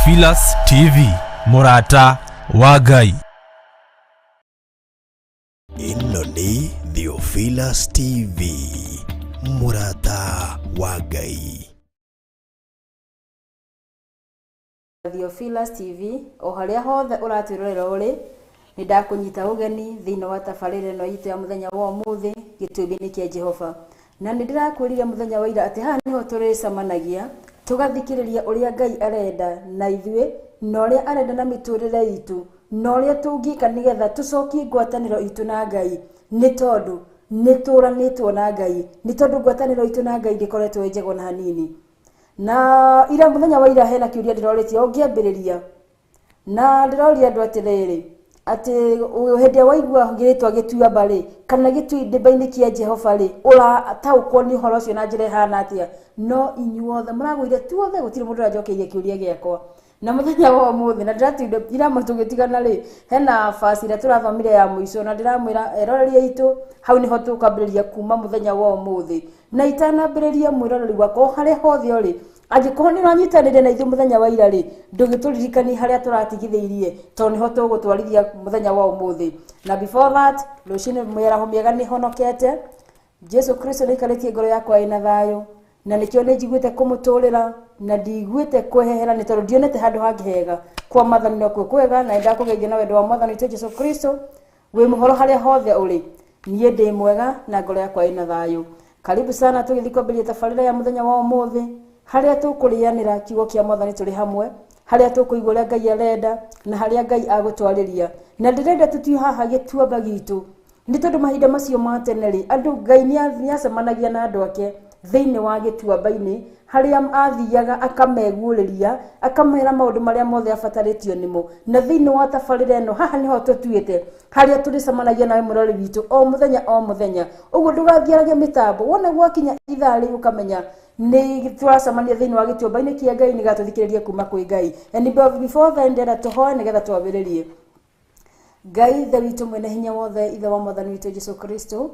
Theophilus TV, MURATA wa Ngai. Ino ni Theophilus TV, MURATA wa Ngai. Theophilus TV, o haria hothe uratwirorera uri, ni ndakunyita ugeni thiini wa tabarĩra ĩno itũ ya muthenya wa ũmũthĩ gĩtũũmbi-inĩ kĩa Jehova. Na nĩ ndĩrakwĩrire muthenya wa ira atĩ haha niho tũrĩcemanagia tugathikĩrĩria ũrĩa Ngai arenda na ithuĩ, na ũrĩa arenda na mĩtũrĩre itũ, na ũrĩa tũngĩka nĩgetha tũcokie ngwatanĩro itũ na Ngai, nĩ tondũ nĩtũranĩtwo na Ngai, nĩ tondũ ngwatanĩro itũ na Ngai ndĩkoretwo njega na hanini. Na ira muthenya wa ira hena kiuria ndĩrorĩtie ũngĩambĩrĩria, na ndĩroria andũ atĩrĩrĩ ati hĩndĩ waigua gĩtwa Gituamba rĩ, kana gĩtuamba-inĩ kĩa Jehova rĩ, ũrataũkwo nĩ ũhoro ũcio na njĩra ĩhana atĩa? No inyuothe mũragwĩire tuothe, gũtirĩ mũndũ ũranjokeirie kĩũria gĩakwa. Na muthenya wa ũmũthĩ na ndĩratinde ira matũgĩtigana rĩ, hena basi ĩrĩa tũrathomire ya mũico, na ndĩramwĩra eroreria itũ hau niho tũkwambĩrĩria kuma muthenya wa ũmũthĩ. Na itanambĩrĩria mwĩroreri wakwa harĩa hothe ũrĩ, angĩkorwo nĩ ũranyitanĩire na ithuĩ muthenya wa ira rĩ, ndũgĩtũririkanie harĩa tũratigithĩirie, tondũ niho tũgũtwarithia muthenya wa ũmũthĩ. Na before that, rũciinĩ mĩaraho mĩega nĩ honokete, Jesu Kristo nĩ aikarĩtie ngoro yakwa ĩna thayũ, na nĩkĩo nĩ njiguĩte kũmũtũrĩra, na ndigwĩte kwehera nĩ tondũ ndionete handũ hangĩ hega. Kwa Mwathani no kuo kwega, na ndakũgeithia na wendo wa Mwathani witũ Jesu Kristo wĩ mũhoro harĩa hothe ũrĩ. Niĩ ndĩ mwega na ngoro yakwa ĩna thayũ. Karibu sana tũgĩthiĩ kwambĩrĩria tabarĩra ya muthenya wa ũmũthĩ, harĩa tũkũrĩanĩra kiugo kĩa Mwathani tũrĩ hamwe, harĩa tũkũigua ũrĩa Ngai arenda na harĩa Ngai agũtwarĩria. Na ndĩrenda tũtue haha Gituamba gitũ, nĩ tondũ mahinda macio ma tene rĩ, andũ Ngai nĩacemanagia na andũ ake thĩinĩ wa Gituamba-inĩ, harĩa athiaga akameguũrĩria, akamera maũndũ marĩa mothe abatarĩtio nĩmo. Na thĩinĩ wa tabarĩra ĩno haha niho tũtuĩte harĩa tũrĩcemanagia nawe mũrori witũ o mũthenya. Ũguo ndũgathiaragia mĩtambo, wona gwakinya ithaa rĩu ũkamenya nĩ tũracemania thĩinĩ wa Gituamba-inĩ kĩa Ngai, nĩgetha tũthikĩrĩrie kuma kwĩ Ngai. And before then ndĩrenda tũhoe nĩgetha twambĩrĩrie. Ngai Ithe witũ mwene hinya wothe, Ithe wa Mwathani witũ Jesu Kristo,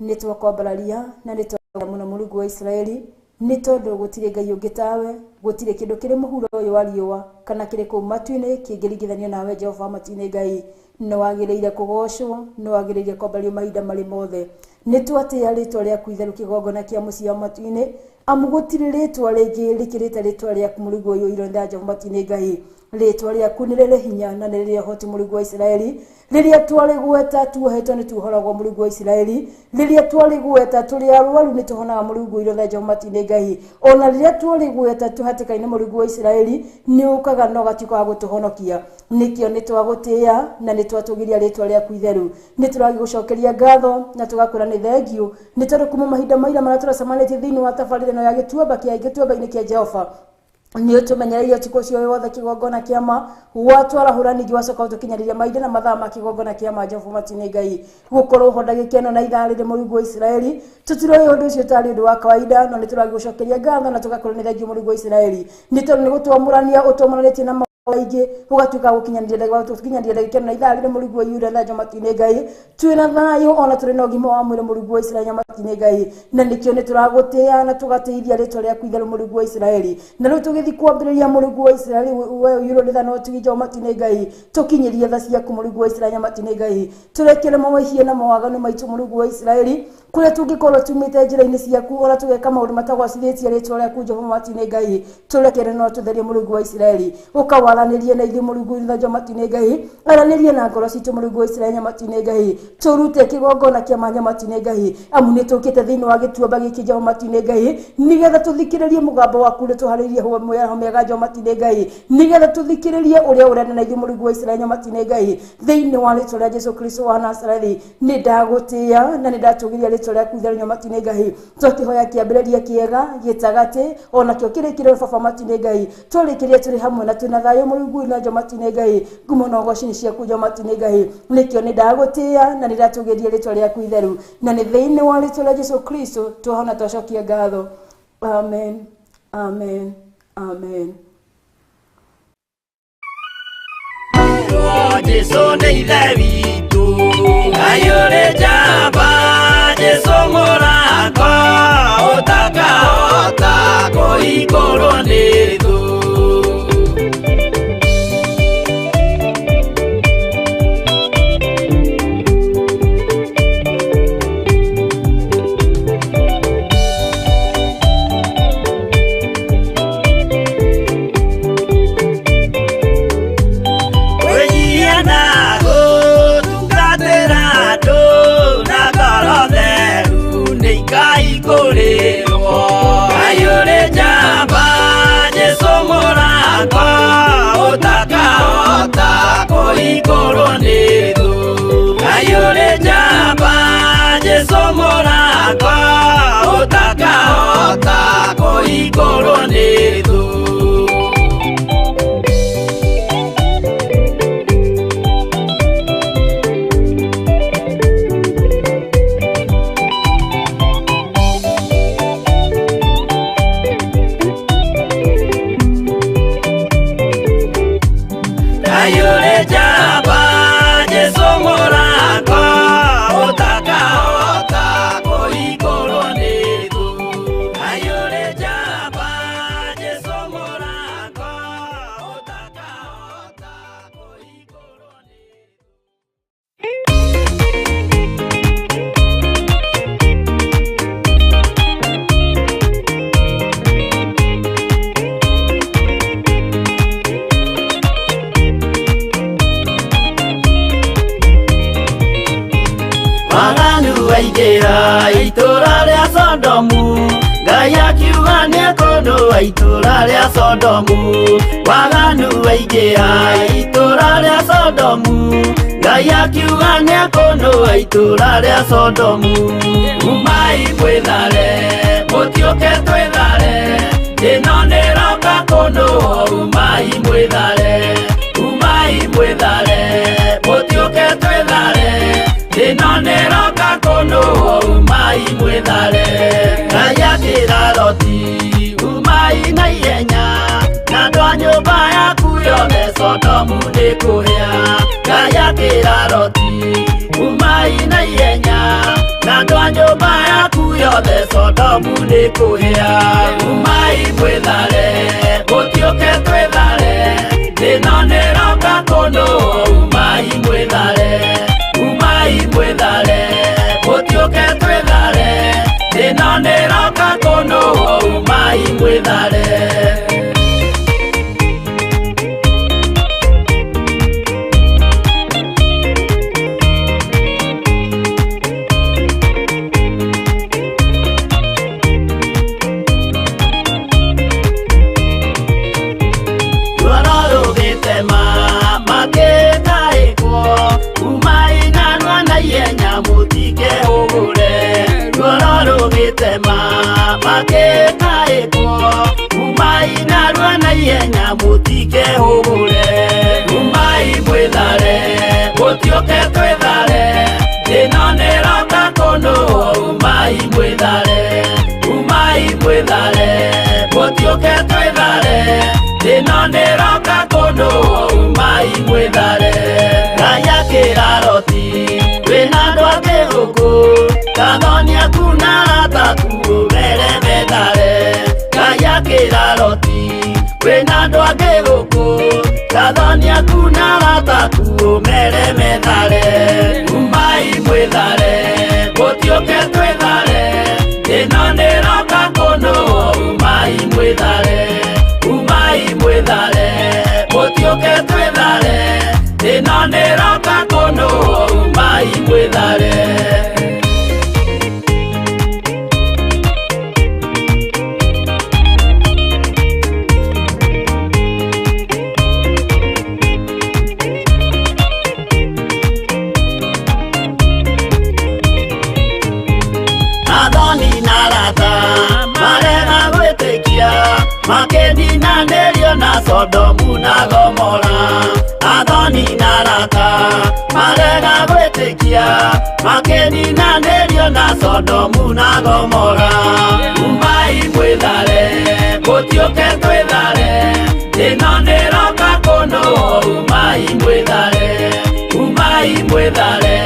nĩ twakwambararia na nĩ twakwa mũno Mũrungu wa Israeli, nĩ tondũ gũtirĩ Ngai ũngĩ tawe, gũtirĩ kĩndũ kĩrĩ mũhuro ũyũ wa riũa kana kĩrĩ kũu matu-inĩ kĩngĩringithanio nawe Jehova matu-inĩ. Ngai nĩ wagĩrĩire kũgocwo, nĩ wagĩrĩire kwambario mahinda marĩ mothe. Nĩ twatĩĩa rĩtwa rĩaku itherũ kĩgongona kĩa mũciĩ wa matu-inĩ, amu gũtirĩ rĩtwa rĩngĩ rĩkĩrĩte rĩtwa rĩaku Mũrungu ũyũ ironda Jehova matu-inĩ. Ngai rĩtwa rĩaku nĩ rĩrĩ hinya na nĩ rĩrĩ ũhoti Mũrungu wa Israeli. Rĩrĩa twarĩgweta tuohetwo nĩ tuohoragwo Mũrungu wa Israeli. Rĩrĩa twarĩgweta tũrĩ arwaru nĩ tuhonaga Mũrungu ironda Jehova matu-inĩ. Ngai ona rĩrĩa twarĩgweta tũhatĩka-inĩ Mũrungu wa Israeli, nĩ ũkaga na ũgatuĩka wa gũtũhonokia. Nĩkĩo nĩ twagũtĩĩa na nĩ twatũgĩria rĩtwa rĩaku itherũ. Nĩ tũragĩgũcokeria ngatho na tũgakwĩra nĩ thengio, nĩ tondũ kuma mahinda maira marĩa tũracemanĩtie thĩinĩ wa tabarĩra ĩno ya Gituamba-inĩ kĩa Jehova, nĩ ũtũmenyereire ũtukũ ũcio wothe kĩgongona kĩa ma, watwarahũra ningĩ wacoka ũtũkinyarĩria mahinda na mathaa ma kĩgongona kĩa ma Jehova matu-inĩ. Ngai gũkorwo ho ndagĩka ĩno na ithaa rĩrĩ Mũrungu wa Israeli, tũtiroĩ ũndũ ũcio tarĩ ũndũ wa kawaida, no nĩ tũragĩgũcokeria ngatho na tũgakwĩra nĩ thengio Mũrungu wa Israeli, nĩ tondũ nĩ gũtwamũrania ũtwamũranĩtie na aingĩ ũgatuĩka gũkinyanĩria ndagĩka na ithaa rĩrĩ Mũrungu wa Yura na matu-inĩ. Ngai twĩna thayũ ona tũrĩ na ũgima wa mwĩrĩ Mũrungu wa Israeli matu-inĩ. Ngai na nĩkĩo nĩ tũragũtĩĩa na tũgatĩithia rĩtwa rĩaku itherũ Mũrungu wa Israeli. Na rĩu tũgĩthiĩ kwambĩrĩria Mũrungu wa Israeli, we Yura rĩtha no tũgĩ Jehova matu-inĩ. Ngai tũkinyĩrie tha ciaku Mũrungu wa Israeli matu-inĩ. Ngai tũrekere mawĩhia na mawaganu maitũ Mũrungu wa Israeli, kũrĩa tũngĩkorwo tumĩte njĩra-inĩ ciaku ona tũgeka maũndũ matagwacithĩtie rĩtwa rĩaku Jehova matu-inĩ. Ngai tũrekere no tũtherie Mũrungu wa Israeli, ũkawaranĩrie na ithuĩ Mũrungu na Jehova matu-inĩ. Ngai aranĩrie na ngoro citũ Mũrungu wa Israeli matu-inĩ. Ngai tũrute kĩgongona kĩa manya matu-inĩ. Ngai amu nĩ tũkĩte thĩinĩ wa Gituamba gĩkĩ Jehova matu-inĩ. Ngai nĩgetha tũthikĩrĩrie mũgambo waku, nĩ tũharĩirie mĩaraho mĩega Jehova matu-inĩ. Ngai nĩgetha tũthikĩrĩrie ũrĩa ũrenda na ithuĩ Mũrungu wa Israeli matu-inĩ. Ngai thĩinĩ wa rĩtwa rĩa Jesu Kristo wa Nazarethi nĩ ndagũtĩĩa na nĩ ndatũgĩria rĩtwa rĩaku itherũ matu-inĩ. Ngai twakĩhoya kĩambĩrĩria kĩega gĩtagatĩ onakĩo kĩrĩkĩrĩre baba matu-inĩ. Ngai tũrĩkĩrie tũrĩ hamwe na twĩna thayũ Mũrungu na Jehova matu-inĩ. Ngai ngumo na ũgooci nĩ ciaku Jehova matu-inĩ. Ngai nĩkĩo nĩ ndagũtĩĩa na nĩ ndatũgĩria rĩtwa rĩaku itherũ, na nĩ thĩinĩ wa rĩtwa rĩa Jesu Kristo twahona twacokia ngatho. Amen, amen, amen. Jesu nĩ ithe witũ, Ngai ũrĩ njamba, Jesu mũrata ũtakahota kũhingũrwo nĩ thũ. kũrĩrwo. Ngai ũrĩ njamba, Jesũ mũratho, ũtakahota kũhingũrwo nĩ thũ. Ngai ũrĩ njamba, Jesũ mũratho, ũtakahota kũhingũrwo nĩ thũ. Ngai ũrĩ njamba, Jesũ mũratho, ũtakahota kũhingũrwo nĩ thũ. Ngai ũrĩ njamba, Jesũ mũratho, ũtakahota kũhingũrwo nĩ Waganu waingĩra itũũra rĩa Sodomu, Ngai akiuga nĩekũnũa itũũra rĩa Sodomu. Waganu waingĩra itũũra rĩa Sodomu, Ngai akiuga nĩekũnũa itũũra rĩa Sodomu. Umai mwĩthare, mũtiũke twĩthare, ĩno nĩroka kũnũa. Umai mwĩthare, umai mwĩthare, mũtiũke twĩthare, ĩno nĩroka kũnũa. Umai mwĩthare. Ngai akĩra Loti, umai na ihenya, na andũ a nyũmba yaku yothe Sodomu nĩkũhĩa. Ngai akĩra Loti, umai na ihenya, na andũ a nyũmba yaku yothe Sodomu nĩkũhĩa. Umai mwĩthare, mũtiũke twĩthare, ĩno nĩroka kũnũa. Umai mwĩthare, umai mwĩthare, mũtiũke twĩthare, ĩno nĩroka kũnũa. Umai mwĩthare. Makekaĩkwo, umai narua na ihenya, mũtikehũgũre. Umai mwĩthare, mũtiũke twĩthare, ĩno nĩroka kũnũa. Umai mwĩthare, umai mwĩthare, mũtiũke twĩthare, ĩno nĩroka kũnũa. Umai mwĩthare. Ngai akĩra Loti, wĩna andũ angĩ gũkũ, Gathoni kuna rataku mere methare. Ngai akĩra Loti, wĩna andũ angĩ gũkũ, Gathoni kuna rataku mere methare. Umai mwĩthare, mũtiũke twĩthare, ĩno nĩroka kũnũa. Umai mwĩthare, umai mwĩthare, mũtiũke twĩthare, ĩno nĩroka kũnũa. Umai mwĩthare. Makĩninanĩrio na Sodomu na Gomora. Athoni na Rata marega gwĩtĩkia, makĩninanĩrio na Sodomu na Gomora. Umai mwĩthare, mũtiũke twĩthare, ĩno nĩroka kũnũa. Umai mwĩthare, umai mwĩthare,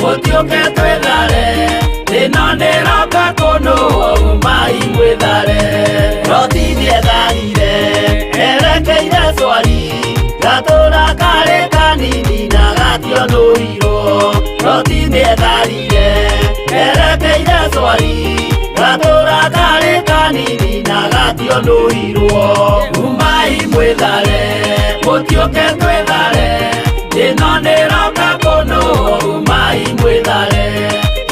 mũtiũke twĩthare, ĩno nĩroka kũnũa. Umai mwĩthare. Loti nĩetharire, erekeire Zoari, gatũũra karĩ kanini na gationũrirwo. Loti nĩetharire, erekeire Zoari, gatũũra karĩ kanini na gationũrirwo. Umai mwĩthare, mũtiũke twĩthare, ĩno nĩroka kũnũa. Umai mwĩthare,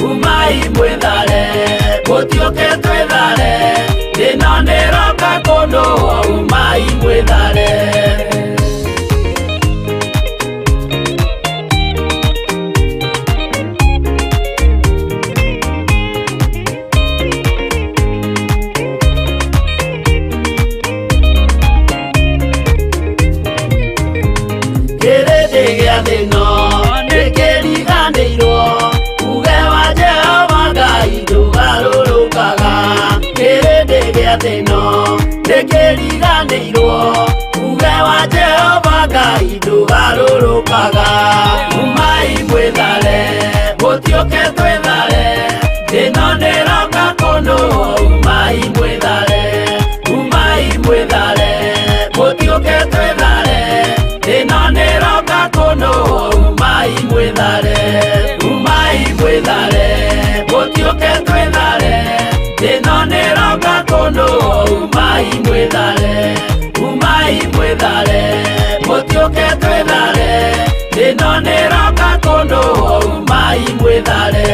umai mwĩthare, gũtiũke twĩthare, thĩna nĩroka kũndũ umai mwĩthare. Kĩrĩndĩ gĩa thĩ ĩno nĩkĩriganĩirwo, uge wa Jehova Ngai ndũgarũrũkaga. Kĩrĩndĩ gĩa thĩ ĩno nĩkĩriganĩirwo, uge wa Jehova Ngai ndũgarũrũkaga. Umai mwĩthare, gũtiũke twĩthare, thĩna nĩroka kũndũ umai mwĩthare. Umai mwĩthare, gũtiũke twĩthare, thĩna nĩroka kũndũ umai mwĩthare. Umai mwĩthare, gũtiũke twĩthare, thĩna nĩroka kũndũ umai mwĩthare. Umai mwĩthare, gũtiũke twĩthare, thĩna nĩroka kũndũ umai mwĩthare.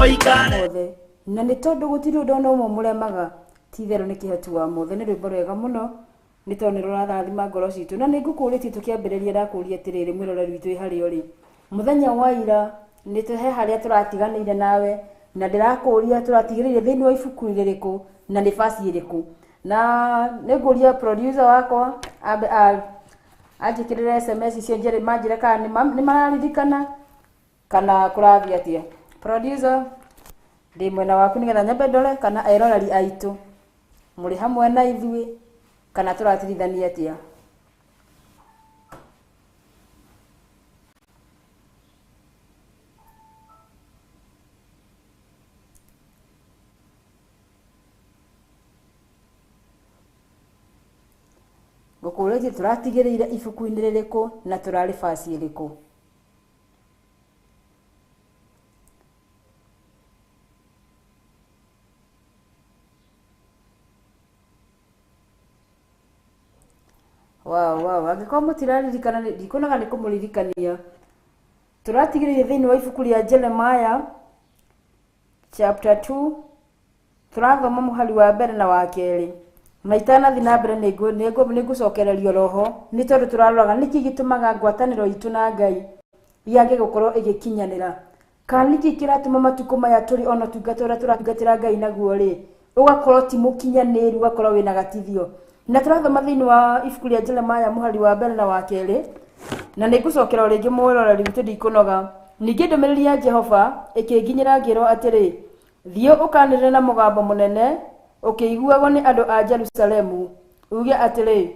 moikare mothe na nĩ tondũ gũtirĩ ũndũ ona ũmwe mũremaga ti-itherũ nĩ kĩhoti wa mothe. Nĩ rwĩmbo rwega mũno nĩ tondũ nĩ rũrathathima ngoro citũ. Na nĩ ngũkũrĩtie tũkĩambĩrĩria ndakũria atĩrĩrĩ mwĩroreri witũ harĩa ũrĩ mũthenya wa ira nĩ tũhe harĩa tũratiganĩire nawe na ndĩrakũria tũratigĩrĩire thĩinĩ wa ibuku rĩrĩkũ na nĩ basi ĩrĩkũ. Na nĩ ngũria producer wakwa anjĩkĩrĩre SMS icio njĩrĩ manjĩre kana nĩ mararirikana kana kũrathiĩ atĩa. Producer ndĩ mwena waku nĩgetha nyambe ndore kana eroreri aitũ mũrĩ hamwe na ithuĩ kana tũratirithania atĩa. Ngũkũrĩtie tũratigĩrĩire ibuku-inĩ rĩrĩkũ na tũrarĩ basi ĩrĩkũ. Wow, angĩkorwo mũtiraririkana ndikuonaga nĩ kũmũririkania. Tũratigĩrĩire thĩinĩ wa ibuku rĩa Jeremiah chapter 2 tũrathoma mũhari wa mbere na wa kerĩ. Na itanathi na mbere nĩ ngũcokererio roho nĩ tondũ tũraroraga nĩkĩ gĩtũmaga ngwatanĩro itũ na Ngai yage gũkorwo ĩgĩkinyanĩra. Kana nĩkĩ kĩratũma matukũ maya tũrĩ ona tungata ũrĩa tũratungatĩra Ngai naguo rĩ ũgakorwo ti mũkinyanĩru, ũgakorwo wĩna gatithio. Na tũrathoma thĩinĩ wa ibuku rĩa Jeremiah mũhari wa mbere na wa kerĩ na nĩ ngũcokera rĩngĩ mwĩroreri witũ ndikũnoga. Ningĩ ndũmĩrĩri ya Jehova ĩkĩnginyĩra ngĩrwo atĩrĩ, thiĩ ũkanĩrĩre na mũgambo mũnene ũkĩiguagwo nĩ andũ a Jerusalemu uge atĩrĩ,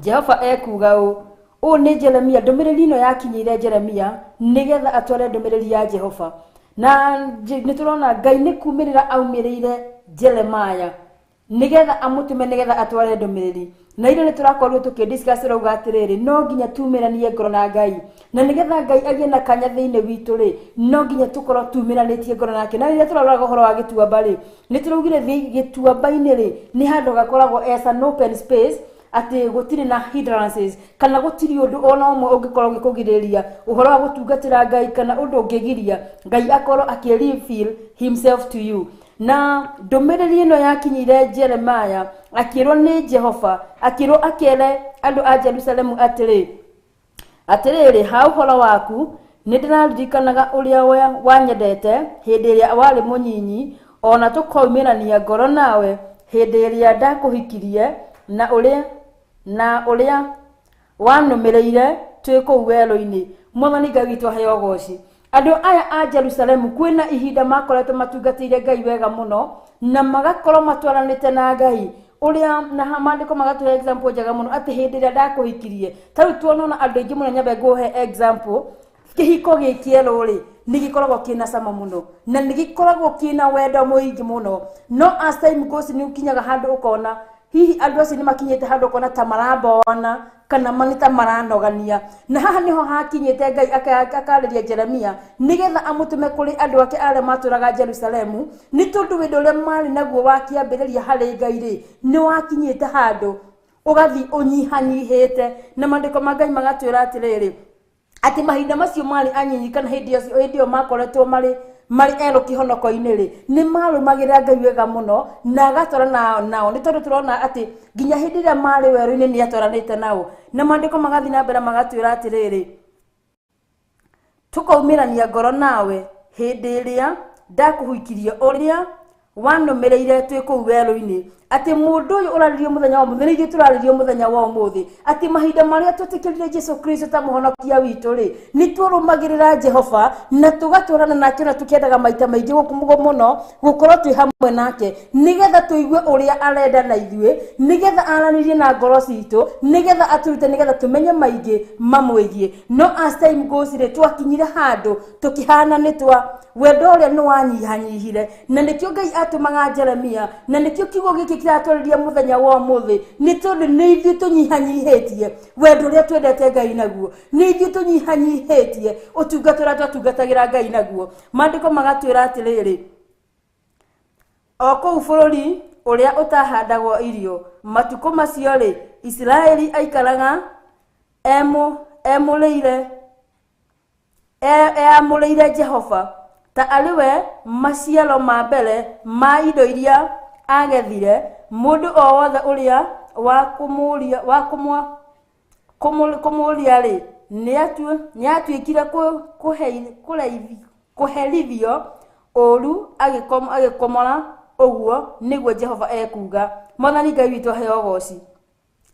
Jehova ekuga ũũ nĩ Jeremia. Ndũmĩrĩri ĩno yakinyĩire Jeremia nĩgetha atware ndũmĩrĩri ya Jehova. Na nĩ tũrona Ngai nĩ kumĩrĩra aumĩrĩire Jeremiah nĩgetha amũtume nĩgetha atware ndũmĩrĩri. Na ire nĩ tũrakorwo tũkĩdiscuss rauga atĩrĩrĩ, no nginya tumĩranie ngoro na Ngai, na nĩgetha Ngai agĩe na kanya thĩinĩ witũ rĩ no nginya tũkorwo tumĩranĩtie ngoro nake. Na rĩrĩa tũraroraga ũhoro wa Gituamba rĩ nĩ tũraugire Gituamba-inĩ rĩ nĩ handũ gakoragwo as an open space, atĩ gũtirĩ na hindrances kana gũtirĩ ũndũ ona ũmwe ũngĩkorwo ũgĩkũgirĩrĩria ũhoro wa gũtungatĩra Ngai kana ũndũ ũngĩgiria Ngai akorwo akĩ-reveal himself to you. Na ndũmĩrĩri ĩno yakinyire Jeremiah akĩrwo nĩ Jehova akĩre andũ a Jerusalemu atĩrĩrĩ, ha ũhoro waku nĩ ndĩraririkanaga ũrĩa wanyendete hĩndĩ ĩrĩa warĩ mũnyinyi, ona tũkoimĩrania ngoro nawe hĩndĩ ĩrĩa ndakũhikirie na ũrĩa wanũmĩrĩire twĩ kũu werũ-inĩ. Mwathani Ngai witũ aheo goci. Andũ aya a Jerusalemu kwĩna ihinda makoretwo matungatĩire Ngai wega mũno na magakorwo matwaranĩte na Ngai ũrĩa na maandĩko magatũhe example njega mũno atĩ hĩndĩ ĩrĩa ndakũhikirie. Ta rĩu tuona andũ aingĩ mũno nyambe ngũhe example, kĩhiko gĩkĩ rĩ nĩ gĩkoragwo kĩna cama mũno na nĩ gĩkoragwo kĩna wendo mũingĩ mũno, no as time goes nĩ ũkinyaga handũ ũkona hihi andũ acio nĩ makinyĩte handũ ũkona ta marambona kana manita maranogania. Na haha niho hakinyĩte Ngai akarĩria Jeremia nĩgetha amũtume kũrĩ andũ ake arĩa matũraga Jerusalemu, nĩ tondũ wĩndũ ũrĩa marĩ naguo wakĩambĩrĩria harĩ Ngai rĩ nĩ wakinyĩte handũ ũgathi ũnyihanyihĩte. Na maandĩko ma Ngai magatwĩra atĩrĩrĩ atĩ mahinda macio marĩ anyinyi kana hĩndĩ ĩyo makoretwo marĩ erũ kĩhonoko-inĩ rĩ nĩ marũmagĩrĩra Ngai wega mũno na agatwarana nao, nĩ tondũ tũrona atĩ nginya hĩndĩ ĩrĩa marĩ werũ-inĩ nĩ atwaranĩte nao. Na maandĩko magathiĩ na mbere magatwĩra atĩrĩrĩ, tũkaumĩrania ngoro nawe hĩndĩ ĩrĩa ndakũhikirie ũrĩa wanũmĩrĩire twĩ kũu werũ-inĩ. Atĩ mũndũ ũyũ ũrarĩrio mũthenya wa mũthĩ, nĩithuĩ tũrarĩrio mũthenya wa ũmũthĩ, atĩ mahinda marĩa twĩtĩkĩrire Jesũ Kristo ta mũhonokia witũ rĩ nĩ tũrũmagĩrĩra Jehova na tũgatwarana nake na tũkĩendaga maita maingĩ mũno gũkorwo twĩ hamwe nake nĩgetha tũigue ũrĩa arenda na ithuĩ, nĩgetha aranĩrie na ngoro citũ, nĩgetha atũrute, nĩgetha tũmenye maingĩ mamwĩgiĩ. No as time goes rĩ twakinyire handũ tũkĩhana nĩ twa wendo ũrĩa nĩ wanyihanyihire. Na nĩkĩo Ngai atũmaga Jeremia, na nĩkĩo kiugo gĩkĩ kĩratwarĩria mũthenya wa ũmũthĩ, nĩ tondũ nĩ ithuĩ tũnyihanyihĩtie wendo ũrĩa twendete Ngai naguo, nĩ ithuĩ tũnyihanyihĩtie ũtungata ũrĩa twatungatagĩra Ngai naguo. Maandĩko magatwĩra atĩrĩrĩ, o kũu bũrũri ũrĩa ũtahandagwo irio matukũ macio rĩ Isiraeli aikaraga amũrĩire Jehova ta aliwe maciaro ma mbere ma indo iria agethire mundu o wothe uria kumuria ri niatuikire kuherithio oru agikomora oguo niguo Jehova ekuga. Mwathani Ngai witu aheo goci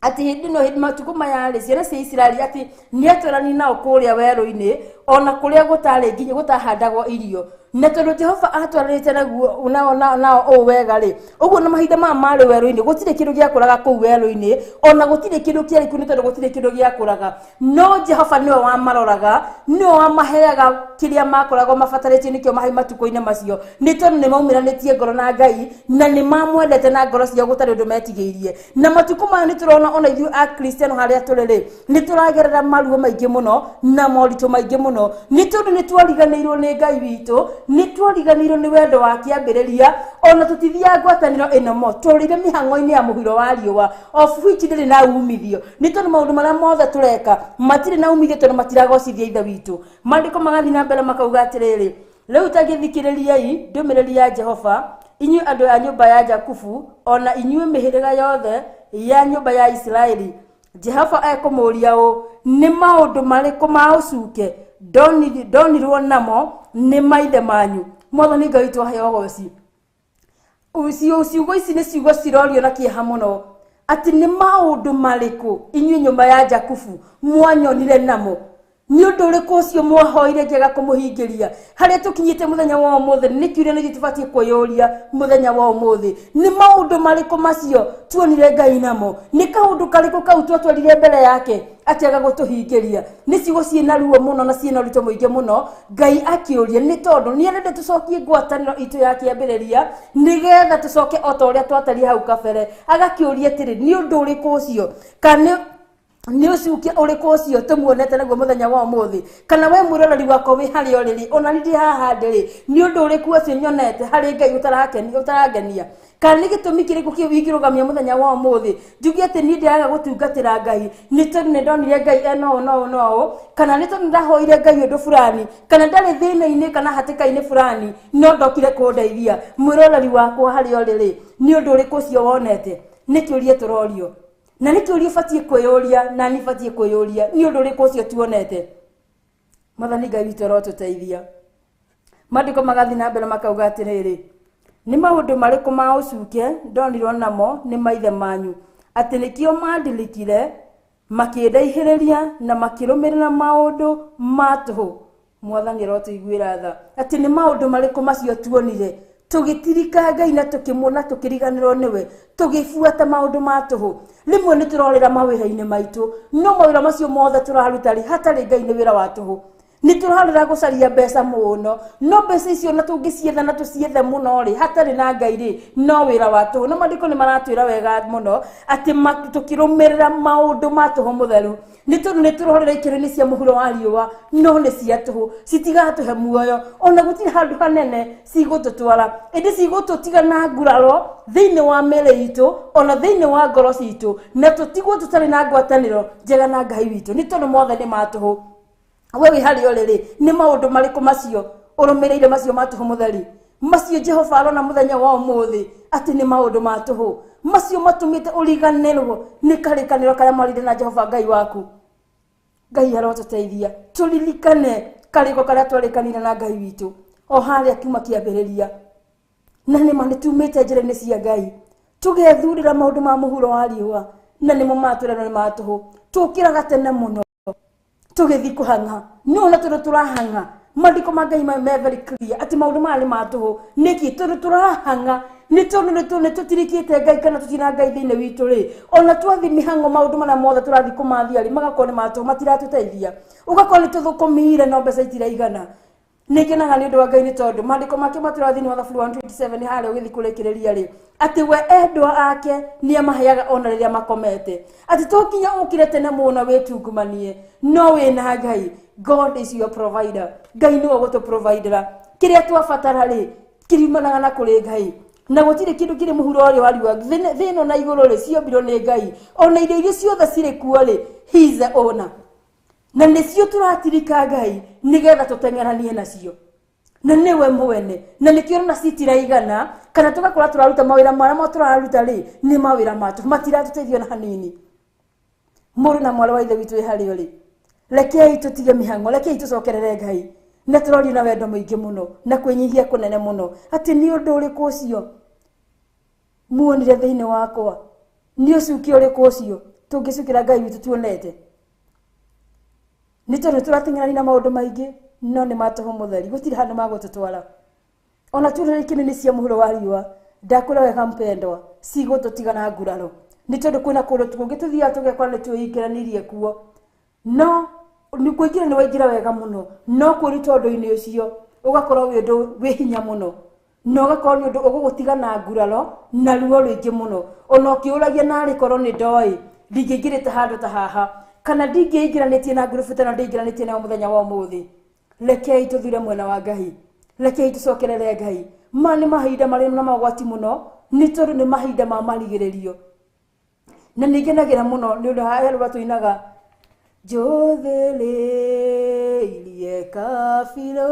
ati hindi no hindi matuko mayari ciana cia Israeli ati niatorani nao kuria weru-ini ona kuria gutari nginya gutahandagwo irio na tondu Jehova atwarite naguo nao o wega ri uguo na mahinda mari weru-ini gutire kindu gia kuraga kuu weru-ini ona gutire kindu kiari kuni tondu gutire kindu gia kuraga no Jehova niwe wamaroraga niwe wamaheaga kiria makoragwo mabatarĩtio nikio mahai matuko-ini macio ni tondu ni maumiranitie ngoro na Ngai na ni mamwendete na ngoro cia gutari undu metigĩirie na matuko maya ni turona ona ithuĩ a Kristiano haria turiri ni turagerera maruo maingi muno na moritũ maingi muno ni tondu ni twariganĩirwo ni Ngai witu ni twariganĩirwo ni wendo wa kĩambĩrĩria ona tutithia ngwatanĩro ino mo turire mihang'o-ini ya muhiro wa riũa of which ndĩrĩ na umithio ni tondu maundu maria mothe tureka matirĩ na umithio tondu matiragocithia ithe witu. Maandĩko magathi na mbere makauga atĩrĩrĩ rĩu tagĩthikĩrĩriai ndũmĩrĩri ya Jehova inyuĩ andũ a nyũmba ya Jakubu ona inyuĩ mĩhĩrĩga yothe ya nyũmba ya Israeli. Jehova ekũmũria ũũ nĩ maũndũ marĩkũ ma ũcuke ndonirwo namo nĩ maithe manyu. Mwathani Ngai witũ aheo goci ciugo ici nĩ ciugo cirorio na kĩeha mũno ati nĩ maũndũ marĩkũ inyuĩ nyũmba ya Jakubu mwanyonire namo ni undu uriku ucio mwahoire ngega kumuhingiria haria tukinyite muthenya wa umuthi nikiuria ni tubatie kuyuria muthenya wa umuthi ni maundu mariku macio tuonire Ngai namo ni kaundu kariku kau twatwarire mbere yake atiaga gutuhingiria ni ciugo ciina ruo muno na ciina rito muingi muno Ngai akiuria ni tondu ni arende tucokie ngwataniro itu ya kiambiriria nigetha tucoke o ta uria twatari hau kabere agakiuria atiri ni undu uriku ucio kana ni ucukia uriku ucio tumuonete naguo muthenya wa umuthi kana we mwiroreri wako wi hari oriri ona ndi haha ndiri ni undu uriku ucio nyonete hari Ngai utaragenia kana ni gitumi kiriku kio wikirugamia muthenya wa umuthi njugi ati ni ndiraga gutungatira Ngai ni tondu ni ndonire Ngai no kana ni tondu ndahoire Ngai undu fulani kana ndari thina-ini kana hatika-ini fulani no ndokire kundeithia. Mwiroreri wako hari oriri ni undu uriku ucio wonete ni kiurie turorio na ni kiuria fatie kwiyuria na ni fatie kwiyuria ni undu uriku ucio tuonete. Mwathani Ngai witũ arotuteithia. Maandĩko magathi na mbere makauga atĩrĩrĩ ni maundu marĩkũ ma ũcuke ndonirwo namo ni maithe manyu atĩ nĩkĩo mandirikire makĩndaihĩrĩria na makĩrũmĩrĩra maundu ma tũhũ. Mwathani arotuiguĩra tha atĩ ni maundu marĩkũ macio tuonire tugitirika Ngai na tukimuna tukiriganirwo niwe tugifuata maundu ma tuhu. Rimwe ni turorera mawira-ini maitu no mawira macio mothe turaruta ri hatari Ngai ni wira wa tuhu ni turorera gucaria mbeca muno no mbeca icio na tungicietha na tuciethe muno ri hatari na Ngai ri no wira wa tuhu. Na maandĩko ni maratwira wega muno ati tukirumirira maundu ma tuhu mutheru ni tondu ni turorera ikiri-ini cia muhuro wa riũa no ni cia tuhu citigatuhe muoyo ona gutiri handu hanene cigututwara indi cigututiga na nguraro thiini wa mĩĩrĩ itu ona thiini wa ngoro citu na tutigwo tutari na ngwatanĩro njega na Ngai witu ni tondu mothe ni matuhu. We wi hari oriri ni maundu mariku macio urumireire macio matuhu mutheri macio Jehova arona muthenya wa umuthi ati ni maundu matuhu macio matumite uriganirwo ni karikaniro karia marinde na Jehova Ngai waku. Ngai arotuteithia turirikane kariko karia twarikanire na Ngai witu o haria kiuma kiambiriria na ni mani tumite njĩra-inĩ cia Ngai tugethurira maundu ma muhuro wa riũa na nimo matwĩra ni matuhu tukiraga tene muno tugithi kuhanga no na turahanga. Maandĩko ma Ngai me very clear ati maundu mali matuhu niki turahanga ni tondu tutirikite Ngai kana tutina Ngai thiini witu ri ona twathi mihang'o maundu mana mothe turathi kumathia ri magakorwo ni matuhu matiratuteithia ugakorwo ni tuthukumire no mbeca itiraigana. Nikenaga ni undu wa Ngai ni tondu maandĩko make maturathi ni wa Thaburia 127 haria ugithi kurikiriria ri ati we endwa ake ni amaheaga ona riria makomete ati tokinya ukire tene muno witungumanie no wina Ngai. God is your provider. Ngai niwe gutu provider kiria twabatara ri kiriumanaga na kuri Ngai na gutire kindu kiri muhuro ori wari wa thino na iguru ri ciombirwo ni Ngai ona indo iria ciothe ciri kuo ri he is the owner na nicio turatirika Ngai nigetha tuteng'eranie nacio na niwe mwene na nikio na citiraigana kana tugakora turaruta mawira mara turaruta ri ni mawira matu matiratuteithio na hanini. Muri na mwara wa ithe witu hari ori rekei tutige mihango rekei tucokerere Ngai na turori na wendo muingi muno na kwinyihia kunene muno ati ni undu uriku ucio muonire thiini wakwa ni ucuki uriku ucio tungicukira Ngai witu tuonete ni tondu turating'anani na maundu maingi no ni matuhu mutheri gutiri handu magututwara ona turere kinini cia muhuro wa riwa ndakura wega mpendwa cigututigana nguraro ni tondu kwina kundu tungituthia tugekora ni tuingiranirie kuo no ni kuingira ni waingira wega muno no kuri tondu-ini ucio ugakorwo wi undu wi hinya muno no ugakorwo ni undu ugugutigana nguraro na ruo ruingi muno ona ukiuragia nari korwo ni ndoi ndingingirite handu ta haha kana ndingingiranitie na ngurubu tano ndingiranitie na muthenya wa umuthi. Rekei tuthire mwena wa Ngai rekei tucokerere Ngai mani mahinda mari na magwati muno ni tondu ni mahinda ma marigiririo na ningenagira muno ni undu haero tuinaga jothelerie kafiro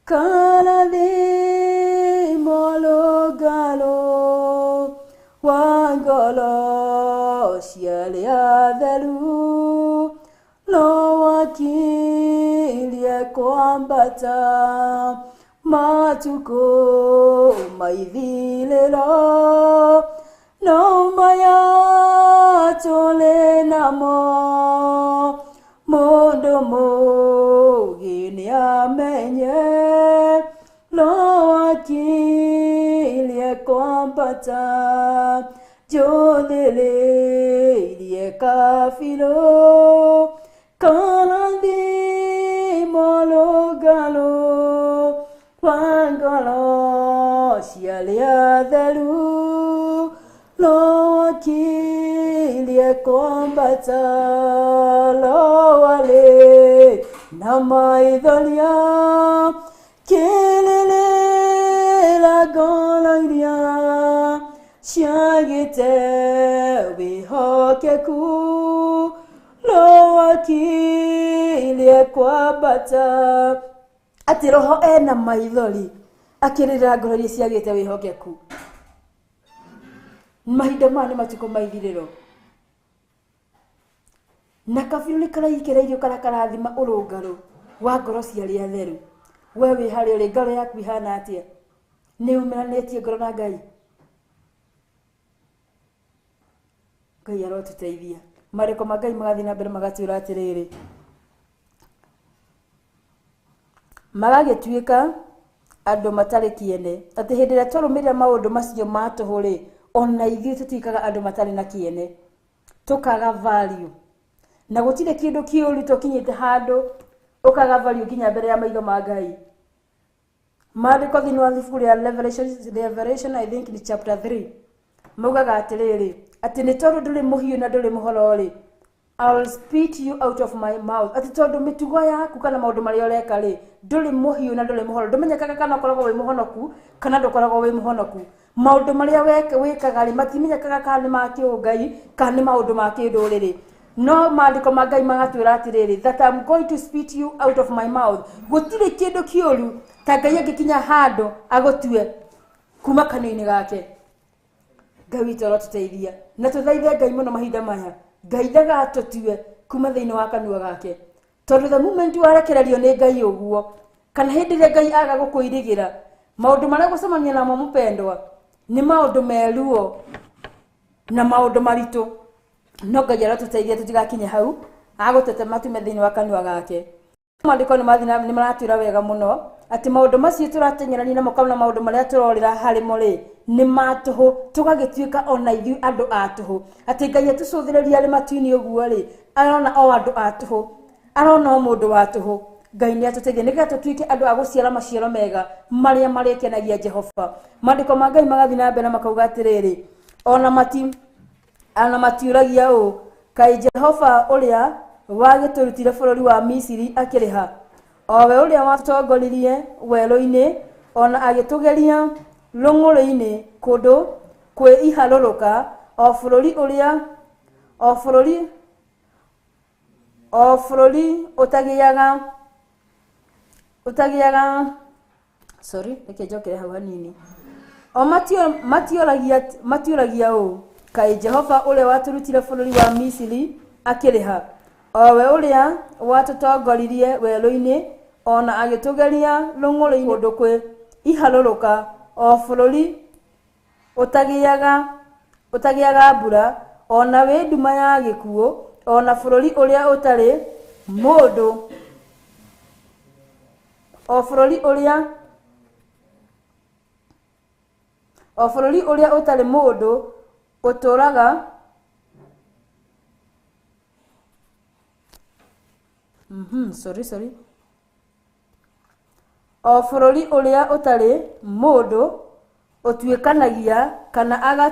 kana thi mologalo wangolo ciale atheru no wakilie kwambata matuko maithilelo no maya tole namo mundu mugi ni amenye no wakilie kwambata jothelerie kafiro kana thi mologalo wangolo ciale atheru no wakilie kwambata lo wale na maithoria kelele la golaria ciagite wihokeku lo wakilie kwambata ati roho ena maithori akirira ngororia ciagite wihokeku mahinda mani matuko maithiriro na kafiro ni karaikireirio karathima urungaro wa ngoro ciari atheru we wi hari uri ngoro yaku ihana atia ni umeranĩtie ngoro na Ngai. Ngai arotuteithia mariko ma Ngai magathi na mbere magatwira atiriri magagituika andu matari kiene ati hindi ria twarumirira maundu macio matuhuri ona ithuĩ tutikaga andu matari na kiene tukaga value na gutire kindu kiuru tukinyite handu ukaga value kinya mbere ya maitho ma Ngai. Maandiko thini wa thibuku ya Revelation I think ni chapter 3 mugaga atiriri ati ni tondu nduri muhiu na nduri muhorori I'll spit you out of my mouth. Ati tondu mitugo yaku kana maundu maria ureka ri nduri muhiu na nduri muhoro ndumenyekaga kana ukoragwo wi muhonoku kana ndukoragwo wi muhonoku maundu maria wikaga ri matimenyekaga kana ni ma kiungai kana ni maundu ma kinduriri no maandiko ma Ngai magatwira atiriri that I'm going to spit you out of my mouth. Gutire kindu kiuru ta Ngai agikinya handu agutue kuma kanini gake. Ngai witu arotuteithia na tuthaithe Ngai muno mahinda maya Ngai ndagatutue kuma thiini wa kanua gake tondu the moment warekererio ni Ngai uguo kana hindi ria Ngai aga gukuirigira maundu maria gucemania namo mupendwa ni maundu meruo na maundu maritu no Ngai arotuteithia tutigakinye hau agutete matume thiini wa kanua gake. Maandiko ni maratwira wega muno ati maundu macio turatengerania namo kana maundu maria turorira hari muri ni matuhu tugagituika ona ithu andu atuhu ati Ngai atucuthiriria ri matuini uguo ri arona o andu atuhu arona o mundu watuhu Ngai ni atuteithia nigetha tutuike andu aguciara maciaro mega maria marikenagia Jehova. Maandiko ma Ngai magathi na mbere makauga atiriri ona matiuragia u kai Jehova uria wagiturutire bururi wa Misiri akiriha owe uria watongoririe weru-ini ona agitugeria rung'uru-ini kundu kwi iharuruka o bururi utagiaga utagiaga sorry reke njokere hau hanini o matiuragia o kai Jehova uria waturutire bururi wa Misiri akiriha owe uria watutongoririe werũ-ini ona agitugeria rũng'ũrĩ-inĩ ũndũ kwe iharũrũka o bururi utagiaga mbura ona we nduma ya gĩkuũ ona bururi uria utari mũndũ o bururi uria utari mũndũ utũraga sorry o bururi uria utari mũndũ utuĩkanagia kana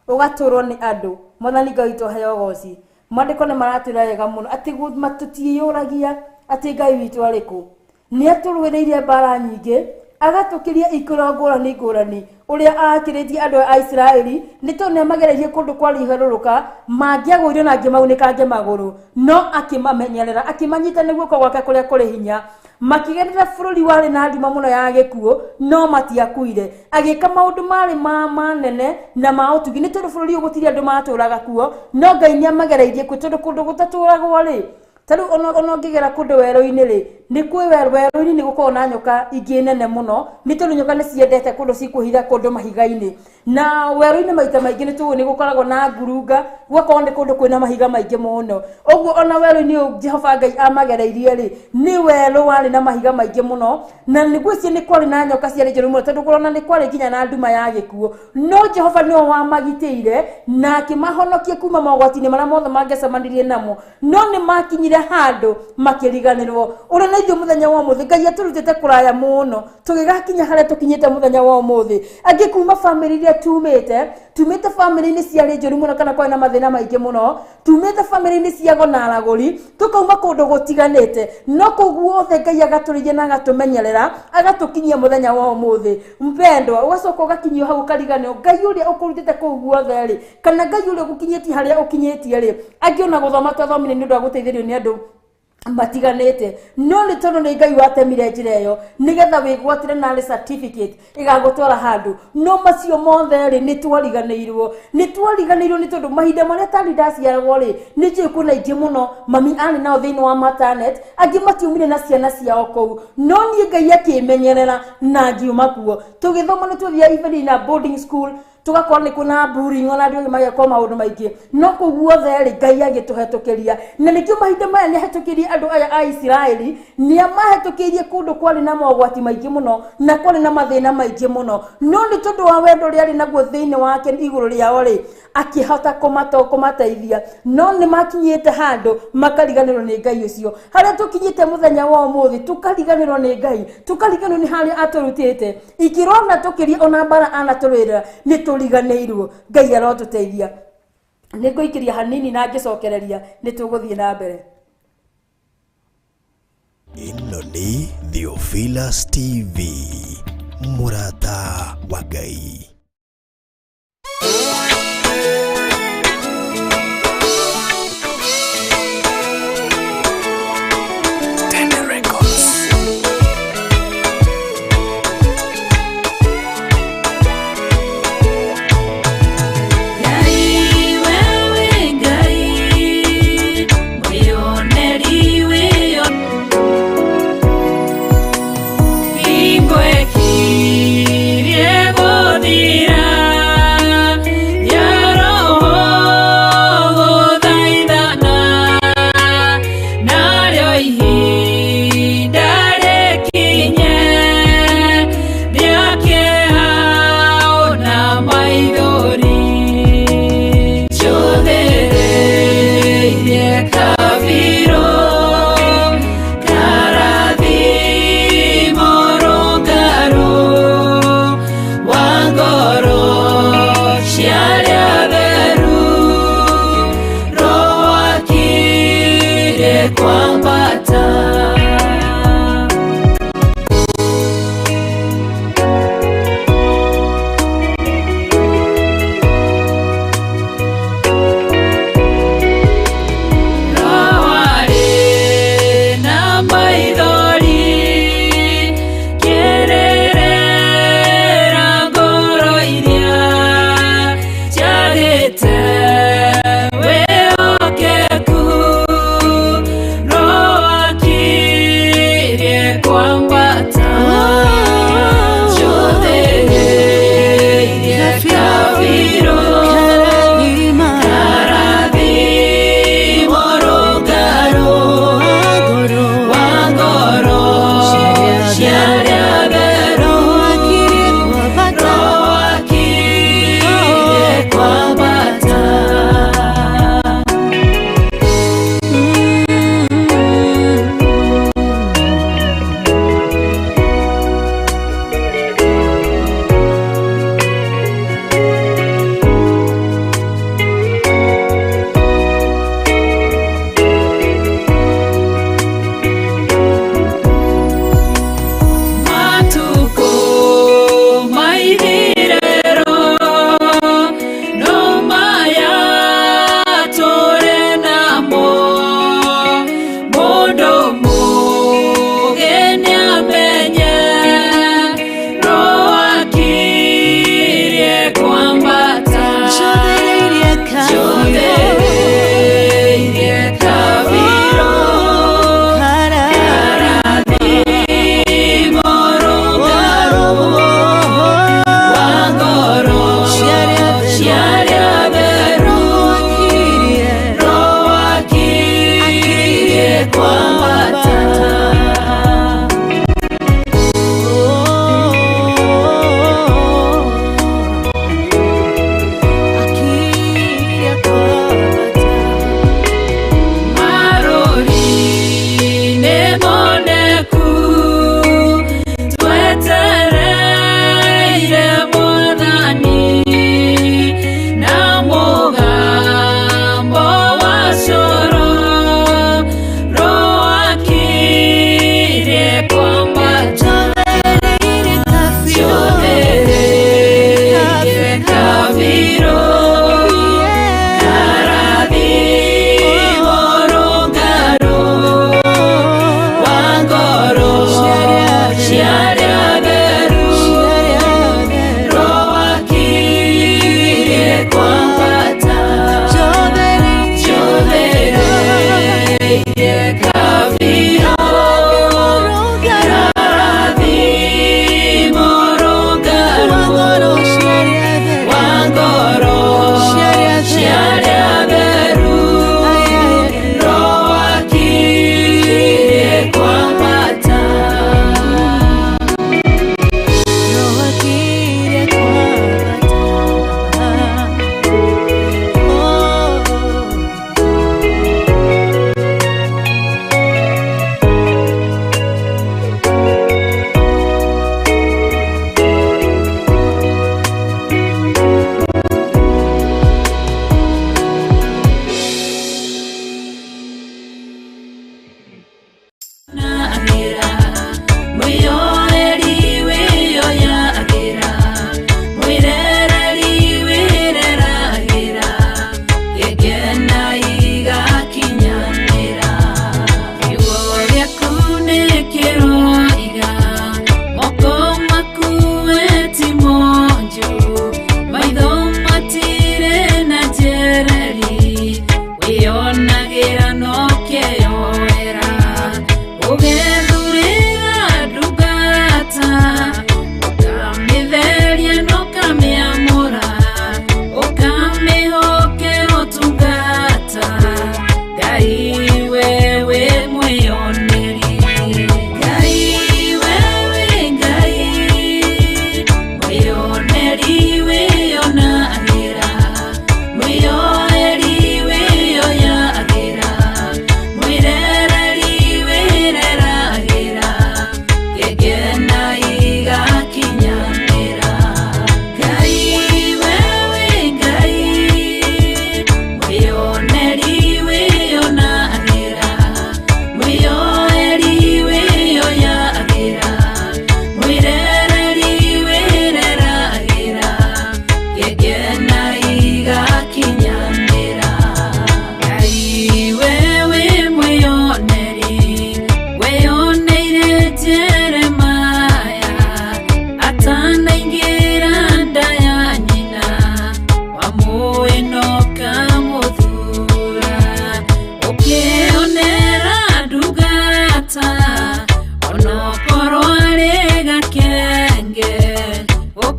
ugatũrwo ni andu Mwathani Ngai tũheo goci mandĩko nĩ maratwĩra wega mũno atĩ matutiũragia atĩ Ngai witũ arĩ kũ nĩ atũrũĩrĩire mbara nyingĩ agatũkĩria ikũro ngũrani uria akĩrĩtie andũ a Isiraeli nĩ tondũ nĩ magereirie kũndũ kwa iharũrũka mangĩagũire na angĩmaunĩkange magũrũ no akĩmamenyerera akĩmanyita nĩ guoko gwake kũrĩa kũrĩ hinya makigerera bururi wari na nduma muno ya gĩkuũ no matiakuire agĩka maũndũ marĩ manene na ma ũtugi nĩ tondũ bururi ũgũtiri andũ matũraga kuo no Ngai nĩ amagereirie kwĩ tondũ kũndũ gũtatũragwo rĩ taru ono ngigera kundu werũ-ini ri ni kwi werũ-ini ni gukorwo na nyoka ingĩ nene muno ni tondu nyoka ni ciendete kundu cikuhitha kundu mahiga-ini na werũ-ini maita maingĩ ni tuĩ ni gukoragwo na ngurunga gukorwo ni kundu kwina mahiga maingĩ muno oguo ona werũ-ini Jehova Ngai amagereirie ri ni werũ wari na mahiga maingĩ muno na nĩgwĩciria ni kwari na nyoka ciarĩ njũru muno tondu kurona ni kwari nginya na nduma ya gĩkuũ no Jehova nĩwe wamagitĩire na akĩmahonokia kuma mogwati-inĩ marĩa mothe mangĩcemanirie namo no nĩ makinyire handu makiriganirwo uri na ithuĩ muthenya wa umuthi Ngai aturutite kuraya muno tugigakinya haria tukinyite muthenya wa umuthi angĩ kuma family iria tumite family-ini ciarĩ njũru muno kana kwari na mathĩna maingĩ muno tumite family-ini ciago na aragũri tukauma kũndũ gũtiganĩte no kũu guothe Ngai agatũrĩithia na agatumenyerera agatukinyia muthenya wa umuthi mpendwa ugacoka ugakinyio hau kariganĩrwo Ngai ũrĩa ũkũrutĩte kũu guothe rĩ kana Ngai ũrĩa ũgũkinyĩtie harĩa ũkinyĩtie rĩ angĩona gũthoma twathomire nĩ ũndũ wa gũteithĩrĩrio nĩ andũ matiganĩte no nĩ tondũ nĩ Ngai watemire njĩra ĩyo nĩgetha wĩgwatĩre narĩ certificate ĩgagũtwara handũ no macio mothe rĩ nĩ twariganĩirwo nĩ tondũ mahinda marĩa tani ndaciaragwo rĩ nĩ njũĩ kwĩna aingĩ mũno mami arĩ nao thĩinĩ wa maternity angĩ matiumire na ciana ciao kũu no niĩ Ngai akĩmenyerera na ngiuma kuo tũgĩthoma nĩ twathiaga even na boarding school tugakorwo nĩ kwĩna bullying ona andũ magĩkwo maũndũ maingĩ no kũu guothe rĩ Ngai agĩtũhetũkĩria na nĩkĩo mahinda maya nĩ ahetũkĩrie andũ aya a Isiraeli nĩ amahetũkĩirie kũndũ kwarĩ na mogwati maingĩ mũno na kwarĩ na mathĩna maingĩ mũno no nĩ tondũ wa wendo ũrĩa arĩ naguo thĩinĩ wake igũrũ rĩao rĩ akĩhota kũmateithia no nĩ makinyĩte handũ makariganĩrwo nĩ Ngai ũcio harĩa tũkinyĩte muthenya wa ũmũthĩ tukariganĩrwo nĩ Ngai tukariganĩrwo nĩ harĩa atũrutĩte ikĩrona tũkĩria ona bara anatũrĩra nĩ tũriganĩirwo Ngai arotũteithia nĩ ngũikĩria hanini na ngĩcokereria nĩ tũgũthiĩ na mbere. Ĩno nĩ Theophilus TV, MURATA wa Ngai. Kirie godi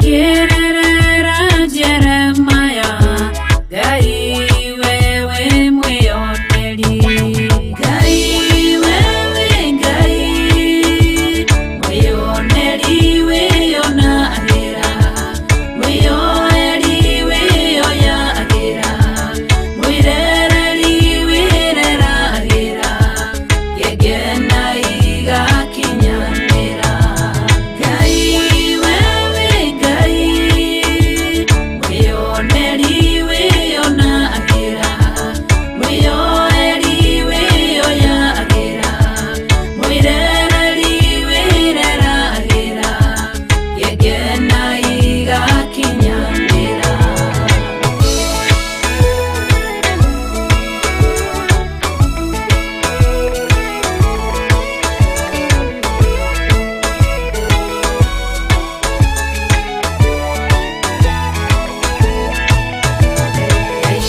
ukirerera Jeremaya, Ngai wewe mwioneri, Ngai wewe Ngai mwioneri wĩyonagĩra, mwĩyoeri wĩyoyagĩra, mwĩrereri wĩreragĩra, gĩkena igakinyanĩra. Ngai wewe Ngai mwĩyoneri wĩyonagĩra, mwĩyoeri wĩyoyagĩra, mwĩrereri wĩreragĩra, gĩkena igakinyanĩra.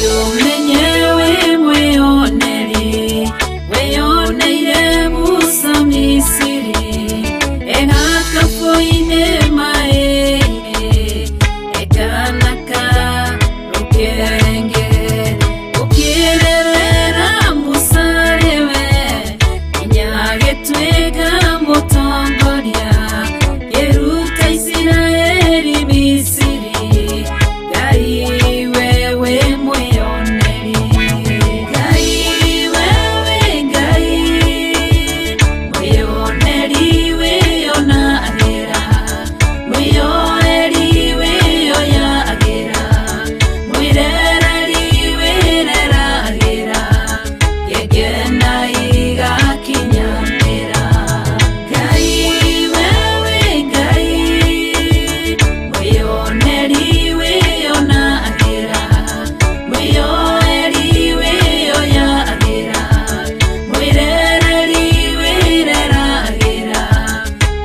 Umenye we mwĩyoneri, wĩyoneire Musa Misiri, egakabu-inĩ maĩ-inĩ, ekanaka rũkenge, ũkĩrerera Musa rĩwe, nginya agĩtuĩka mũtongoria, kĩruta Isiraeli Misiri. Ngai wewe mwĩyoneri, Ngai wewe Ngai mwĩyoneri wĩyonagĩra, mwĩyoeri wĩyoyagĩra, mwĩrereri wĩreragĩra, gĩkena igakinyanĩra. Ngai wewe Ngai mwĩyoneri wĩyonagĩra, mwĩyoeri wĩyoyagĩra, mwĩrereri wĩreragĩra,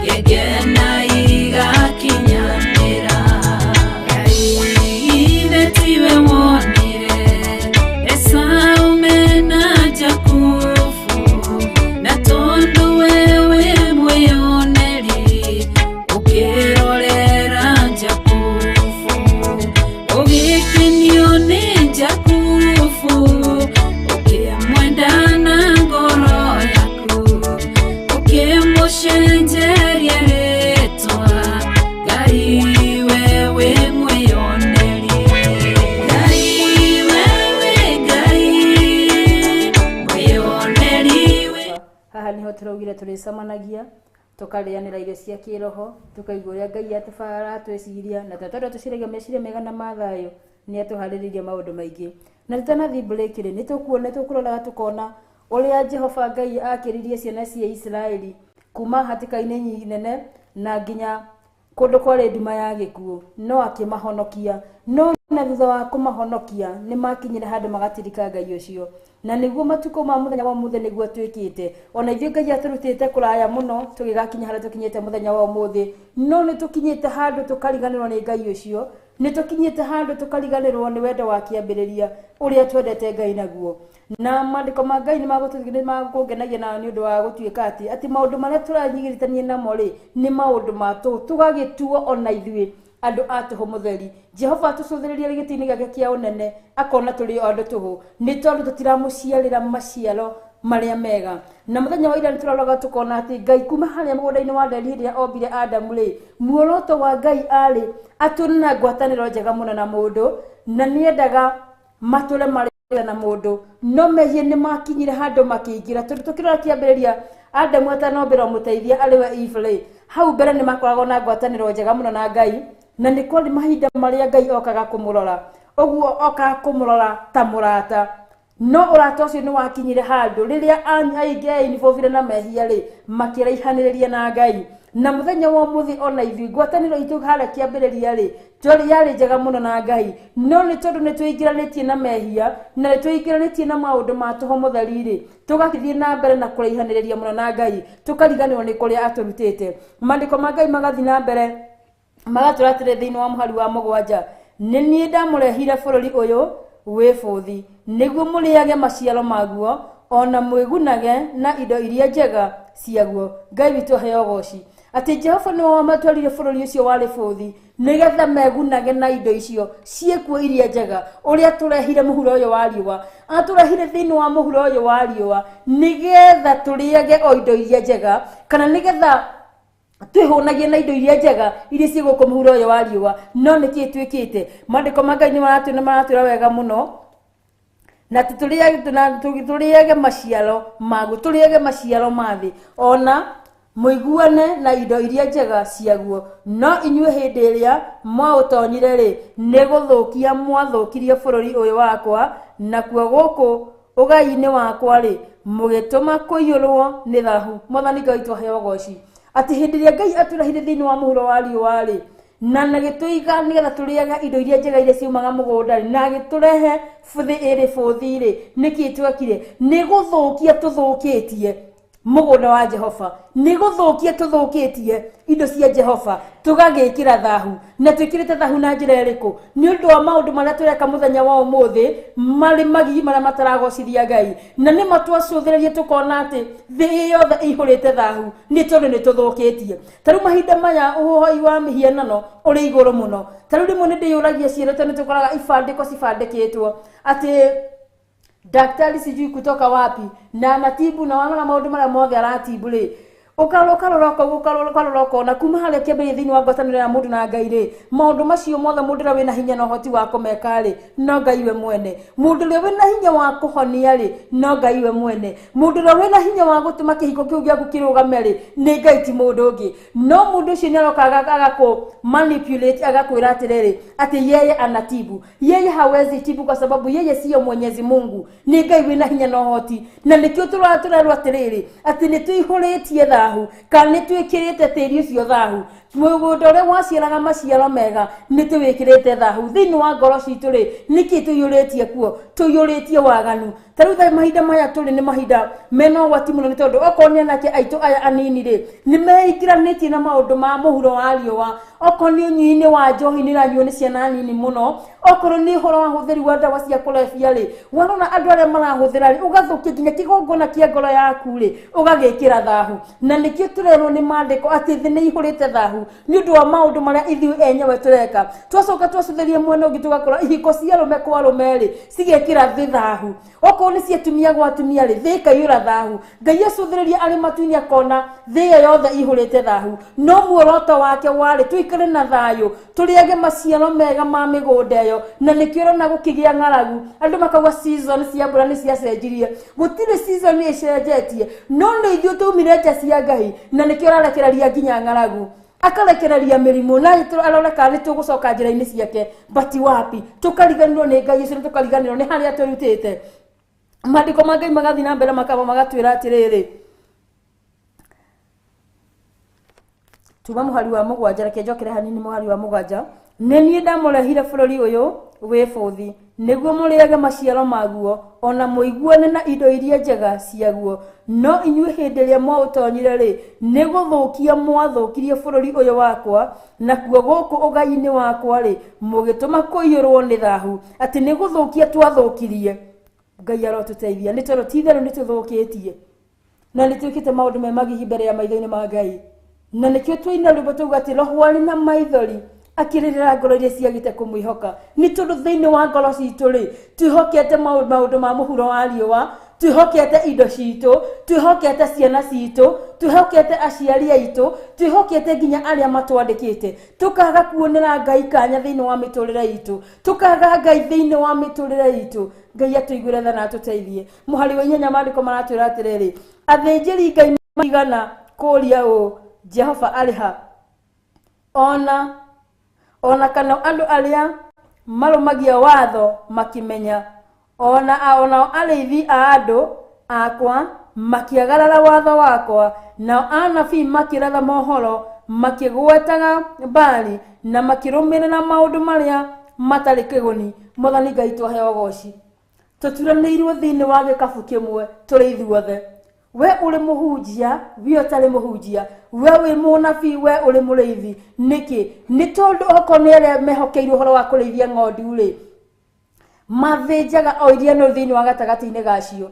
gĩkena igakinyanĩra. Ngai ithe tiwe wonire Esau mena Jakubu, na tondũ wewe mwĩyoneri ũkĩrorera Jakubu, ũgĩkenio nĩ Jakubu, ũkĩmwenda na ngoro yaku, ũkĩmũcenjeria rĩtwa. Ngai wewe mwĩyoneri, Ngai wewe Ngai mwĩyoneri Haha niho tũraugire tũrĩcemanagia tũkarĩanĩra irio cia kĩroho, tũkaigua ũrĩa Ngai aratwĩciria, na tondũ tũciragia meciria mega na ma thayũ, nĩ atũharĩrĩirie maũndũ maingĩ. Na tũtanathiĩ break-rĩ, nĩtũkuroraga tũkona ũrĩa Jehova Ngai akĩririe ciana cia Isiraeli kuma hatĩka-inĩ nene na nginya kũndũ kwarĩ nduma ya gĩkuũ, no akĩmahonokia. No na thutha wa kũmahonokia nĩ makinyire handũ magatirika Ngai ũcio, na nĩguo matukũ ma mũthenya wa ũmũthĩ nĩguo twĩkĩte. Ona ithuĩ Ngai atũrutĩte kũraya mũno tũgĩgakinya harĩa tũkinyĩte mũthenya wa ũmũthĩ, no nĩ tũkinyĩte handũ tũkariganĩrwo nĩ Ngai ũcio, nĩ tũkinyĩte handũ tũkariganĩrwo nĩ wendo wa kĩambĩrĩria ũrĩa twendete Ngai naguo. Na maandĩko ma Ngai nĩ magũkũngenagia na nĩ ũndũ wa gũtuĩka atĩ maũndũ marĩa tũranyigĩrĩtanie namo-rĩ nĩ maũndũ ma tũhũ, tũgagĩtuo ona ithuĩ andũ a tũhũ mũtheri. Jehova atũcũthĩrĩria gĩtĩ-inĩ gĩake kĩa ũnene akona tũrĩ o andũ tũhũ, nĩ tondũ tũtiramũciarĩra maciaro marĩa mega. Na mũthenya wa ira nĩ tũroraga tũkona atĩ Ngai kuma harĩa mũgũnda-inĩ wa Edeni rĩrĩa ombire Adamu-rĩ, muoroto wa Ngai arĩ atũre na ngwatanĩro njega mũno na mũndũ, na nĩendaga matũre marĩ na mũndũ, no mehia nĩ makinyire handũ makĩingĩra. Tondũ tũkĩrora kĩambĩrĩria Adamu atanombĩrwo mũteithia arĩwe Eve-rĩ, hau mbere nĩ makoragwo na ngwatanĩro njega mũno na Ngai, na nĩ kwarĩ mahinda marĩa Ngai okaga kũmũrora, ũguo okaga kũmũrora ta mũrata. No ũrata ũcio nĩ wakinyire handũ rĩrĩa aingĩ ainibobire na mehia-rĩ makĩraihanĩrĩria na Ngai. Na mũthenya wa ũmũthĩ ona ithuĩ ngwatanĩro itũ harĩa kĩambĩrĩria-rĩ yarĩ njega mũno na Ngai, no nĩ tondũ nĩ twĩingĩranĩtie na mehia na nĩ twĩingĩranĩtie na maũndũ ma tũhũ mũtheri-rĩ, tũgathiĩ na mbere na kũraihanĩrĩria mũno na Ngai, tũkariganĩrwo nĩ kũrĩa atũrutĩte. Maandĩko ma Ngai magathiĩ na mbere magatũra atĩrĩ thĩinĩ wa mũhari wa 7, nĩ niĩ ndamũrehire bũrũri ũyũ wĩ bũthi nĩguo mũrĩage maciaro maguo ona mwĩgunage na indo iria njega ciaguo. Ngai witũ aheo goci. ati Jehova no amatwarire bururi ucio wari bothi nigetha megunage na indo icio ciekuo iria njega uria turehire muhuro uyu wa riua aturehire thiini wa muhuro uyu wa riua nigetha turiage o indo iria njega kana nigetha twihunagie na indo iria njega iria ciguko muhuro uyu wa riua no niki twikite mandiko mangai ni maratwira wega muno na turiage maciaro magu turiage maciaro mathi ona muiguane na indo iria njega ciaguo no inyue hindi iria mwautonyire ri niguthukia mwathukirie bururi uyu wakwa na kuo guku ugai-ini wakwa ri mugituma kuiyurwo ni thahu mwathani Ngai twaheo goci ati hindi iria Ngai aturahire thiini wa muhuro wa riua ri na nagituiga nigetha turiaga indo iria njega iria ciumaga mugunda na giturehe buthi iri buthi ri niki twekire niguthukia tuthukitie mugunda wa Jehova niguthukia tuthukitie indo cia Jehova tugagikira thahu na twikirite thahu na njira iriku ni undu wa maundu maria tureka muthenya wa umuthi mari magi maria mataragocithia Ngai na ni matwacuthiririe tukona ati thi yothe ihurite thahu ni tondu ni tuthukitie taru mahinda maya uhohoi wa mihianano uri iguru muno taru rimwe ni ndiyuragia ciira tani tukoraga ibandiko cibandikitwo ati daktari sijui kutoka wapi na anatibu na wana maundu maria mothe aratibu ri ukaroroko na kuma haria kiambia thiini wa ngwataniro ya mundu na Ngai ri maundu macio mothe mundu ria wina hinya na hoti wa kumeka ri no Ngai we mwene mundu ria wina hinya wa kuhonia ri no Ngai we mwene mundu ria wina hinya wa gutuma kihiko kiu giaku kirugame ri ni Ngai ti mundu ungi no mundu ucio ni arokaga agaku manipulate agakwira atiriri ati yeye anatibu yeye hawezi tibu kwa sababu yeye sio Mwenyezi Mungu ni Ngai wina hinya na hoti na nikio turarwa atiriri ati ni tuihuritie thahu kana twikirite tiri ucio thahu mugunda uria waciaraga maciaro mega ni tuwikirite thahu thiini wa ngoro citu ri niki tuyuritie kuo tuyuritie waganu tarutha mahinda maya turi ni mahinda meno gwati muno ni tondu okonia nake aitu aya anini ri ni meikiraniti na maundu ma muhuro wa riua okoni unyini wa njohi ni ranyuo ni ciana nini muno okoro ni horo wa huthiri wa ndawa cia kulefia ri warona andu aria marahuthira ri ugathukia nginya kigongona kia ngoro yaku ri ugagikira thahu na nikio turerwo ni mandiko ati thi ni ihurite thahu ni undu wa maundu maria ithui enyewe tureka twacoka twacutherie mwena ungi tugakora ihiko cia rume kwa rume ri cigekira thi thahu oko ni cia tumia gwa tumia ri thi kayura thahu Ngai acuthiririe ari matuini akona thi yothe ihurite thahu no muoroto wake wari tuikare na thayu turiage maciaro mega ma migunda yo na nikio na gukigia ng'aragu andu makagwa season cia mbura ni cia cenjirie gutire season ni cenjetie no ni ithuĩ tumire nja cia Ngai na nikio rarekereria nginya ng'aragu akarekereria mirimu na aroreka ni tugucoka njira-ini ciake bati wapi tukariganirwo ni Ngai ucio tukariganirwo ni haria turutite mandiko ma Ngai magathi na mbere makaba magatwira atiriri tuba muhari wa mugwanja reke njokere hanini muhari wa mugwanja ni nie ndamurehire bururi uyu wi buthi niguo muriage maciaro maguo ona muiguane na indo iria njega ciaguo no inyue hindi iria mwautonyire ri niguthukia mwathukirie bururi uyu wakwa na kuo guku ugai-ini wakwa ri mugituma kuiyurwo ni thahu ati niguthukia twathukirie Ngai arotuteithia ni tondu titheru ni tuthukitie na ni twikite maundu me magihi mbere ya maitho-ini ma Ngai na nikio twaina rwimbo tuga ati rohwani na maithori akiririra ngoro iria ciagite kumwihoka ni tondu thiini wa ngoro citu ri twihokete maundu ma muhuro wa riua twihokete indo citu twihokete ciana citu twihokete aciari aitu twihokete nginya aria matwandikite tukaga kuonera Ngai kanya thiini wa miturire itu tukaga Ngai thiini wa miturire itu Ngai atuiguire tha na atuteithie muhari wa inyanya mandiko maratwira atiriri athinjiri Ngai maigana kuria u Jehova aliha ona kana andu aria marumagia watho makimenya ona arithi a andu akwa makiagarara watho wakwa na anabii makiratha mohoro makigwetaga Bali na makirumirira maundu maria matari kiguni Mwathani Ngai twaheo goci tuturanirwo thiini wa gikabu kimwe turi ithuothe we uri muhunjia we utari muhunjia we wi munabii we uri muriithi niki ni tondu okonere mehokeirwo horo wa kurithia ng'ondu ri mathinjaga o iria no thiini wa gatagati-ini gacio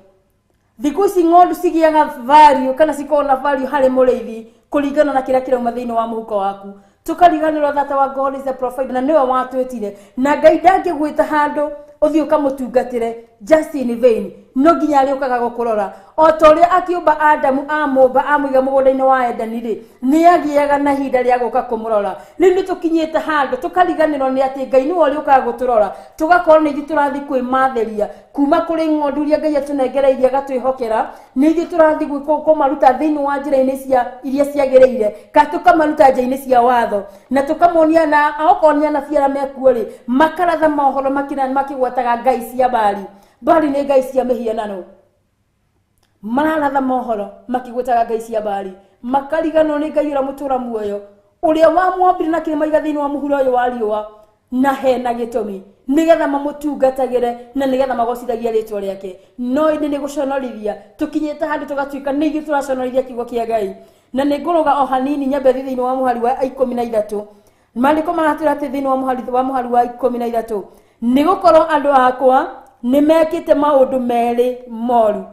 thiku ici ng'ondu cigiaga value kana cikona value hari muriithi kuringana na kira kirauma thiini wa muhuko waku. Tukariganirwo that our God is the provider, na niwe watwitire, na Ngai ndangigwita handu uthio kamutungatire just in vain. No nginya ari ukaga gukurora o ta uria akiumba Adamu amumba amwiga mugunda-ini wa Edeni ri ni agiaga na hinda ria guka kumurora. Riu ni tukinyite handu tukariganirwo ni ati Ngai ni ori ukaga guturora, tugakorwo ni ithu turathi kwimatheria kuma kuri ng'ondu iria Ngai atunengereirie agatwihokera, ni ithu turathi kumaruta thiini wa njira-ini cia iria ciagireire, ka tukamaruta njira-ini cia watho, na tukamonia na aokonia na fiara mekuo ri makaratha mohoro makigwataga ngai cia Bali ni ngai cia mihianano. Mararatha mohoro makigwetaga ngai cia Bali, makariganwo ni Ngai ura mutura muoyo uria wamwambire na kirima igathini wa muhuro uyu wa riua na hena gitumi nigetha mamutungatagire na nigetha magocithagia ritwa riake. No ini ni guconorithia tukinyite handu tugatuika ni ithu turaconorithia kiugo kia Ngai. Na ni nguruga o hanini nyambe thiini wa muhari wa 13 maandiko maratwira ati thiini wa muhari wa 13 ni gukorwo andu akwa ni mekite maundu meri moru.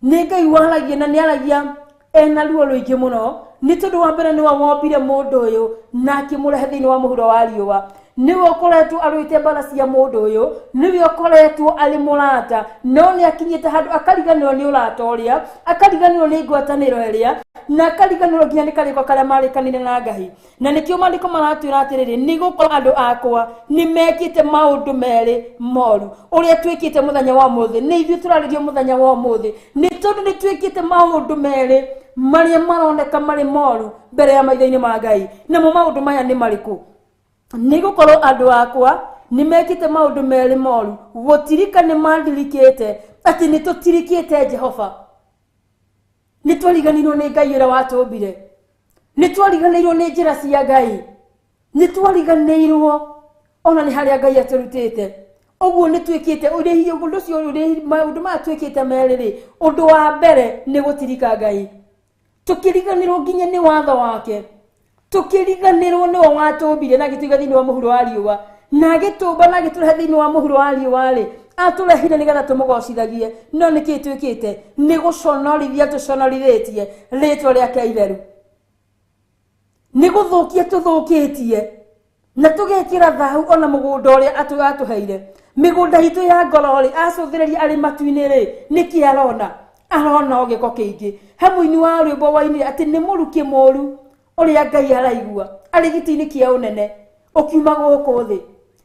Ni Ngai waragia na ni aragia ena ruo ruingi muno, ni tondu wa mbere ni wawombire mundu uyu na akimurehe thiini wa muhuro wa riua. Niwe ukoretwo arwite mbara cia mundu uyu, niwe ukoretwo ari murata, no ni akinyite handu akariganirwo ni urata uria, akariganirwo ni ngwataniro iria, na akariganirwo nginya ni kariko karia marikanire na Ngai. Na nikio maandiko maratwira atiriri ni gukorwo andu akwa ni mekite maundu meri moru. Uria twikite muthenya wa muthi ni ithu turaririo muthenya wa muthi, ni tondu ni twikite maundu meri maria maroneka mari moru mbere ya maitho-ini ma Ngai. Na mo maundu maya ni mariku? Ni gukorwo andu akwa ni mekite maundu meri moru, gutirika ni mandirikite ati ni tutirikite Jehova. Ni twariganirwo ni Ngai uria watumbire, ni twariganirwo ni njira cia Ngai, ni twariganirwo ona ni haria Ngai aturutite. Oguo ni twikite uri undu cio uri maundu ma twikite meriri. Undu wa mbere ni gutirika Ngai, tukiriganirwo nginya ni watho wake, tukiriganirwo ni watumbire na gituiga thiini wa muhuro wa riua, na gitumba na giturehe thiini wa muhuro wa riua ri aturehire nigetha tumugocithagie. No niki twikite ni guconorithia tuconorithitie ritwa riake itheru, ni guthukia tuthukitie na tugekira thahu ona mugunda uria atuheire. Migunda hitu ya ngorori acuthiriria ari matu-ini ri niki arona ogiko kiingi. Hamuini wa rwimbo waini ati ni muruki moru uria Ngai araigua ari giti-ini kia unene ukiuma guku thi,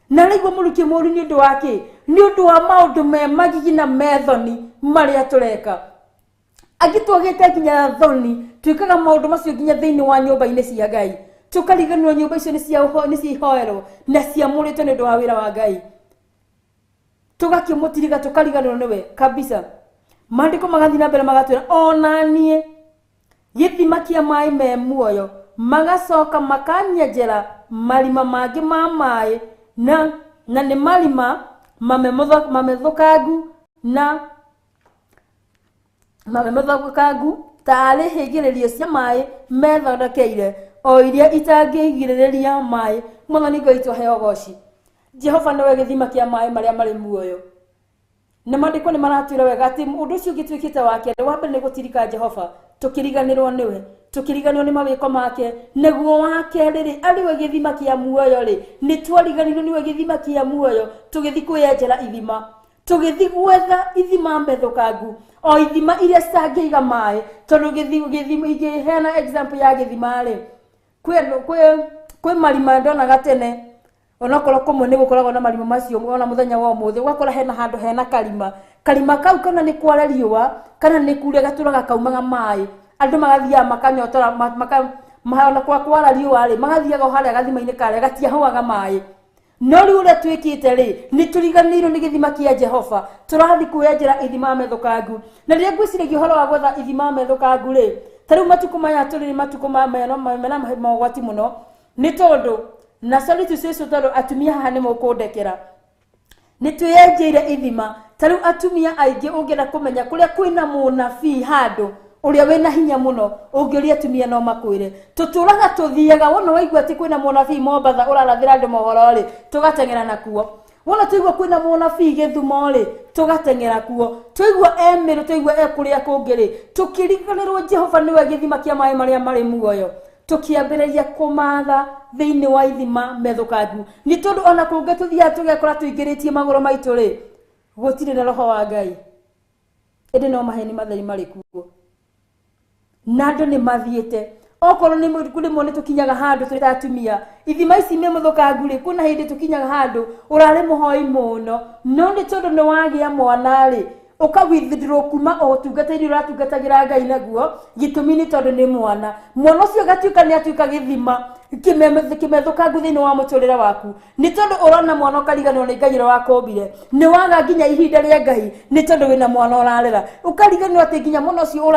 na araigua muruki moru ni undu wake, ni undu wa maundu me magigi na methoni maria tureka. Agitwagite nginya thoni twikaga maundu macio nginya thiini wa nyumba-ini cia Ngai, tukariganirwo nyumba icio ni cihoerwo na ciamuritwo ni undu wa wira wa Ngai, tugakimutiriga tukariganirwo niwe kabisa. Maandiko magathi na mbere magatwira ona nie githima kia mai me muoyo magacoka makanyenjera marima mangi ma mai na ni marima mamemuthukangu tari higiririo cia mai methondekeire o iria itangigiriria mai. Mwathani Ngai tuheo goci. Jehova niwe githima kia mai maria mari muoyo. Na maandiko ni maratwira wega ati undu ucio gitwikite wake wa mbere ni gutirika Jehova, tukiriganirwo niwe, tukiriganirwo ni mawiko make, neguo wake riri ariwe githima kia muoyo ri ni twariganirwo niwe githima kia muoyo. Tugithi kwiyenjera ithima, tugithi gwetha ithima methukangu, o ithima iria citangiiga mai, tondu githima ingihena example ya githima ri kwi marima ndonaga tene onakorwo kumwe ni gukoragwo na marima macio ona muthenya wa umuthi ugakora hena handu hena karima kau kana ni kwara riua kana ni kuria gaturaga kaumaga mai, andu magathia makanyotora ona kwara riua ri magathiaga haria gathima-ini karia gatiahuaga mai. No riu uria twikite ri ni turiganirwo ni githima kia Jehova, turathi kwiyenjera ithima methukangu. Na riria ngwiciragia uhoro wa gwetha ithima methukangu ri tariu matuku maya turi matuku mena mogwati muno, ni tondu na sorry to say so tondu atumia haha ni mukundekera ni twiyenjeire ithima. Tariu atumia aingi ungira kumenya kuria kwina munabii handu uria wena hinya muno ungiria atumia no makwire tuturaga tuthiaga wona waigua ati kwina munabii Mombatha urarathira andu mohoro ri tugatengera nakuo. wona tuigwa kwina MON-FRI Githumo ri tugatengera kuo tuigwa Emiri tuigwa ekuria kungiri tukiriganirwo Jehova niwe githima kia mai maria mari muoyo tukiambiriria kumatha thiini wa ithima methukangu ni tondu ona kunge tuthia tugekora tuingiritie magoro maitu ri gutire na roho wa Ngai indi no maheni matheri mari kuo nando ni mathiete okoro ni kulimo ni tukinyaga handu tutatumia ithima ici me muthukangu ri kuna hindi tukinyaga handu urare muhoi muno no ni tondu ni wagia mwana ri ukawithidro kuma o tungatiri uratungatagira Ngai naguo gitumi ni tondu ni mwana ucio gatuika ni atuika githima kimethukangu thiini wa muturire waku ni tondu urona mwana ukariganirwo ni Ngai wakombire ni waga nginya ihinda ria Ngai ni tondu wina mwana urarera ukariganirwo ati nginya mwana ucio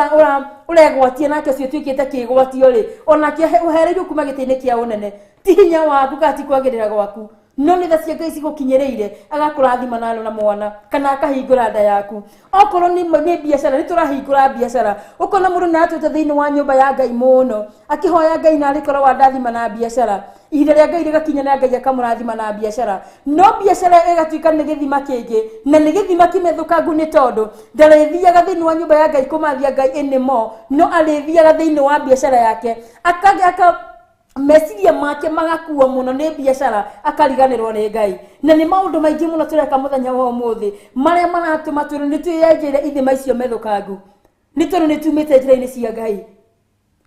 uregwatie nake ucio twikite kigwatio ri onake uhereirwo kuma gitini kia unene ti hinya waku kati kwagirira gwaku no ni thacia Ngai cigukinyereire agakurathima na mwana kana akahingura nda yaku okoro ni biashara ni turahingura biashara ukona mundu na atuite thiini wa nyumba ya Ngai muno akihoya Ngai na arikorwo wa ndathima na biashara ihinda ria Ngai rigakinya na Ngai akamurathima na biashara no biashara igatuika ni githima kingi na ni githima kimethukangu ni tondu ndarethiaga thiini wa nyumba ya Ngai kumathia Ngai enemo no arethiaga thiini wa biashara yake aka mesiria make magakuo muno ni biashara akariganirwo ni Ngai na ni maundu maingi muno tureka muthenya wa umuthi maria maratuma turu ni tuyenjire ithima icio methukangu ni tondu ni tumite njira-ini cia Ngai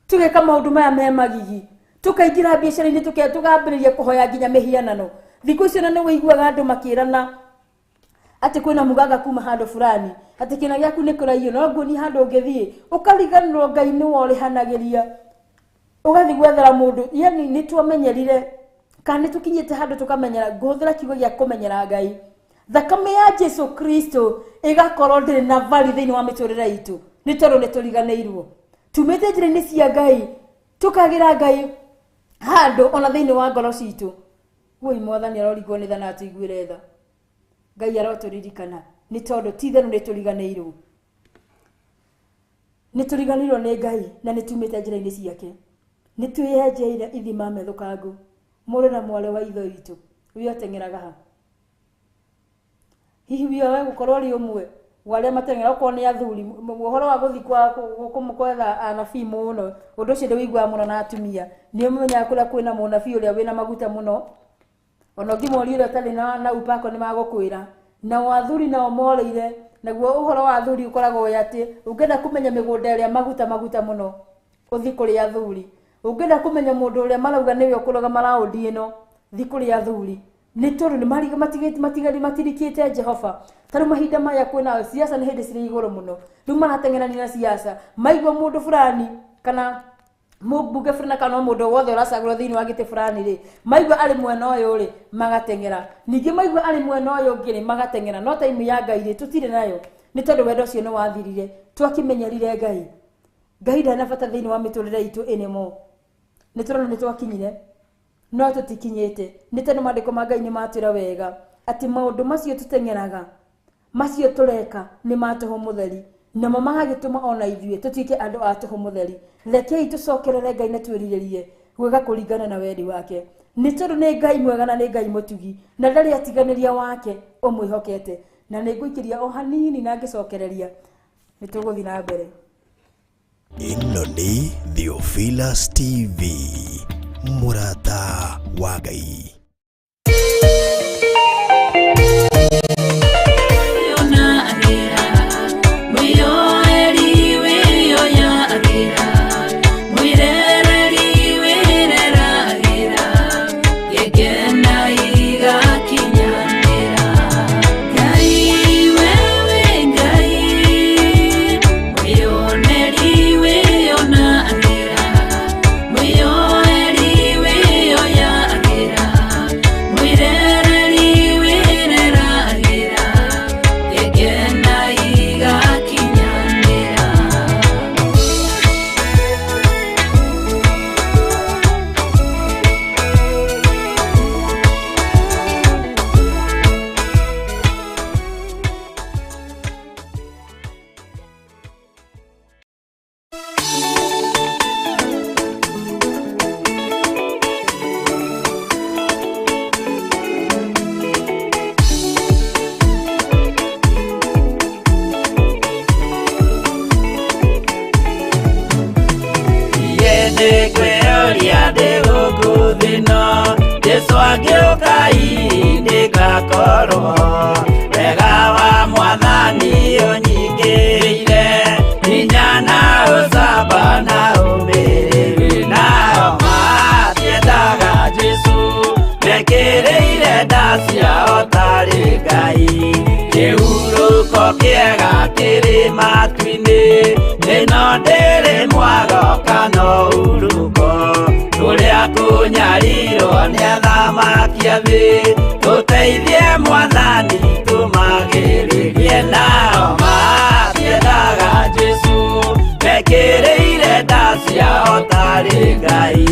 tugeka maundu maya me magigi tukaingira biashara-ini tukambiriria kuhoya nginya mihianano thiku icio na ni wiguaga andu makirana ati kwina mugaga kuma handu fulani ati kina giaku ni kuraiyo no nguni handu ungithie ukariganirwo Ngai ni worihanagiria ugathi gwethera mundu yani ni tuamenyerire kana tukinyite handu tukamenyera guthira kiugo gia kumenyera Ngai thakame ya Jesu Kristo igakorwo ndiri na vali thiini wa miturire itu ni tondu ni turiganeirwo tumite njira-ini cia Ngai tukagira Ngai handu ona thiini wa ngoro citu woi mwathani arorigwo ni thana tuiguire tha Ngai aroturirikana ni tondu ti theru ni turiganeirwo ni turiganirwo ni Ngai na ni tumite njira-ini ciake ni tuyenjeire ithima methukangu muri na mwale wa itho itu wi atengeraga ha hihi wi wa gukorwo ri umwe wale matengera uko ni athuri muhoro wa guthi kwa kumkwetha anabii muno undu ucio ndi wigwa muno na atumia ni umenya kuria kwina MON-FRI uria wina maguta muno ono ngimori uria tari na upako ni magukwira na wathuri na omoreire naguo uhoro wa athuri ukoragwo yati ungenda kumenya migunda iria maguta muno uthi kuri athuri ungenda kumenya mundu uria marauga niwe ukuroga maraudi ino thikuri athuri ni tondu ni mariga matirikite Jehova taru mahinda maya kwina siasa ni hindi ciri iguru muno riu maratengerania na siasa maigwa mundu fulani kana mubunge fulani kana mundu wothe uracagurwo thiini wa giti fulani ri maigwa ari mwena uyu ri magatengera ningi maigwa ari mwena uyu ungi ri magatengera no time ya Ngai ri tutire nayo ni tondu wendo ucio ni wathirire twakimenyerire Ngai ndanabata thiini wa miturire itu enemo ni turona ni twakinyire no tutikinyite ni tene mandiko ma Ngai ni matira wega ati maundu macio tutengeraga macio tureka ni matuho mutheri na magagituma ona ithue tutike andu atuho mutheri rekei tucokerere Ngai na twiririe gwega kuringana na wendi wake ni tondu ni Ngai mwega na ni Ngai mutugi na ndari atiganiria wake umwihokete na ni nguikiria o hanini na ngicokereria ni tuguthi na mbere. Ino ni Theophilus TV, MURATA wa Ngai. Yeah. thino Jesu agĩũka nĩ ngakorwo wega wa Mwathani ũnyingĩrĩire hinya na ũcamba na ũmĩrĩru nao matiendaga Jesu mekĩrĩire nda ciao tarĩ Ngai kĩhurũko kĩega kĩrĩ matu-inĩ ĩno ndĩrĩ mwago kana ũruko tũrĩa kũnyarirwo nĩ athamaki a thĩ tũteithie Mwathani tũmagĩrĩrie nao matiendaga Jesu mekĩrĩire nda ciao tarĩ Ngai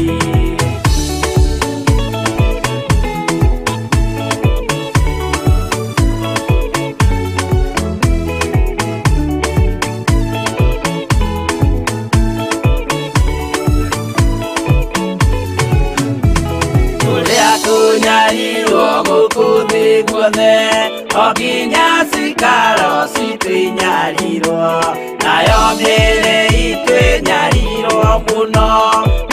gũkũ guothe oginya cikaro citwĩnyarirwo nayo mĩĩrĩ itwĩnyarirwo mũno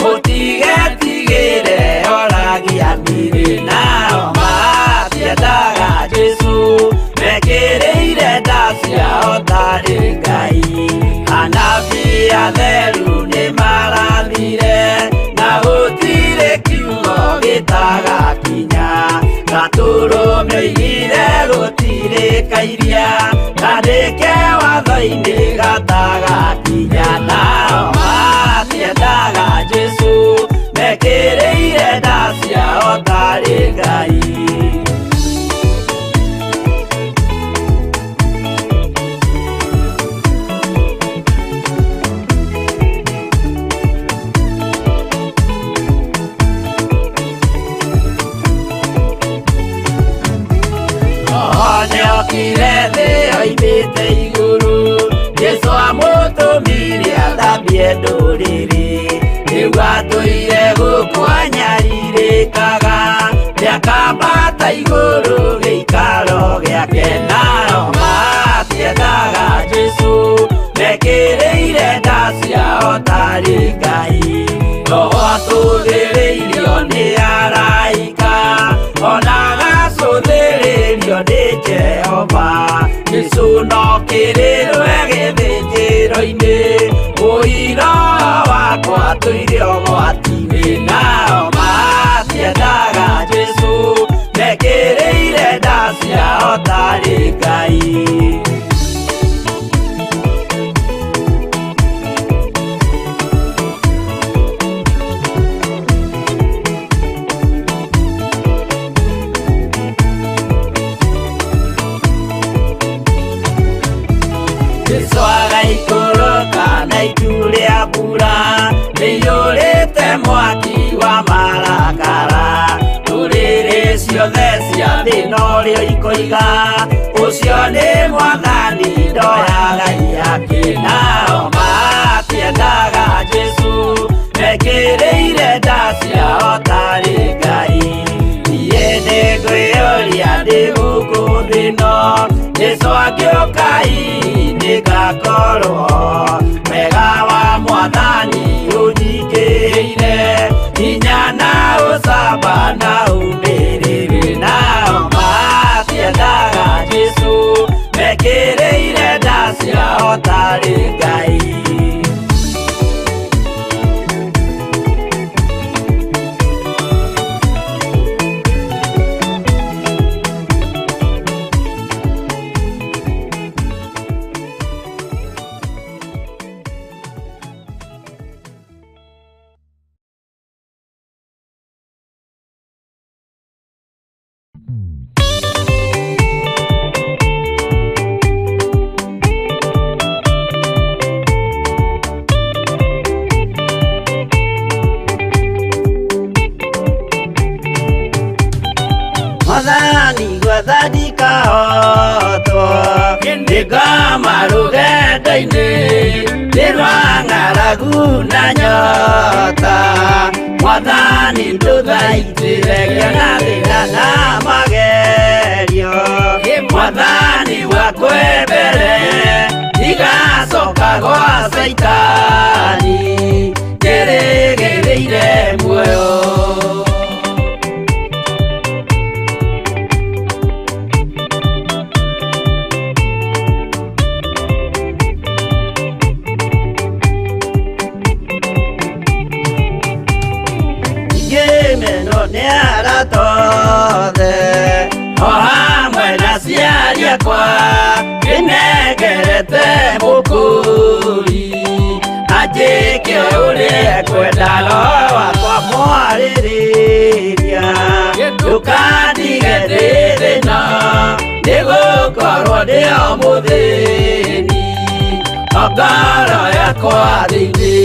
mũtigetigĩre oragia mĩĩrĩ nao matiendaga Jesu mekĩrĩire nda ciao tarĩ Ngai anabii atheru nĩ marathire na gũtirĩ kiugo gĩtagakinya gatũrũme oigire gũtirĩkairia kandĩke watho-inĩ gatagakinya nao matiendaga Jesu mekĩrĩire nda ciao tarĩ Ngai Kirete oimĩte igũrũ Jesu amũtũmire athambie ndũrĩrĩ rĩu atũire gũkũ anyarirĩkaga nĩakambata igũrũ gĩikaro gĩake nao matiendaga Jesu mekĩrĩire nda ciao tarĩ Ngai roho atũthĩrĩirio nĩ araika ona gacũthĩrĩrio nĩ Jehova Jesu no kĩrĩrwe gĩthĩnjĩro-inĩ ũira wakwa tũire ũgwati-inĩ nao matiendaga Jesu mekĩrĩire nda ciao tarĩ Ngai itu rĩa mbura nĩiyũrĩte mwaki wa marakara ndũrĩrĩ ciothe cia thĩ norĩo ikoiga ũcio nĩ Mwathani ndoyaga yake nao matiendaga Jesu mekĩrĩire nda ciao tarĩ Ngai niĩ nĩngwĩyũria ndĩ gũkũ thĩ ĩno Jesu agĩũka nĩ ngakorwo wega wa Mwathani ũnyingĩrĩire hinya na ũcamba na ũmĩrĩru nao matiendaga Jesu mekĩrĩire nda ciao tarĩ Ngai Mwathani gwathani kahotwo nĩngama rũgendo-inĩ nĩrwa ng'aragu na nyota Mwathani ndũthaitĩre na thĩna na magerio Mwathani wakwe mbere igacoka gwa Saitani ngĩrĩgĩrĩire muoyo nĩ aratothe o hamwe na ciari akwa nĩnengerete mũkũri anjĩke ũrĩa ekwenda roho wakwa mwarĩrĩria ndũkandige ndĩ thĩna nĩgũkorwo ndĩ o mũthĩni o ngoro yakwa thĩinĩ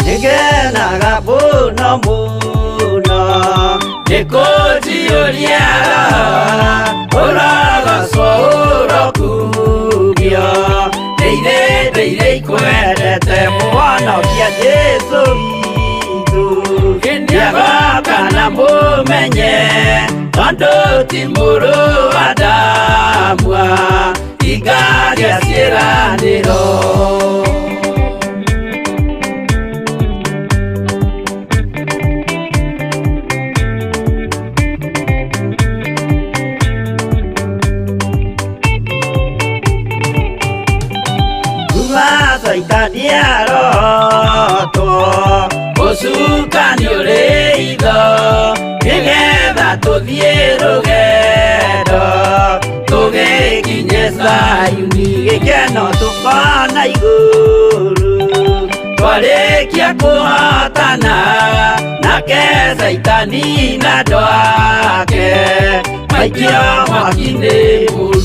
nĩngenaga mũno mũno nĩkũnjiũria ũrogocwo ũrokugio ndĩirĩ ikwendete mũhonokia Jesũ witũ ndiagoka na mũmenye tondũ ti mũrũ wa ndamwa ingagĩa ciĩranĩro Niarotwo mũcukani ũrĩ itho nĩgetha tũthiĩ rũgendo tũgĩkinye Zayuni gĩkeno tũkona igũrũ twarĩkia kũhotana nake Saitani na andũ ake maikio mwaki-inĩ mũru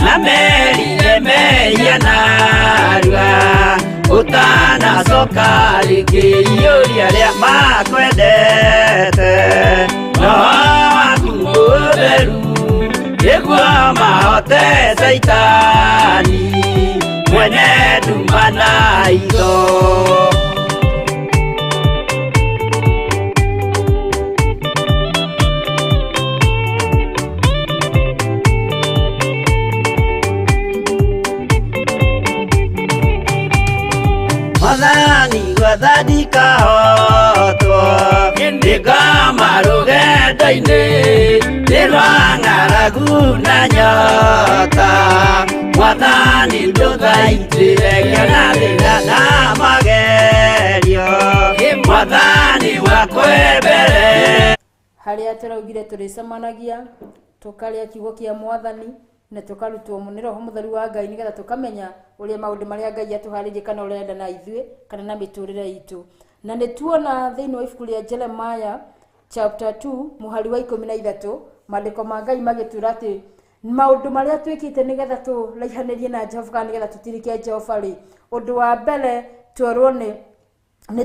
na merire meia narua utanacoka rĩngĩ iũria rĩa makwendete no waku mũtheru nĩguo mahote Saitani mwene nduma na itho Madhani wadhani kahotwo Ndikama rũgendo-inĩ Nĩrwang'aragu na nyota Mwathani ndũthaitĩre ngĩona thĩna na magerio Mwathani wakwa mbere Harĩa tũraugire tũrĩcemanagia tũkarĩa kiugo kĩa Mwathani na tukarutwo nĩ Roho Mũtheru wa Ngai nĩgetha tũkamenya ũrĩa maũndũ marĩa Ngai atũharĩirie kana ũrĩa enda na ithuĩ kana na mĩtũrĩre itũ. Na nĩ tuona thĩinĩ wa ibuku rĩa Jeremiah chapter 2 mũhari wa 13 maandĩko ma Ngai magĩtwĩra atĩ maũndũ marĩa twĩkĩte nĩgetha tũraihanĩrie na Jehova kana nĩgetha tũtirike Jehova rĩ, ũndũ wa mbere twerwo nĩ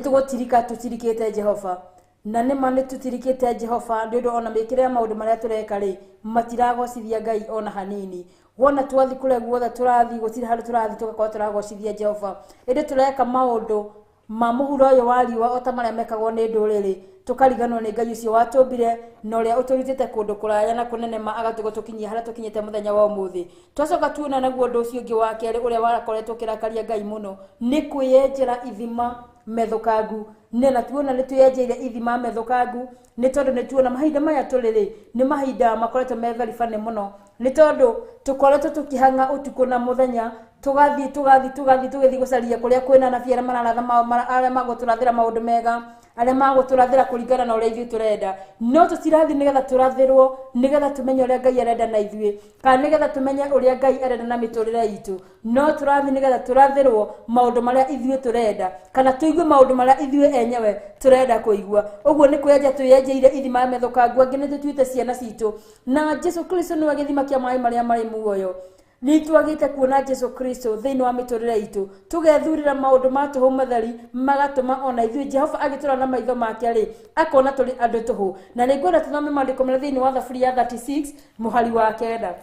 tũgũtirika tũtirikĩte Jehova. Na nĩma nĩ tũtirikĩte Jehova nĩ ũndũ ona mĩkĩre ya maũndũ marĩa tũreka rĩ matiragocithia Ngai ona hanini. Wona twathi kũrĩa guothe tũrathi gũtirĩ handũ tũrathi tũgakorwo tũragocithia Jehova. Ĩndĩ tũreka maũndũ ma mũhuro ũyũ wa riũa ota marĩa mekagwo nĩ ndũrĩrĩ tukariganwo nĩ Ngai ũcio watũmbire na ũrĩa ũtũrutĩte kũndũ kũraya na kũnenema agatũkinyia harĩa tũkinyĩte mũthenya wa ũmũthĩ. Twacoka tuona naguo ũndũ ũcio ũngĩ wa kerĩ ũrĩa warakoretwo ũkĩrakaria Ngai mũno nĩ kwĩyenjera ithima methũkangu. Na tuona nĩ twĩyenjeire ithima methũkangu nĩ tondũ nĩ tuona mahinda maya tũrĩ nĩ mahinda makoretwo me very funny mũno nĩ tondũ tũkoretwo tũkĩhanga ũtukũ na mũthenya tũgathiĩ tũgĩthiĩ gũcaria kũrĩa kwĩna anabii arĩa mararatha arĩa magũtũrathĩra maũndũ mega arĩa magũtũrathĩra kũringana na ũrĩa ithuĩ tũrenda. No tũtirathiĩ nĩgetha tũrathĩrwo nĩgetha tũmenye ũrĩa Ngai arenda na ithuĩ kana nĩgetha tũmenye ũrĩa Ngai arenda na mĩtũrĩre itũ. No tũrathiĩ nĩgetha tũrathĩrwo maũndũ marĩa ithuĩ tũrenda kana tũigue maũndũ marĩa ithuĩ enyewe tũrenda kũigua. Ũguo nĩ kwĩyenja twĩyenjeire ithima methũkangu angĩ nĩ tũtuĩte ciana citũ na Jesũ Kristo nĩwe gĩthima kĩa maĩ marĩa marĩ muoyo. Nĩ twagĩte kuona Jesũ Kristo thĩinĩ wa mĩtũrĩre itũ tũgethurĩra maũndũ ma tũhũ matheri magatũma ona ithuĩ Jehova agĩtũra na maitho make rĩ akona tũrĩ andũ tũhũ. Na nĩ ngwenda tũthome maandĩko marĩa thĩinĩ wa Thaburia ya 36 mũhari wa 9.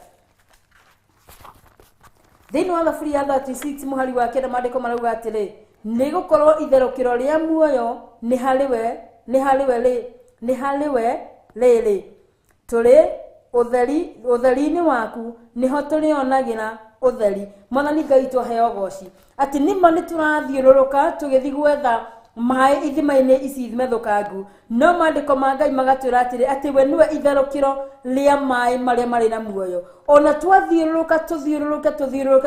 Thĩinĩ wa thaburi ya 36 mũhari wa kenda maandĩko marauga atĩrĩ, nĩ gũkorwo itherũkĩro rĩa muoyo nĩ harĩ we rĩrĩ, tũrĩ ũtheri-inĩ waku nĩho tũrĩonagĩra ũtheri. Mwathani Ngai tũheo goci atĩ nĩma nĩ tũrathiũrũrũka tũgĩthiĩ gwetha maĩ ithima-inĩ ici methũkangu, no maandĩko ma Ngai magatwĩra atĩrĩ atĩ we nĩwe itherũkĩro rĩa maĩ marĩa marĩ na muoyo. Ona twathiũrũrũka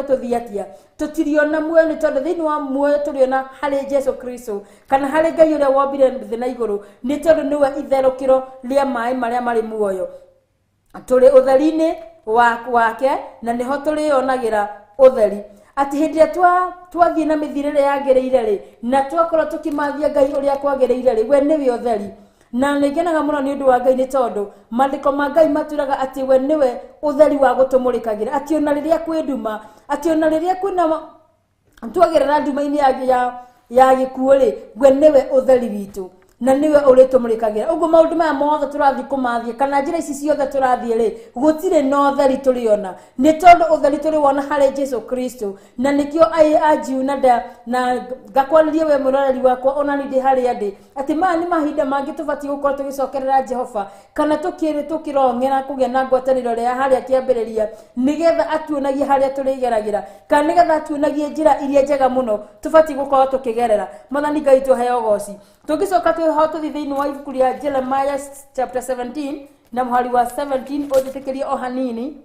tũthiĩ atĩa, tũtiriona muoyo, nĩ tondũ thĩinĩ wa muoyo tũrĩona harĩ Jesu Kristo kana harĩ Ngai ũrĩa wombire thĩ na igũrũ, nĩ tondũ nĩwe itherũkĩro rĩa maĩ marĩa marĩ muoyo. Tũrĩ ũtheri-inĩ wake na nĩho tũrĩonagĩra ũtheri. Ati hĩndĩ ĩrĩa twathiĩ na mĩthiĩre yagĩrĩire rĩ, na twakorwo tũkĩmathia Ngai ũrĩa kwagĩrĩire rĩ, we nĩwe ũtheri. Na nĩngenaga mũno nĩ ũndũ wa Ngai, nĩ tondũ maandĩko ma Ngai matwĩraga atĩ we nĩwe ũtheri wa gũtũmũrĩkagĩra, atĩ ona rĩrĩa kwĩ nduma, atĩ ona rĩrĩa kwĩna twagerera nduma-inĩ ya gĩkuũ rĩ, we nĩwe ũtheri witũ na niwe ũrĩtũmũrĩkagĩra. Ũguo maũndũ maya mothe tũrathiĩ kũmathia kana njĩra ici ciothe tũrathiĩ rĩ, gũtirĩ na ũtheri tũrĩona, nĩ tondũ ũtheri tũrĩwona harĩ Jesu Kristo. Na nĩkĩo anjiu na ngakwarĩria we mũroreri wakwa, ona nĩ ndĩ harĩa ndĩ, atĩ maya nĩ mahinda mangĩ tũbatiĩ gũkorwo tũgĩcokerera Jehova kana tũkĩrongera kũgĩa na ngwatanĩro rĩa harĩa kĩambĩrĩria, nĩgetha atuonagie harĩa tũrĩgeragĩra kana nĩgetha atuonagie njĩra iria njega mũno tũbatiĩ gũkorwo tũkĩgerera. Mwathani Ngai tũheo goci. Tũngĩcoka tũthiĩ thĩinĩ wa ibuku rĩa Jeremiah chapter 17 na mũhari wa 17, ũnjĩtĩkĩrie o hanini.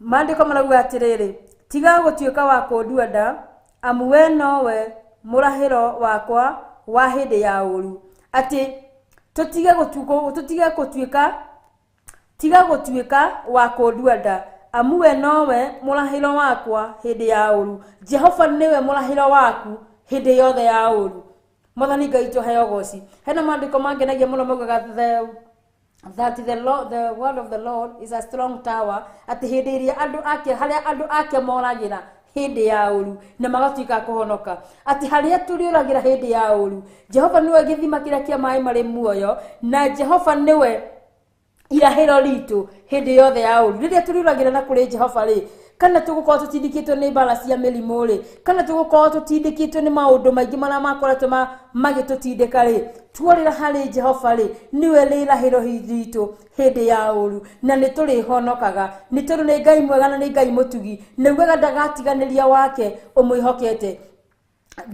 Maandĩko marauga atĩrĩrĩ, tiga gũtuĩka wa kũndua nda, amu we nowe mũrahĩro wakwa wa hĩndĩ ya ũru. Atĩ tiga gũtuĩka wa kũndua nda, amu we nowe mũrahĩro wakwa hĩndĩ ya ũru. Jehova nĩwe mũrahĩro waku hĩndĩ yothe ya ũru. Mwathani Ngai tũheo goci. Hena maandĩko mangenagia mũno maugaga the word of the Lord is a strong tower, atĩ hĩndĩ ĩrĩa harĩa andũ ake moragĩra hĩndĩ ya ũru na magatuĩka kũhonoka, atĩ harĩa tũrĩũragĩra hĩndĩ ya ũru, Jehova nĩwe gĩthima kĩrĩa kĩa maĩ marĩ muoyo, na Jehova nĩwe irahĩro ritũ hĩndĩ yothe ya ũru. Rĩrĩa tũrĩũragĩra na kũrĩ Jehova rĩ, kana tũgũkorwo tũtindĩkĩtwo nĩ mbara cia mĩrimũ rĩ, kana tũgũkorwo tũtindĩkĩtwo nĩ maũndũ maingĩ marĩa makoretwo magĩtũtindĩka rĩ, tuorĩra harĩ Jehova rĩ, niwe rĩrahĩro ritũ hĩndĩ ya ũru, na nĩ tũrĩhonokaga, nĩ tondũ nĩ Ngai mwega na nĩ Ngai mũtugi, naugaga ndagatiganĩria wake ũmwĩhokete.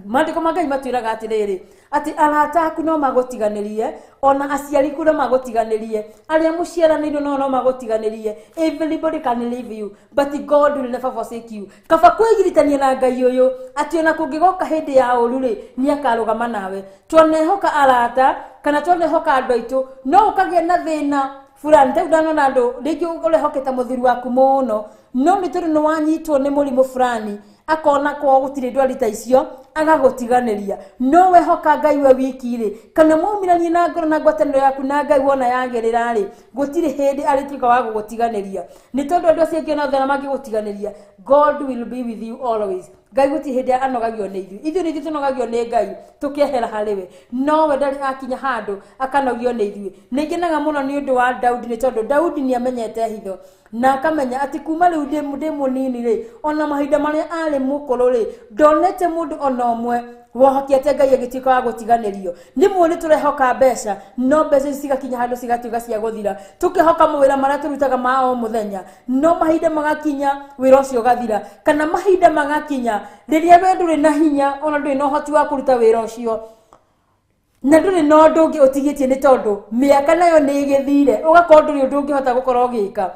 Maandĩko ma Ngai matwĩraga atĩrĩrĩ, atĩ arata aku no magũtiganĩrie, ona aciari aku no magũtiganĩrie, arĩa mũciaranĩirwo no magũtiganĩrie. Everybody can leave you, but God will never forsake you. Kaba kwĩgiritania na Ngai ũyũ, atĩ ona kũngĩgoka hĩndĩ ya ũru rĩ, nĩ akarũgama nawe. Twanehoka arata kana twanehoka andũ aitũ, no ũkagĩa na thĩna fulani. Ta ndanona andũ rĩngĩ ũrehokete mũthuri waku mũno, no nĩ tondũ nĩ wanyitwo nĩ mũrimũ fulani, akona kwa gũtirĩ ndwari ta icio, agagũtiganĩria. No wehoka Ngai we wiki rĩ, kana maumiranie na ngoro na ngwatanĩro yaku na Ngai wona yagerera rĩ, gũtirĩ hĩndĩ arĩtuĩka wa gũgũtiganĩria. Nĩ tondũ andũ acio angĩ no thĩna mangĩgũtiganĩria, God will be with you always. Ngai gũtirĩ hĩndĩ anogagio nĩ ithuĩ nĩ ithuĩ tũnogagio nĩ Ngai tũkĩehera harĩ we, no we ndarĩ akinya handũ akanogio nĩ ithuĩ. Nĩ ngenaga mũno nĩ ũndũ wa Daudi, nĩ tondũ Daudi nĩ amenyete hitho na akamenya atĩ kuma rĩu ndĩ mũnini rĩ, ona mahinda marĩa arĩ mũkũrũ rĩ, ndonete mũndũ ona ũmwe wohokete Ngai agĩtuĩka wa gũtiganĩrio. Rĩmwe nĩ tũrehoka mbeca, no mbeca ici cigakinya handũ cigatuĩka cia gũthira. Tũkĩhoka mawĩra marĩa tũrutaga ma o mũthenya, no mahinda magakinya wĩra ũcio ũgathira, kana mahinda magakinya rĩrĩa we ndũrĩ na hinya, ona ndũrĩ na ũhoti wa kũruta wĩra ũcio, na ndũrĩ na ũndũ ũngĩ ũtigĩtie, nĩ tondũ mĩaka nayo nĩ ĩgĩthire, ũgakorwo ndũrĩ ũndũ ũngĩhota gũkorwo ũgĩka.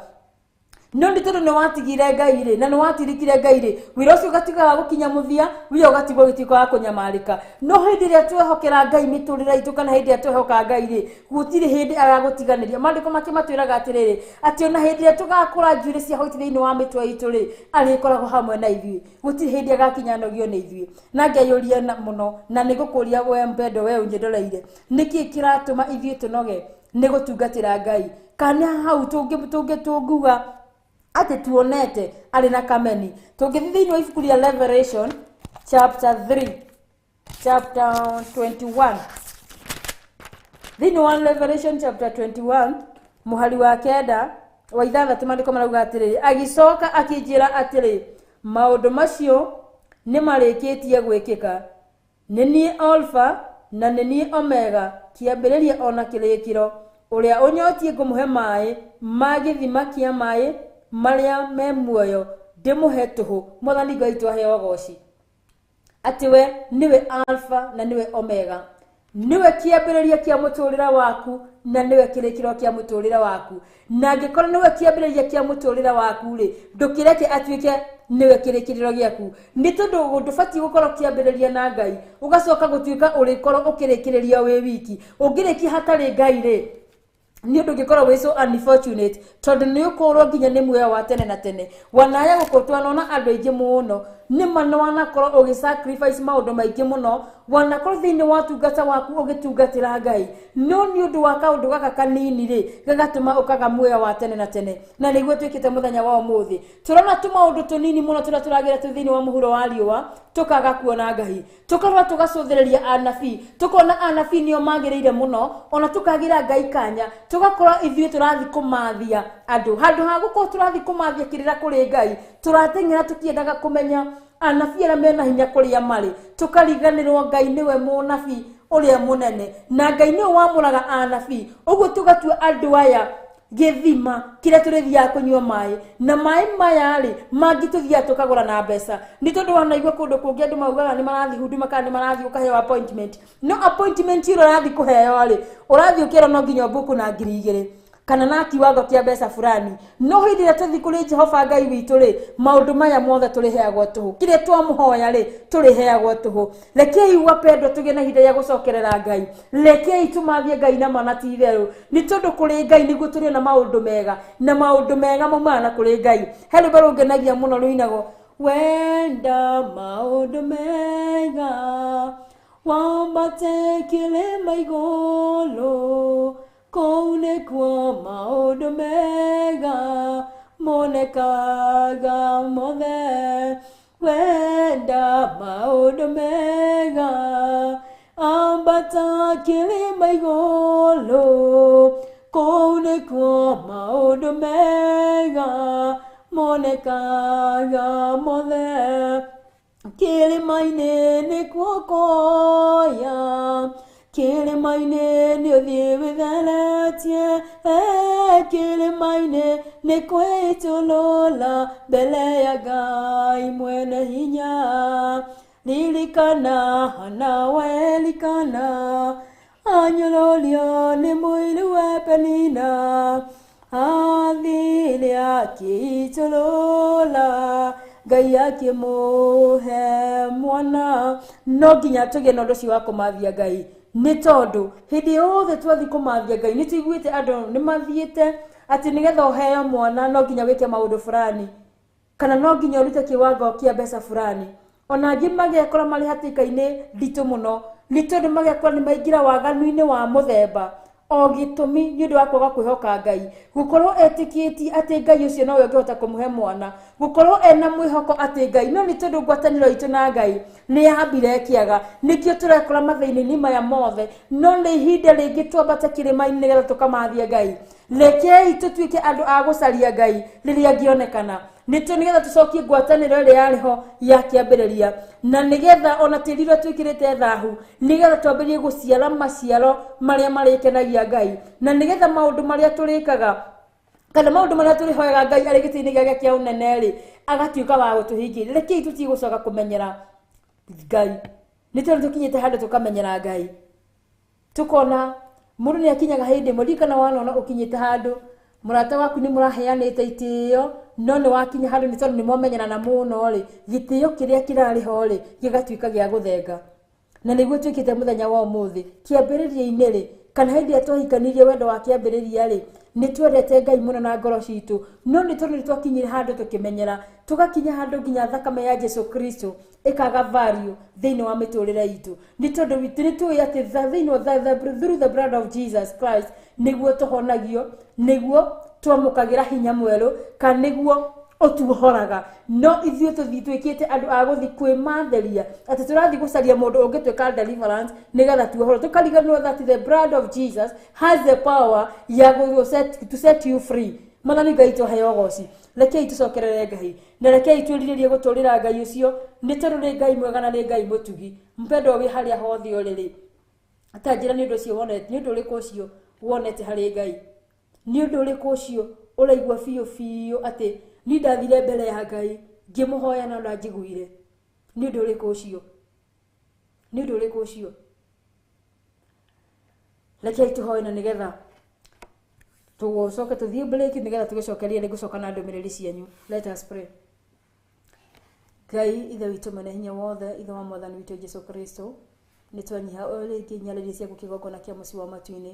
No nĩ tondũ nĩ watigire Ngai rĩ, na nĩ watirikire Ngai rĩ, wĩra ũcio ũgatuĩka wa gũkinya mũthia, wĩra ũgatigwo gĩtuĩka wa kũnyamarĩka. No hĩndĩ ĩrĩa twehokera Ngai mĩtũrĩre itũ, kana hĩndĩ ĩrĩa twehoka Ngai rĩ, gũtirĩ hĩndĩ agagũtiganĩria. Maandĩko make matwĩraga atĩrĩrĩ, atĩ ona hĩndĩ ĩrĩa tũgakũra njuĩrĩ cia white thĩinĩ wa mĩtwe itũ rĩ, arĩkoragwo hamwe na ithuĩ, gũtirĩ hĩndĩ agakinya anogio nĩ ithuĩ. Na ngeyũria mũno, na nĩ gũkũria we mpendo we ũnjĩndoreire, nĩkĩ kĩratũma ithuĩ tũnoge nĩ gũtungatĩra Ngai? Kana hau tũnguga atĩ tuonete arĩ na kameni. Tũngĩthiĩ thĩinĩ wa ibuku rĩa Revelation chapter 3 chapter 21, thĩinĩ wa Revelation chapter 21 mũhari wa kenda wa 6 mandiko marauga atiri agicoka akinjira atiri maundu macio ni marikitie gwikika nini alpha na nini omega kiambiriria ona kirikiro uria unyotie ngumuhe mai magithima kia mai maria me muoyo ndimuhe tuhu mwathani Ngai twaheo goci atiwe niwe alpha na niwe omega niwe kiambiriria kia muturira waku na niwe kirikiro kia muturira waku na ngikora niwe kiambiriria kia muturira waku ri ndukireke atuike niwe kirikiriro giaku ni tondu ndubati gukorwo kiambiriria na Ngai ugacoka gutuika urikorwo ukirikiriria we wiki ungiriki hatari Ngai ri ni undu gikorwo we so unfortunate tondu ni ukorwo nginya ni muoyo wa tene na tene wanaya gukotwa nona andu aingi muno ni mano wanakorwo ugisacrifice maundu maingi muno wanakorwo thini wa tungata waku ugitungatira Ngai no ni undu wa kaundu gaka kanini ri gagatuma ukaga muoyo wa tene na tene na niguo twikite muthenya wa umuthi turona tu maundu tunini muno turagira tu thini wa muhuro wa riwa tukaga kuona Ngai tukarwa tugacuthiriria anabii tukona anabii nio magiriire muno ona tukagira Ngai kanya tugakora ithuĩ turathi kumathia andu handu ha gukorwo turathi kumathia kirira kuri Ngai turateng'era tukiendaga kumenya anabii ara mena hinya kuria mari tukariganirwo Ngai niwe munabii uria munene na Ngai niwe wamuraga anabii uguo tugatua andu aya githima kire turithia kunywa mai na mai maya ri mangituthia tukagura na mbeca ni tondu wanaigwa kundu kungi andu maugaga ni marathi huduma kana ni marathi ukaheo appointment no appointment iro rathi kuheo ri urathi ukira no nginya buku na 2,000 kana na kiwango kia mbeca fulani no hindi ria tuthi kuri Jehova Ngai witu ri maundu maya mothe turiheagwo tuhu kire twamuhoya ri turiheagwo tuhu rekei wapendwa tuge na hinda ya gucokerera Ngai rekei tumathie Ngai na mana ti theru ni tondu kuri Ngai niguo turi na maundu mega na maundu mega maumana kuri Ngai heli barungenagia muno ruinago wenda maundu mega wambate kilima igulu kone kwa maundu mega monekaga mothe wenda maundu mega ambata kilima igulu kone kwa maundu mega monekaga mothe kilima-ini ni kuokoya kilima-ini ni uthii witheletie kilima-ini ni kwitulula mbele ya Ngai mwene hinya lilikana nawe likana anyololio ni mwili we Penina athili akitulula Ngai akimuhe mwana no nginya tuge na ndoci wa kumathia Ngai ni tondu hindi yothe twathi kumathia Ngai ni tuiguite andu ni mathiite ati nigetha uheo mwana no nginya wike maundu fulani kana no nginya urute kiwango kia mbeca fulani ona angi magekora mari hatika-ini nditu muno ni tondu magekora ni maingira waganu-ini wa muthemba o gitumi ni undu wa kwaga kwihoka Ngai gukorwo etikiti ati Ngai ucio no we ngihota kumuhe mwana gukorwo ena mwihoko ati Ngai no ni tondu ngwataniro itu na Ngai ni yambire kiaga nikio turekora mathini-ini maya mothe no ni ihinda ringi twambate kirima-ini nigetha tukamathia Ngai rekei tutuike andu a gucaria Ngai riria ngionekana ni to nigetha tucokie ngwataniro ria yariho ya kiambiriria na nigetha ona tiriro twikirite thahu nigetha twambirie guciara maciaro maria marikenagia Ngai na nigetha maundu maria turikaga kana maundu maria turihoyaga Ngai ari gitini giake kia unene ri agatuika wa gutuhingira rekei tutigucoka kumenyera Ngai ni tondu tukinyite handu tukamenyera Ngai tukona mundu ni akinyaga hindi murikana wanona ukinyite handu murata waku ni muraheanite itio no ni wakinya handu ni tondu ni momenyana muno ri gitio kiria kirari ho ri gigatuika gia guthenga na niguo twikite muthenya wa umuthi kiambiriria-ini ri kana hindi atwahikanirie wendo wa kiambiriria ri ni twendete Ngai muno na ngoro citu no ni tondu twakinyire handu tukimenyera tugakinya handu nginya thakame ya Jesu Kristo ikaga value thini wa miturire itu ni tondu ni tuwi ati thini wa through the blood of Jesus Christ niguo tuhonagio niguo twamukagira hinya mweru kana niguo otuhoraga no ithuĩ tuthi twikite andu a guthi kwimatheria ati turathi gucaria mundu ungitwika deliverance nigetha tuohoro tukariganwo that the blood of Jesus has the power ya to set you free Mathani Ngai tũheo goci. Rekei tũcokerere Ngai. Na rekei twĩrirĩrie gũtũũrĩra Ngai ũcio nĩ tondũ nĩ Ngai mwega na nĩ Ngai mũtugi. Mpendwa wĩ harĩa hothe ũrĩ. Atanjĩra nĩ ũndũ ũcio wonete, nĩ ũndũ ũrĩkũ ũcio wonete harĩ Ngai. Nĩ ũndũ ũrĩkũ ũcio ũraigua biũ atĩ nĩ ndathire mbere ya Ngai ngĩmũhoya na njiguire. Nĩ ũndũ ũrĩkũ ũcio. Nĩ ũndũ ũrĩkũ ũcio. Rekei tũhoe na nĩgetha tũgũcoke tũthiĩ break nĩgetha tũgĩcokerie nĩ gũcoka na ndũmĩrĩri cianyu. Let us pray. Ngai ithe witũ mwene hinya wothe, ithe wa mwathani witũ Jesu Kristo, nĩ twanyiha rĩngĩ nyarĩrĩ ciaku kĩgongona kĩa mũciĩ wa matu-inĩ,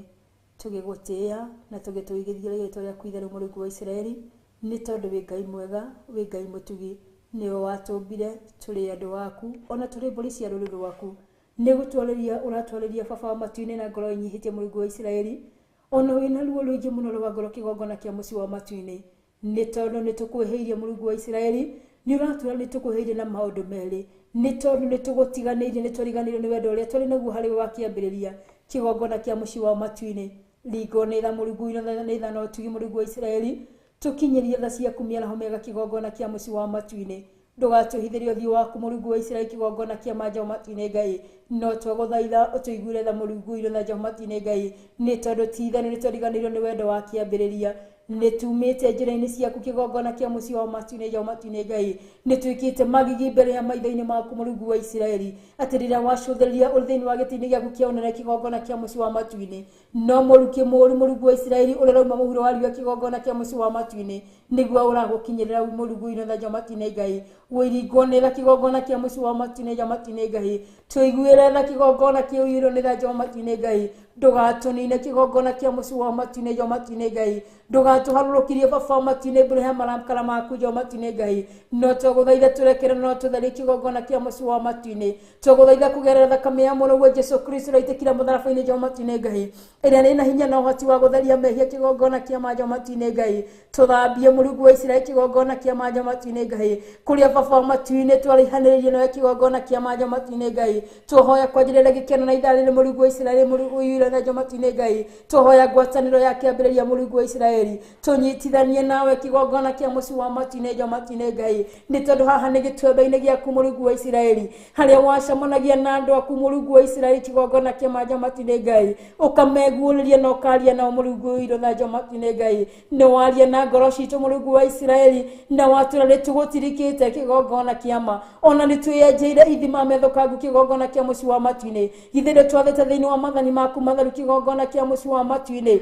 tũgĩgũtĩĩa na tũgĩtũigithia rĩtwa rĩaku itherũ Mũrungu wa Isiraeli, nĩ tondũ wĩ Ngai mwega, wĩ Ngai mũtugi, nĩwe watũmbire tũrĩ andũ waku, ona tũrĩ mbũri cia rũrĩrĩ rwaku. Nĩ gũtwarĩria ũratwarĩria baba wa matu-inĩ na ngoro inyihĩtie Mũrungu wa Isiraeli, ona wĩna ruo rũingĩ mũno rwa ngoro kĩgongona kĩa mũciĩ wa matu-inĩ, nĩ tondũ nĩ tũkwĩhĩirie Mũrungu wa Isiraeli, nĩ ũratwĩra nĩ tũkwĩhĩirie na maũndũ merĩ, nĩ tondũ nĩ tũgũtiganĩirie, nĩ twariganĩirwo nĩ wendo ũrĩa twarĩ naguo harĩ wa kĩambĩrĩria kĩgongona kĩa mũciĩ wa matu-inĩ. Ringo nĩ tha Mũrungu nĩ tha na ũtugi Mũrungu wa Isiraeli, tũkinyĩrie tha ciaku mĩaraho mĩega kĩgongona kĩa mũciĩ wa matu-inĩ. Ndũgatũhithĩrie ũthiũ waku Mũrungu wa Isiraeli kĩgongona kĩa manja matu-inĩ Ngai, no twagũthaitha ũtũiguĩre tha Mũrungu na nja matu-inĩ Ngai, nĩ tondũ ti-itherũ nĩ twariganĩirwo nĩ wendo wa kĩambĩrĩria. Nĩ tumĩte njĩra-inĩ ciaku kĩgongona kĩa mũciĩ wa matu-inĩ nja matu-inĩ Ngai, nĩ twĩkĩte magigi mbere ya maitho-inĩ maku Mũrungu wa Isiraeli, atĩ rĩrĩa wacũthĩrĩria ũrĩ thĩinĩ wa gĩtĩ-inĩ gĩaku kĩa ũnene kĩgongona kĩa mũciĩ wa matu-inĩ, no mũrukĩ mũũru Mũrungu wa Isiraeli ũrĩa ũrauma mũhuro wa riũa kĩgongona kĩa mũciĩ wa matu-inĩ, nĩguo ũragũkinyĩrĩra Mũrungu na nja matu-inĩ Ngai. Wĩringwo nĩ tha kĩgongona kĩa mũciĩ wa matu-inĩ nja matu-inĩ Ngai, tũiguĩre tha kĩgongona kĩa ũirwo nĩ tha nja matu-inĩ Ngai, ndũgatũnine kĩgongona kĩa mũciĩ wa matu-inĩ nja matu-inĩ Ngai, ndũgatũharũrũkirie baba wa matu-inĩ mbere ya marakara maku nja matu-inĩ Ngai, no twagũthaitha tũrekere no tũtharie kĩgongona kĩa mũciĩ wa matu-inĩ, twagũthaitha kũgerera thakame ya mũrũguo Jesu Kristo ĩraitĩkire mũtharaba-inĩ nja matu-inĩ Ngai, ĩrĩa ĩna hinya na ũhoti wa gũtharia mehia kĩgongona kĩa manja matu-inĩ Ngai. Tũthambie Mũrungu wa Isiraeli kĩgongona kĩa manja matu-inĩ Ngai, kũrĩa baba wa matu-inĩ twarihanĩrĩirie nawe kĩgongona kĩa manja matu-inĩ Ngai. Tũhoya kwanjĩrĩra gĩkeno na ithaa rĩrĩ Mũrungu wa Isiraeli, Mũrungu na nja matu-inĩ Ngai, tũhoya ngwatanĩro ya kĩambĩrĩria Mũrungu wa Isiraeli, tũnyitithanie nawe kĩgongona kĩa mũciĩ wa matu-inĩ nja matu-inĩ Ngai, nĩ tondũ haha nĩ gĩtuamba-inĩ gĩaku Mũrungu wa Isiraeli, harĩa wacamanagia na andũ aku Mũrungu wa Isiraeli kĩgongona kĩa manja matu-inĩ Ngai, ũkameguũrĩria na ũkaria nao Mũrungu na nja matu-inĩ Ngai. Nĩ waria na ngoro citũ Mũrungu wa Isiraeli, na watwĩra nĩ tũgũtirikĩte kĩgongona kĩa ma, ona nĩ twĩenjeire ithima methũkangu kĩgongona kĩa mũciĩ wa matu-inĩ. Githĩ nĩ twathĩte thĩinĩ wa mathani maku matheru kĩgongona kĩa mũciĩ wa matu-inĩ,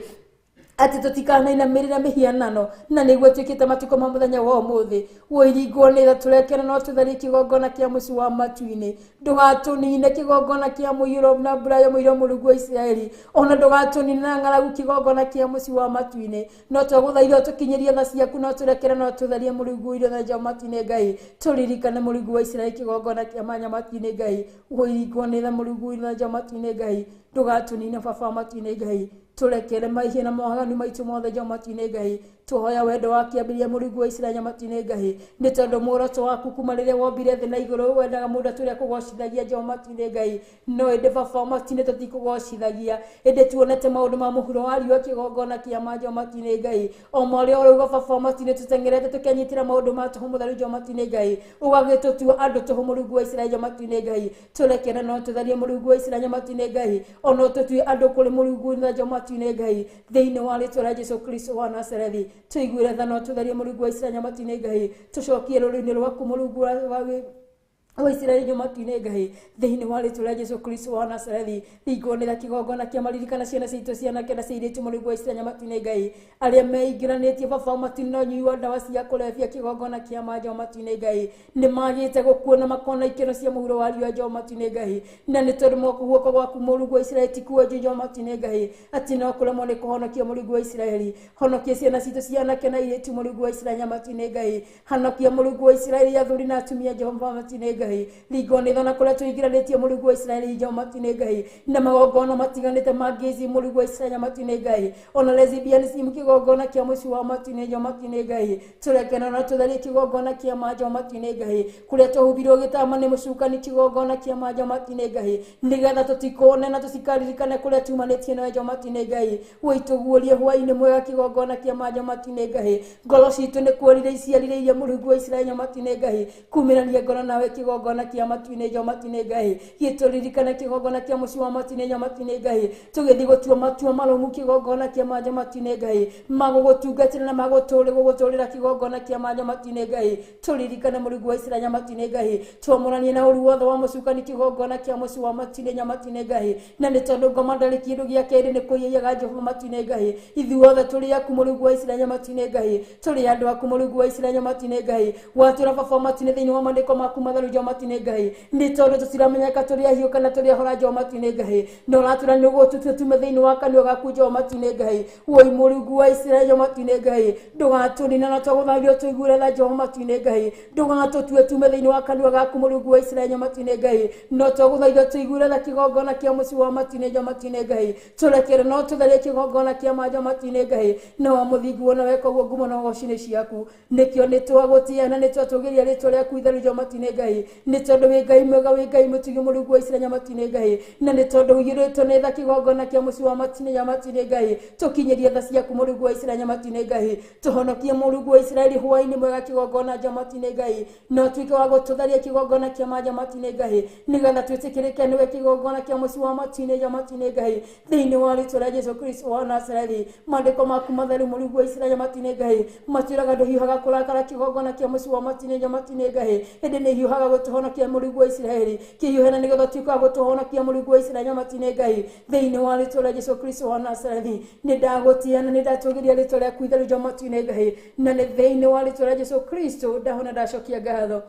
atĩ tũtikanainamĩrĩra mĩhianano, na nĩguo twĩkĩte matukũ ma mũthenya wa ũmũthĩ. Wĩringwo nĩ tha tũrekere no tũtharie kĩgongona kĩa mũciĩ wa matu-inĩ, ndũgatũnine kĩgongona kĩa mũiyũro na mbura ya mũiyũro Mũrungu wa Isiraeli, ona ndũgatũnine na ng'aragu kĩgongona kĩa mũciĩ wa matu-inĩ, no twagũthaitha tũkinyĩrie tha ciaku no tũrekere no tũtharie Mũrungu na nja matu-inĩ Ngai, tũririkane Mũrungu wa Isiraeli kĩgongona kĩa manya matu-inĩ Ngai. Wĩringwo nĩ tha Mũrungu na nja matu-inĩ Ngai, ndũgatũnine baba wa matu-inĩ Ngai, tũrekere mahia na mawaganu maitũ mothe nja matu-inĩ Ngai. Tũhoya wendo wa kĩambĩrĩria Mũrungu wa Isiraeli matu-inĩ Ngai, nĩ tondũ muoroto waku kuma rĩrĩa wombire thĩ na igũrũ wendaga mũndũ atũrĩa kũgocithagia nja matu-inĩ Ngai, no ĩndĩ baba wa matu-inĩ tũtikũgocithagia, ĩndĩ tuonete maũndũ ma mũhuro wa riũa kĩgongona kĩa manja matu-inĩ Ngai, o marĩa ũrauga baba wa matu-inĩ tũteng'erete tũkenyitĩra maũndũ ma tũhũ mũtheru nja matu-inĩ Ngai, ũgagĩtũtua andũ tũhũ Mũrungu wa Isiraeli matu-inĩ Ngai. Tũrekere no tũtharie Mũrungu wa Isiraeli matu-inĩ Ngai, ona ũtũtue andũ kũrĩ Mũrungu na nja matu-inĩ Ngai, thĩinĩ wa rĩĩtwa rĩa Jesu Kristo wa Nazarethi. Tũiguĩre tha no tũtharie Mũrungu wa Isiraeli matu-inĩ Ngai, tũcokie rũrĩrĩ rwaku Mũrungu wa Isiraeli nja matu-inĩ Ngai, thĩinĩ wa rĩĩtwa rĩa Jesu Kristo wa Nazarethi. Ringwo nĩ tha kĩgongona kĩa maririkana ciana citũ cianake na ciairĩtu Mũrungu wa Isiraeli matu-inĩ Ngai, arĩa meingĩranĩtie baba wa matu-inĩ na ũnyui wa ndawa cia kũrebia kĩgongona kĩa manja matu-inĩ Ngai, nĩ magĩte gũkuona makona ikeno cia mũhuro wa riũa nja matu-inĩ Ngai, na nĩ tondũ guoko gwaku Mũrungu wa Isiraeli ti kuonju nja matu-inĩ Ngai, atĩ no kũremwo nĩ kũhonokia Mũrungu wa Isiraeli. Honokia ciana citũ cianake na airĩtu Mũrungu wa Isiraeli matu-inĩ Ngai, honokia Mũrungu wa Isiraeli athuri na atumia Jehova matu-inĩ Ngai, Ngai ligone thona kula tuigiranetie Mũrungu wa Israeli Jehova tine Ngai na magongona matiganite magizi Mũrungu wa Israeli matine Ngai ona lesbianism kigongona kia muci wa matine Jehova tine Ngai turekena na tutharie kigongona kia majo matine Ngai kuria tuhubirwo gitama ni mucukani kigongona kia majo matine Ngai nigetha tutikone na tusikaririkane kuria tumanetie na Jehova tine Ngai wituguorie hwa-ini mwega kigongona kia majo matine Ngai ngoro citu ni kuorire iciarire Mũrungu wa Israeli matine Ngai kumirania ngoro nawe kigongona kia matine Jehova tine Ngai gituririkane kigongona kia muci wa matine Jehova tine Ngai tugithi gutua matua malomu kigongona kia majo matine Ngai magugutungatira na maguturira kigongona kia majo matine Ngai turirikane Mũrungu wa Israeli matine Ngai tuamuranie na uru wothe wa mucukani kigongona kia muci wa matine Jehova tine Ngai na ni tondu ngoma ndari kindu gia keri ni kuiyaga Jehova matine Ngai ithuothe turi aku Mũrungu wa Israeli matine Ngai turi andu aku Mũrungu wa Israeli matine Ngai watura baba matine thiini wa mandiko maku matharu Jehova matine Ngai ni tondu tutiramenyeka turi ahiu kana turi ahora Jehova matine Ngai no ratura ni gututue tume thiini wa kanua gaku Jehova matine Ngai woi Mũrungu wa Israeli matine Ngai ndugaturina na tuguthario tuigure tha Jehova matine Ngai ndugatutue tume thiini wa kanua gaku Mũrungu wa Israeli matine Ngai no tuguthario tuigure tha kigongona kia muci wa matine Jehova matine Ngai turekere no tutharie kigongona kia majo matine Ngai no wa muthingu wona weka guo ngumo no gocine ciaku nikio ni twagutia na ni twatugiria ritwa riaku itheru Jehova matine Ngai ni tondu wi Ngai mwega wi Ngai mutugi Mũrungu wa Israeli matine Ngai na ni tondu ugiritwo ni tha kigongona kia muci wa matine Jehova matine Ngai tukinyeria tha ciaku Mũrungu wa Israeli matine Ngai tuhonokie Mũrungu wa Israeli hwa-ini mwega kigongona Jehova matine Ngai no tuike wa gututharia kigongona kia majo matine Ngai nigetha twitikirike niwe kigongona kia muci wa matine Jehova matine Ngai thiini wa ritwa ria Jesu Kristo wa Nazareti mandiko maku matheru Mũrungu wa Israeli matine Ngai matwiraga nduhiuhaga kurakara kigongona kia muci wa matine Jehova matine Ngai indi ni hiuhaga gutuhonokia Mũrungu wa Israeli kihiuhena nigetha tuike wa gutuhonokia Mũrungu wa Israeli matine Ngai thiini wa ritwa ria Jesu Kristo wa Nazareti ni ndagutia na ni ndatugiria ritwa riaku itheru Jehova matine Ngai na ni thiini wa ritwa ria Jesu Kristo ndahona ndacokia ngatho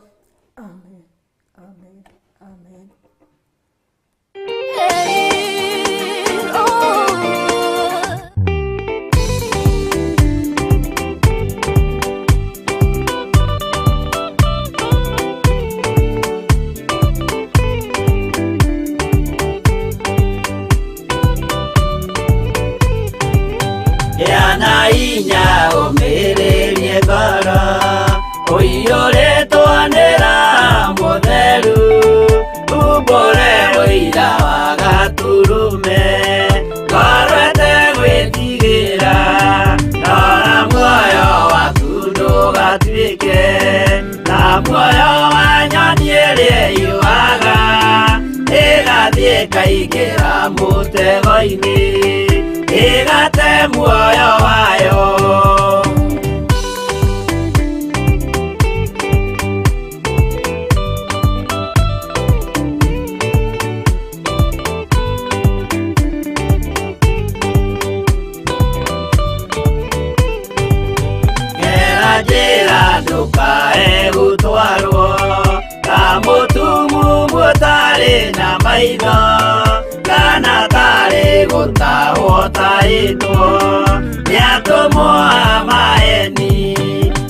amen amen amen yana inya umiririe ngoro uiyuritwo nira mutheru umbure uira wa gaturume ngorwete gwitigira nora muoyo waku ndugatuike na muoyo wa nyoni iria iuaga igathie ikaingira mutego-ini igate muoyo wayo njĩra ndũkae gũtwarwo ta mũtumu mũtarĩ na maitho kana tarĩ gũtahwo taĩtwo nĩatũmwo a maeni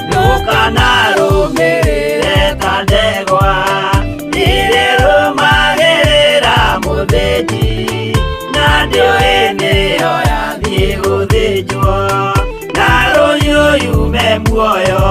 ndũkanarũmĩrĩre ta ndegwa irĩrũmagĩrĩra mũthĩnji na ndĩũĩ nĩyo yathiĩ gũthĩnjwo na rũhiũ yume muoyo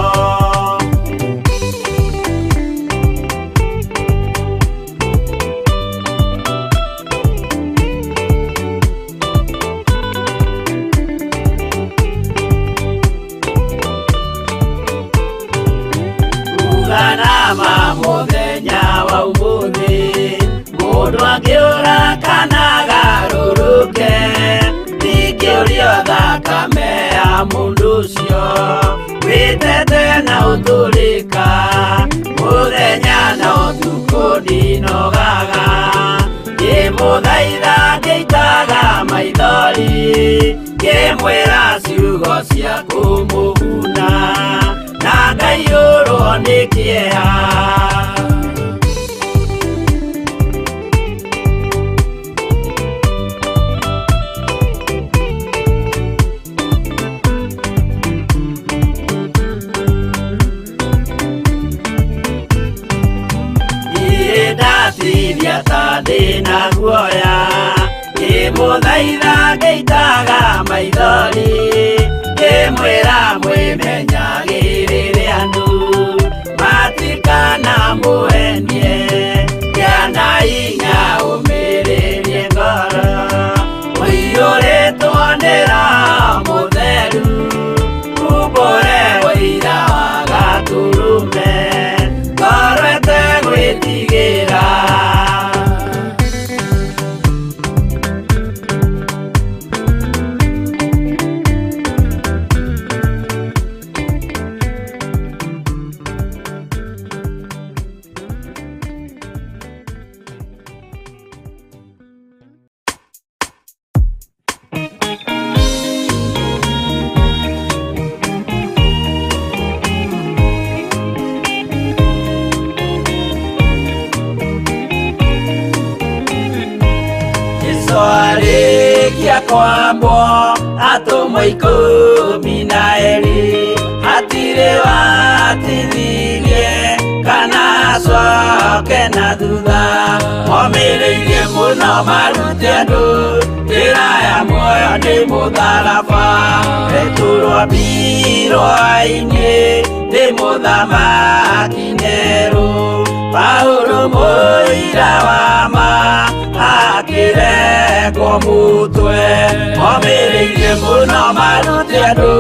uganama mũthenya wa ũmũthĩ mũndũ angĩũra kana garũrũke ndingĩũrio thakame ya mũndũ ũcio wĩtete na ũtũrĩka mũthenya na ũtukũ ndinogaga ngĩmũthaitha ngĩitaga maithori ngĩmwĩra ciugo cia kũmũguna na ngaiyũrwo nĩ kĩeha Ndĩreciria ta ndĩna guoya, ngĩmũthaitha ngĩitaga maithori, ngĩmwĩra mwĩmenyagĩrĩre andũ, matikana mũendie, kĩana hinya ũmĩrĩrie ngoro, ũiyũrĩtwo nĩ Roho Mũtheru, umbũre ũira wa Gatũrũme, ngoro ĩtegwĩtigĩra. Arĩkia kwambwo atũmwo 12, hatirĩ watithirie kana acoke na thutha, momĩrĩirie mũno marute andũ, njĩra ya muoyo nĩ mũtharaba, rĩtũrwo hwa-ini nĩ mũthamaki Nero, Paulo mũira wa ma akĩrekwo mũtwe, momĩrĩirie mũno marute andũ,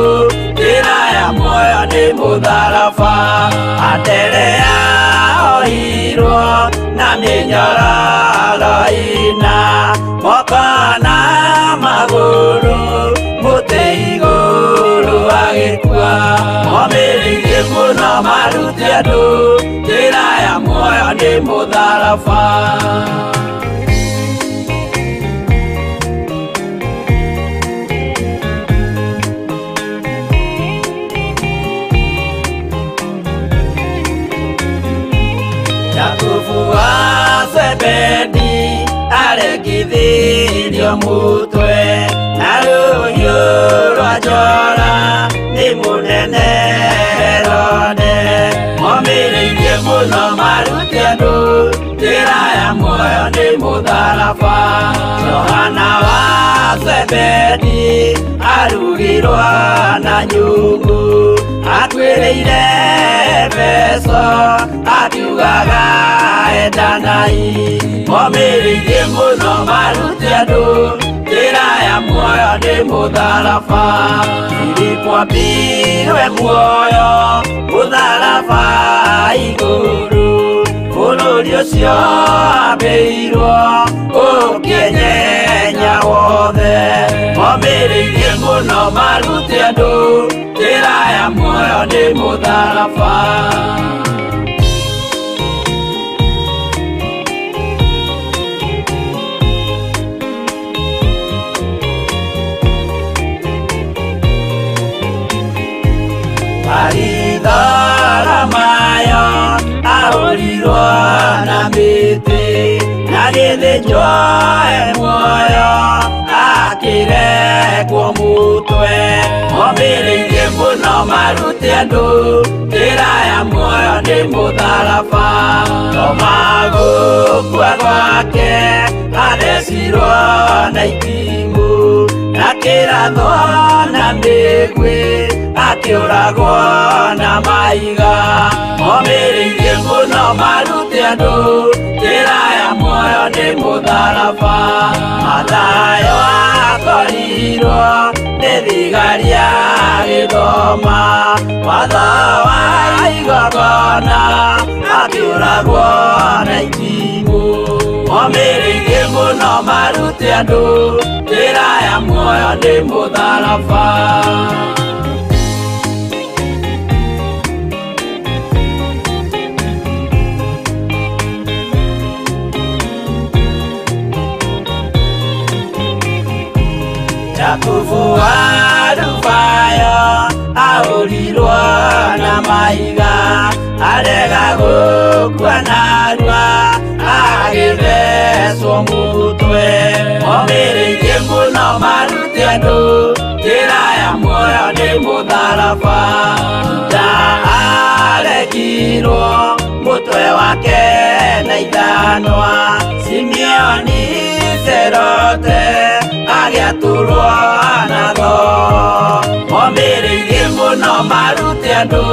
njĩra ya muoyo nĩ mũtharaba, Anderea ohirwo na mĩnyororo ĩna, moko na magũrũ, mũtĩ igũrũ agĩkua, momĩrĩirie mũno marute andũ, njĩra ya muoyo nĩ mũtharaba. Jakubu wa Zebedi arengithirio mũtwe, na rũhiũ rwa njora nĩ mũnene Herode, momĩrĩirie mũno marute andũ, njĩra ya muoyo nĩ mũtharaba, Johana wa Zebedi arugirwo na nyũngũ, atuĩrĩire Efeso akiugaga endanai, momĩrĩirie mũno marute andũ, njĩra ya muoyo nĩ mũtharaba, Filipo ambirwe muoyo, mũtharaba igũrũ, bũrũri ũcio ambĩirwo ũkĩenyenya wothe, momĩrĩirie mũno marute andũ, njĩra ya muoyo nĩ mũtharaba. Maritho ahũrirwo na mĩtĩ, na gĩthĩnjwo muoyo, akĩrekwo mũtwe, momĩrĩirie mũno marute andũ, njĩra ya muoyo nĩ mũtharaba, Toma gũkua gwake athecirwo na itimũ, na kĩrathwo na mĩguĩ, akĩũragwo na maiga, momĩrĩirie mũno marute andũ, njĩra ya muoyo nĩ mũtharaba, Mathayo akorirwo nĩ thigari agĩthoma, watho wa igongona, akĩũragwo na itimũ, momĩrĩirie mũno marute andũ, njĩra ya muoyo nĩ mũtharaba. Jakubu wa Rufayo ahũrirwo na mahiga, arega gũkua narua, agĩthecwo mũtwe, momĩrĩirie mũno marute andũ, njĩra ya muoyo nĩ mũtharaba, Juda aregirwo mũtwe wake na ithanwa, ruanago Mombere muno marute andu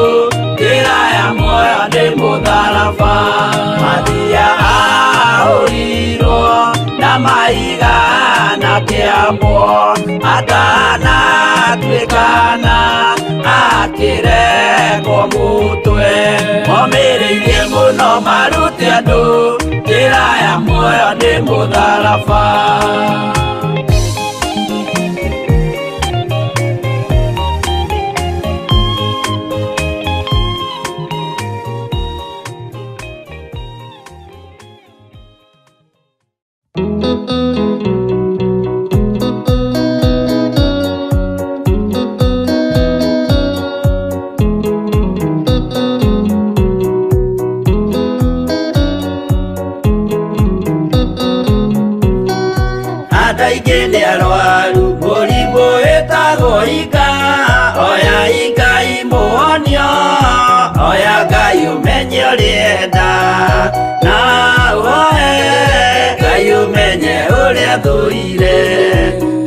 Njĩra ya muoyo nĩ mũtharaba Mathia ahũrirwo na mahiga na kĩambo atanatuĩkana akĩrekwo mũtwe Momĩrĩirie mũno marute andũ Njĩra ya muoyo nĩ mũtharaba Ndaigende arwaru mũrimũ wĩtagwo ika oya ika imuonio oya Ngai ũmenye ũrĩenda na woe Ngai ũmenye ũrĩa thũire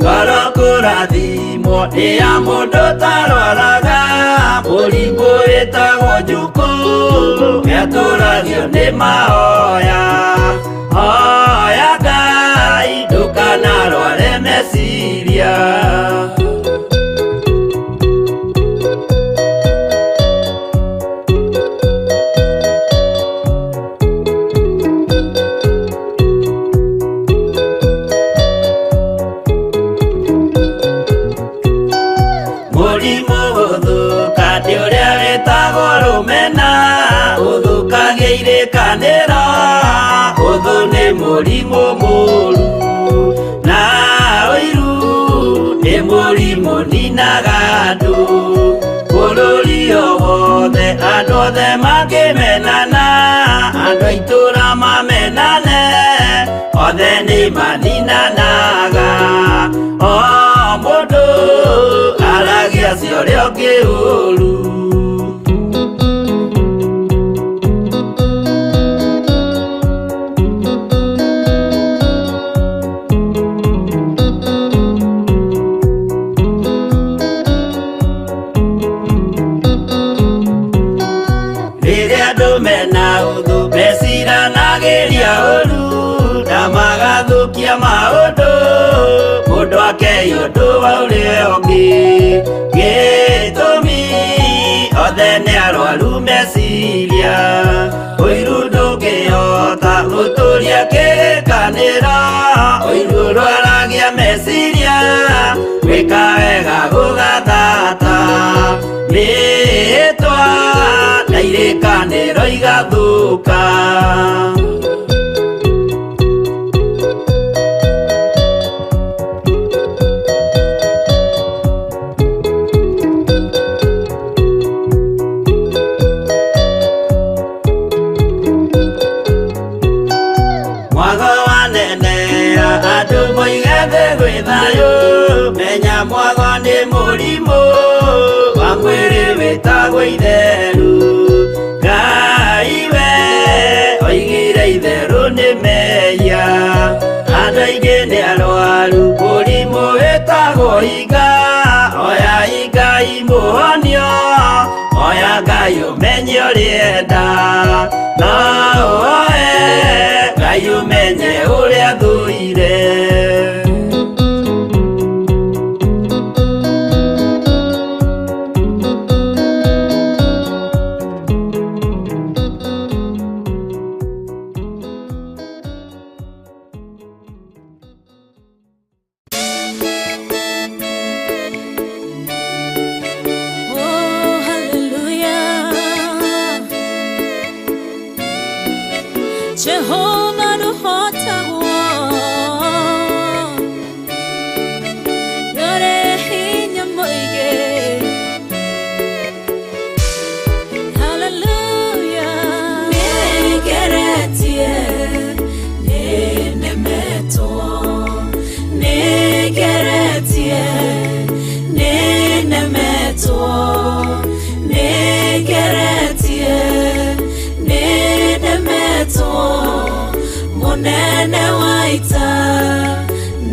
ngoro kũrathimwo nĩ ya mũndũ tarwaraga mũrimũ wĩtagwo njukũ gĩatũragio nĩ mahoya oya Ngai ndũkanarware meciria mũrimũ gũthũka nĩ ũrĩa wĩtagwo rũmena ũthũkagia irĩkanĩro ũthũ nĩ mũrimũ mũru na ũiru nĩ mũrimũ ninaga andũ bũrũri o wothe andũ othe mangĩmenana andũ a itũũra mamenane othe nĩ maninanaga o mũndũ aragia cio ũrĩa ũngĩ ũru meciranagĩria ũru na magathũkia maũndũ mũndũ akei ũndũ wa ũrĩa ũngĩ gĩtũmi othe nĩ arwaru meciria ũiru ndũngĩhota gũtũria kĩrĩkanĩro ũiru ũrwaragia meciria gwĩka wega gũgathata rĩĩtwa na irĩkanĩro igathũka mwago wanenea andũ moigete gwĩ thayũ menya mwago nĩ mũrimũ wa mwĩrĩ wĩtagwo itherũ Ngai we oigire itherũ nĩ mehia andũ aingĩ nĩ arwaru mũrimũ wĩtagwo ika oya ika imuonio oya Ngai ũmenye ũrĩenda na woe Ngai ũmenye ũrĩa thũire Jehova nuhotawo yore hinya moige hallelujah negeretie nenemeto negeretie nenemeto negeretie nenemeto munene waita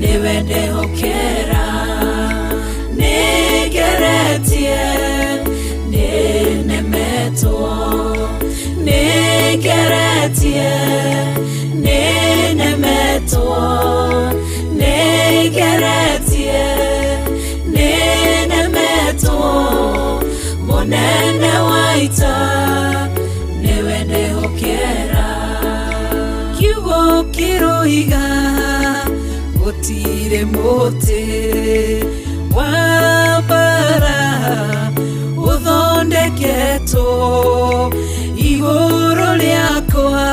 niwe ndehokera nekeretie nenemetwo nekeretie nenemetwo monene waita newende hokera kiugo kiroiga gutire muti wambara uthondeketo iguru liakwa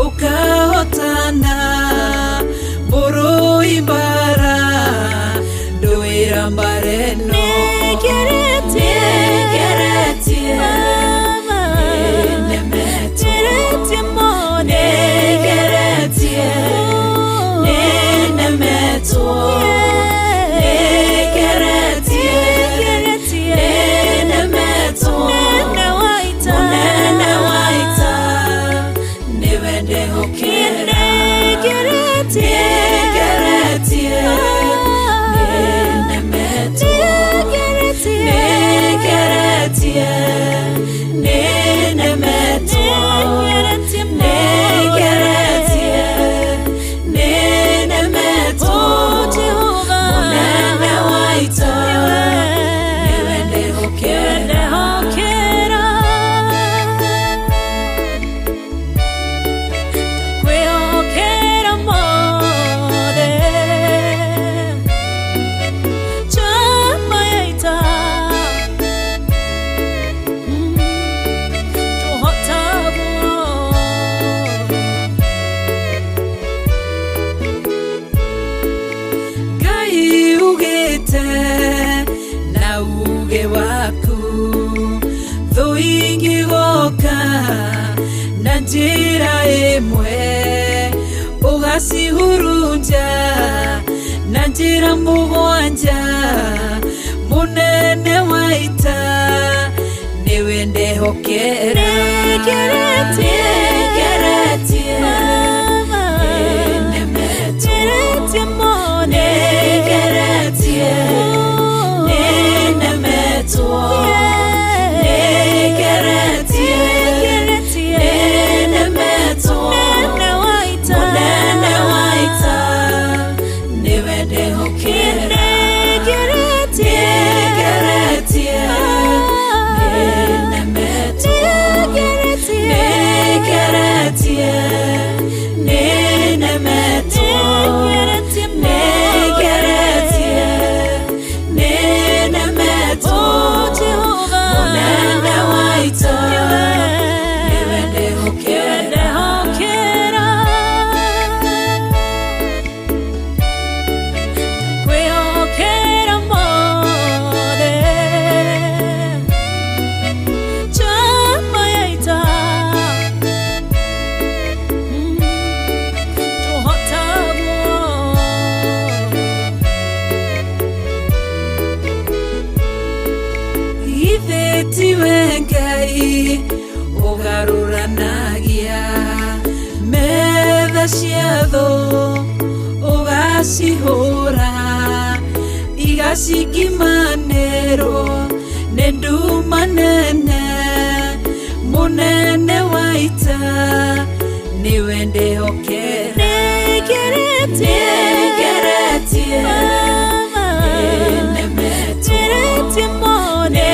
ukahotana murui mbara nduira mbareno nekeretie nenemetie mone nekeretie nenemetwo njira imwe ugasihurunja na njira mugwanja munene waita niwende hokera nekeretie nenemetie mone nekeretie nenemetwo NGAI ugaruranagia metha ciatho ugacihura igacikimanĩrwo nĩ nduma nene munene waita niwe ndĩhokera nekeretie nenemetie mone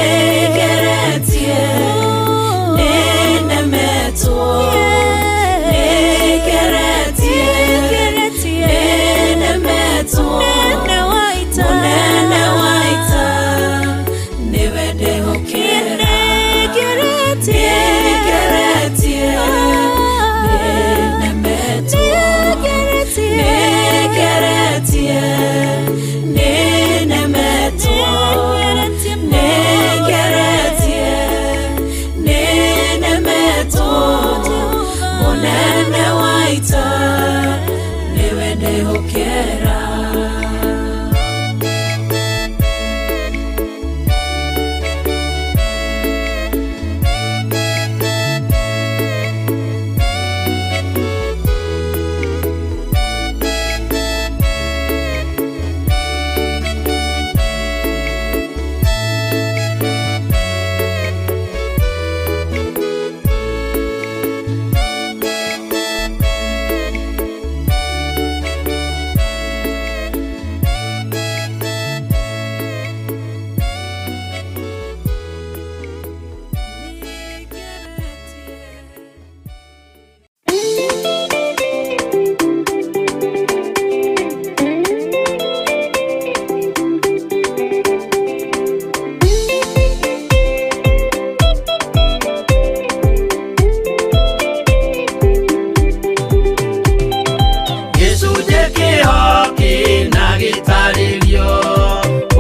mwĩhoki na gĩtarĩrio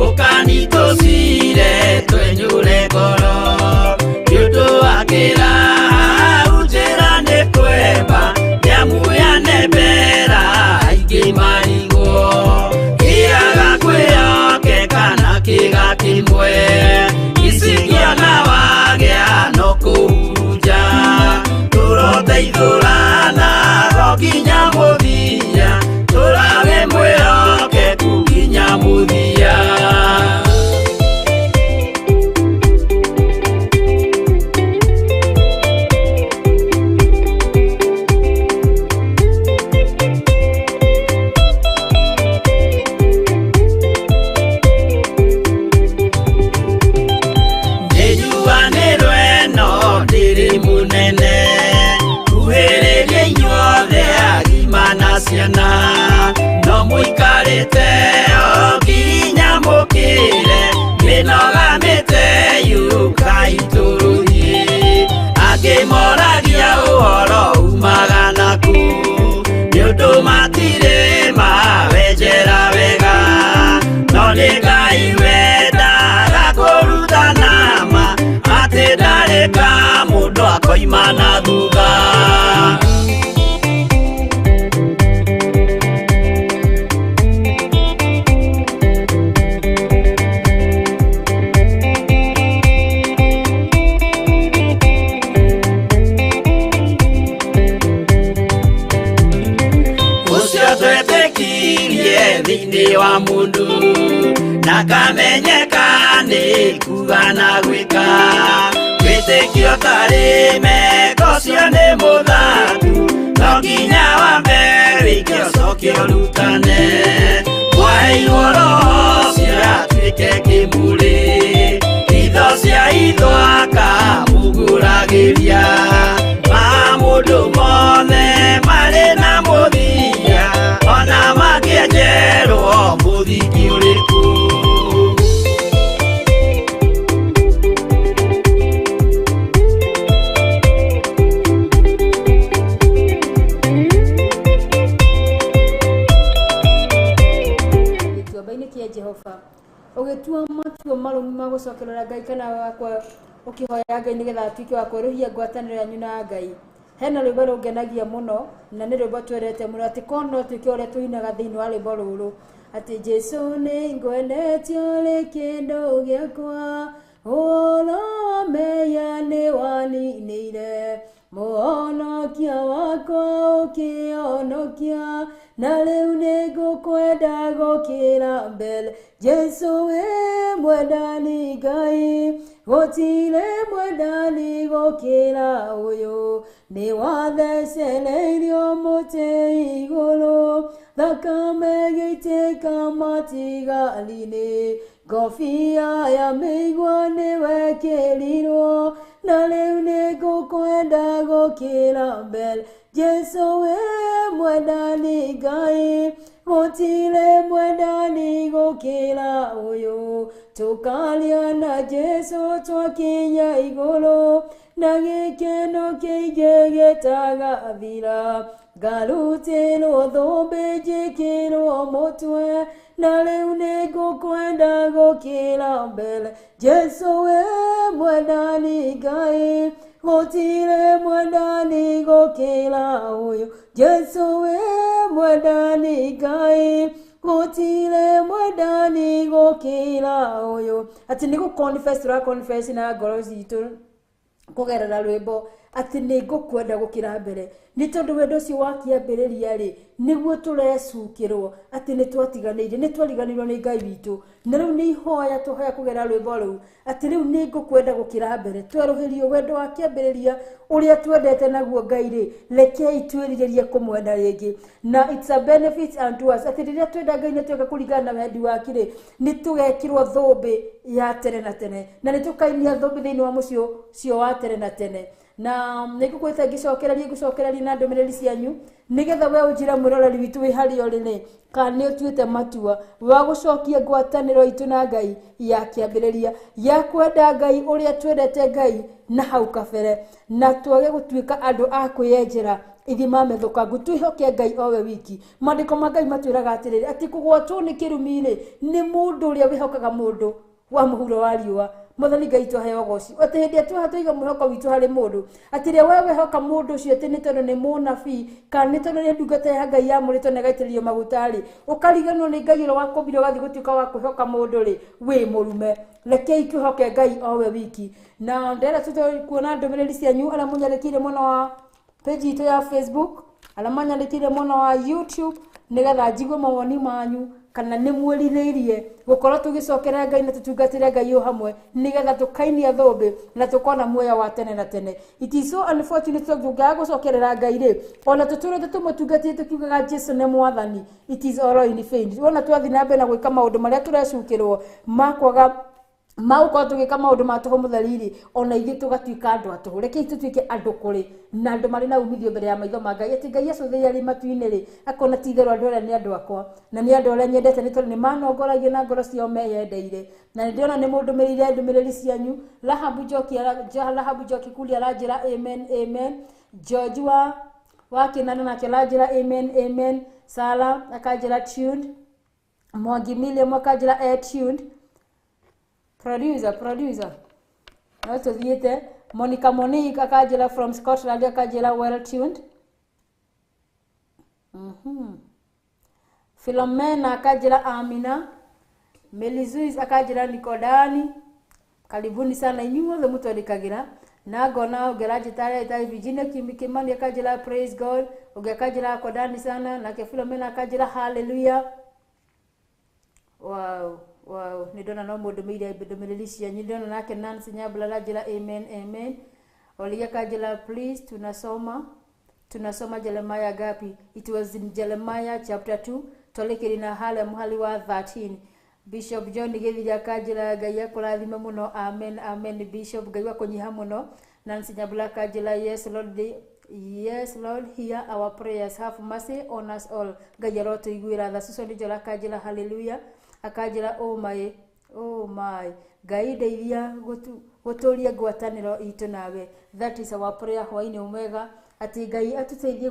ũkanitũcire twenyũre ngoro nĩũndũ wa kĩraha njĩra nĩ kwemba nĩamuya nembera aingĩ marigwo kĩaga kwĩhokeka na kĩga kĩmwe gĩcingĩona wagĩa no kũhurunja tũroteithũrana nginya mũthia tũrage mwĩhokeku nginya mũthia. Nĩnjuanĩro ĩno ndĩrĩ mũnene kuhĩrĩria inyuothe agima na ciana no mũikarĩte o nginya mũkĩre mĩnogamĩte yukai tũrũthiĩ angĩ moragia ũhoro umaga naku nĩũndũ matirĩ mawenjera wega no nĩ Ngai wendaga kũrutana ma atĩ ndarĩka mũndũ akoima na thutha. Thĩinĩ wa mũndũ na kamenyeka nĩ kuga na gwĩka wĩtĩkio tarĩ meko cio nĩ mũthatu no nginya wambe wĩke ũcoke ũrutane waheirwo roho ciatuĩke kĩmũrĩ itho cia ithwaka mũguragĩria ma mũndũ mothe marĩ na mũthia ona makĩenjerwo mũthingi ũrĩkũ. Gituamba-inĩ kĩa Jehova ũgĩtua matua marũmu ma gũcokerera Ngai kana wakwa ũkĩhoya Ngai nĩgetha atuĩke wa kwerũhia ngwatanĩro yanyu na Ngai. Hena rwĩmbo rũngenagia mũno na nĩ rwĩmbo twendete mũno atĩ korwo no tuĩke ũrĩa tũinaga thĩinĩ wa rwĩmbo rũrũ atĩ Jesu nĩ ngwendetio rĩ kĩndũ gĩakwa ũromeya nĩ waninĩire mũhonokia wakwa ũkĩhonokia na rĩu nĩ ngũkwenda gũkĩra mbere Jesu wĩ mwendani Ngai gũtirĩ mwendani gũkĩra ũyũ nĩ wathecereirio mũtĩ igũrũ thakame gĩitĩka matigali-inĩ ngobia ya mĩigua nĩ wekĩrirwo na rĩu nĩ ngũkwenda gũkĩra mbere Jesu wĩ mwendani Ngai gũtirĩ mwendani gũkĩra ũyũ tũkaria na Jesu twakinya igũrũ na gĩkeno kĩingĩ gĩtagathira ngarutĩrwo thũmbĩ njĩkĩrwo mũtwe na rĩu nĩ ngũkwenda gũkĩra mbere Jesu wĩ mwendani Ngai gũtirĩ mwendani gũkĩra ũyũ Jesu wĩ mwendani Ngai gũtirĩ mwendani gũkĩra ũyũ atĩ nĩ gũconfess tũraconfess na ngoro citũ kũgerera rwĩmbo atĩ nĩ ngũkwenda gũkĩra mbere nĩ tondũ wendo ũcio wakĩambĩrĩria rĩ nĩguo tũrecukĩrwo atĩ nĩ twatiganĩire nĩ twariganĩirwo nĩ Ngai witũ na rĩu nĩ ihoya tũhoya kũgerera rwĩmbo rũu atĩ rĩu nĩ ngũkwenda gũkĩra mbere twerũhĩrio wendo wakĩambĩrĩria ũrĩa twendete naguo Ngai rĩ rekei twĩrirĩrie kũmwenda rĩngĩ na it's a benefit unto us atĩ rĩrĩa twenda Ngai nĩ tweka kũringana na wendi wake rĩ nĩ tũgekĩrwo thũmbĩ ya tene na tene na nĩ tũkainia thũmbĩ thĩinĩ wa mũciĩ ũcio wa tene na tene na nĩngũkwĩta ngĩcokereria na ndũmĩrĩri cianyu nĩgetha we ũnjĩre mwĩroreri witũ wĩ harĩa ũrĩ kana nĩ ũtuĩte matua wa gũcokia ngwatanĩro itũ na Ngai ya kĩambĩrĩria ya kwenda Ngai ũrĩa twendete Ngai na hau kabere na twage gũtuĩka andũ a kwĩyenjera ithima methukangu twihoke Ngai o we wiki. Mandiko ma Ngai matwiraga atiriri ati kugwatwo ni kirumi-ri ni mundu uria wihokaga mundu wa muhuro wa riua. Muthoni Ngai twaheo goci ati hindi atwiga muhoko witu hari mundu atire wewe hoka mundu ucio ati ni tondu ni MON-FRI kana ni tondu ni ndungata ya Ngai yamuritwo na gaitiririo magutari ukariganwo ni Ngai ro wakobire gathi gutuika wa kuhoka mundu ri wi murume. Rekei twihoke Ngai o we wiki. Na ndera kuona ndomereri cianyu ala munyarikire muno wa page itu ya Facebook ala manyarikire muno wa YouTube nigetha njigwe mawoni manyu kana ni mwiririirie gukorwo tugicokera Ngai na tutungatire Ngai o hamwe nigetha tukainia thombe na tukona muoya wa tene na tene. It is so unfortunate tugaga gucokerera Ngai ri ona tuturete tumutungatire tukiugaga Jesu ne mwathani. It is all in vain. Ona twathi na mbere na gwika maundu maria turecukirwo makwaga mauko tugika maundu matuho muthariri ona ithu tugatuika andu atuhu. Rekei tutuike andu kuri na andu mari na umithio mbere ya maitho ma Ngai ati Ngai acuthe ari matu-ini ri akona tithero andu aria ni andu akwa na ni andu aria nyendete ni tondu ni manongoragia na ngoro cio meyendeire. Na ndiona ni mundu merire ndumiriri cianyu Lahabu Njoki kuli aranjira amen amen. George wa kinana nake aranjira amen amen. Sala akanjira tuned. Mwangi Milliam akanjira tuned. Producer. Also thiete Monique akajira from Scotland akajira well tuned. Philomena akajira Amina. Melizuis akajira Nikodani. Karibuni sana inyuothe mutwandikagira na ngona ugeraje tare ita Virginia Kimani akajira praise God ugekajira Kodani sana na Philomena akajira hallelujah. Wow, nidona no mundu meire ndomereri cianyu ndona nake Nancy Nyabula arajira amen amen. Oliga kajira please tunasoma Jeremiah gapi? It was in Jeremiah chapter 2 tolekeri na muhali wa 13. Bishop John Githiri akajira Ngai akurathime muno amen amen. Bishop Ngai akunyiha muno. Nancy Nyabula akajira yes Lord hear our prayers, have mercy on us all. Ngai arotuiguira tha Susan Njora akajira hallelujah. Akajira oh my Ngai ndeithia guturia ngwataniro itu nawe. That is our prayer hwa-ini omega ati Ngai atuteithie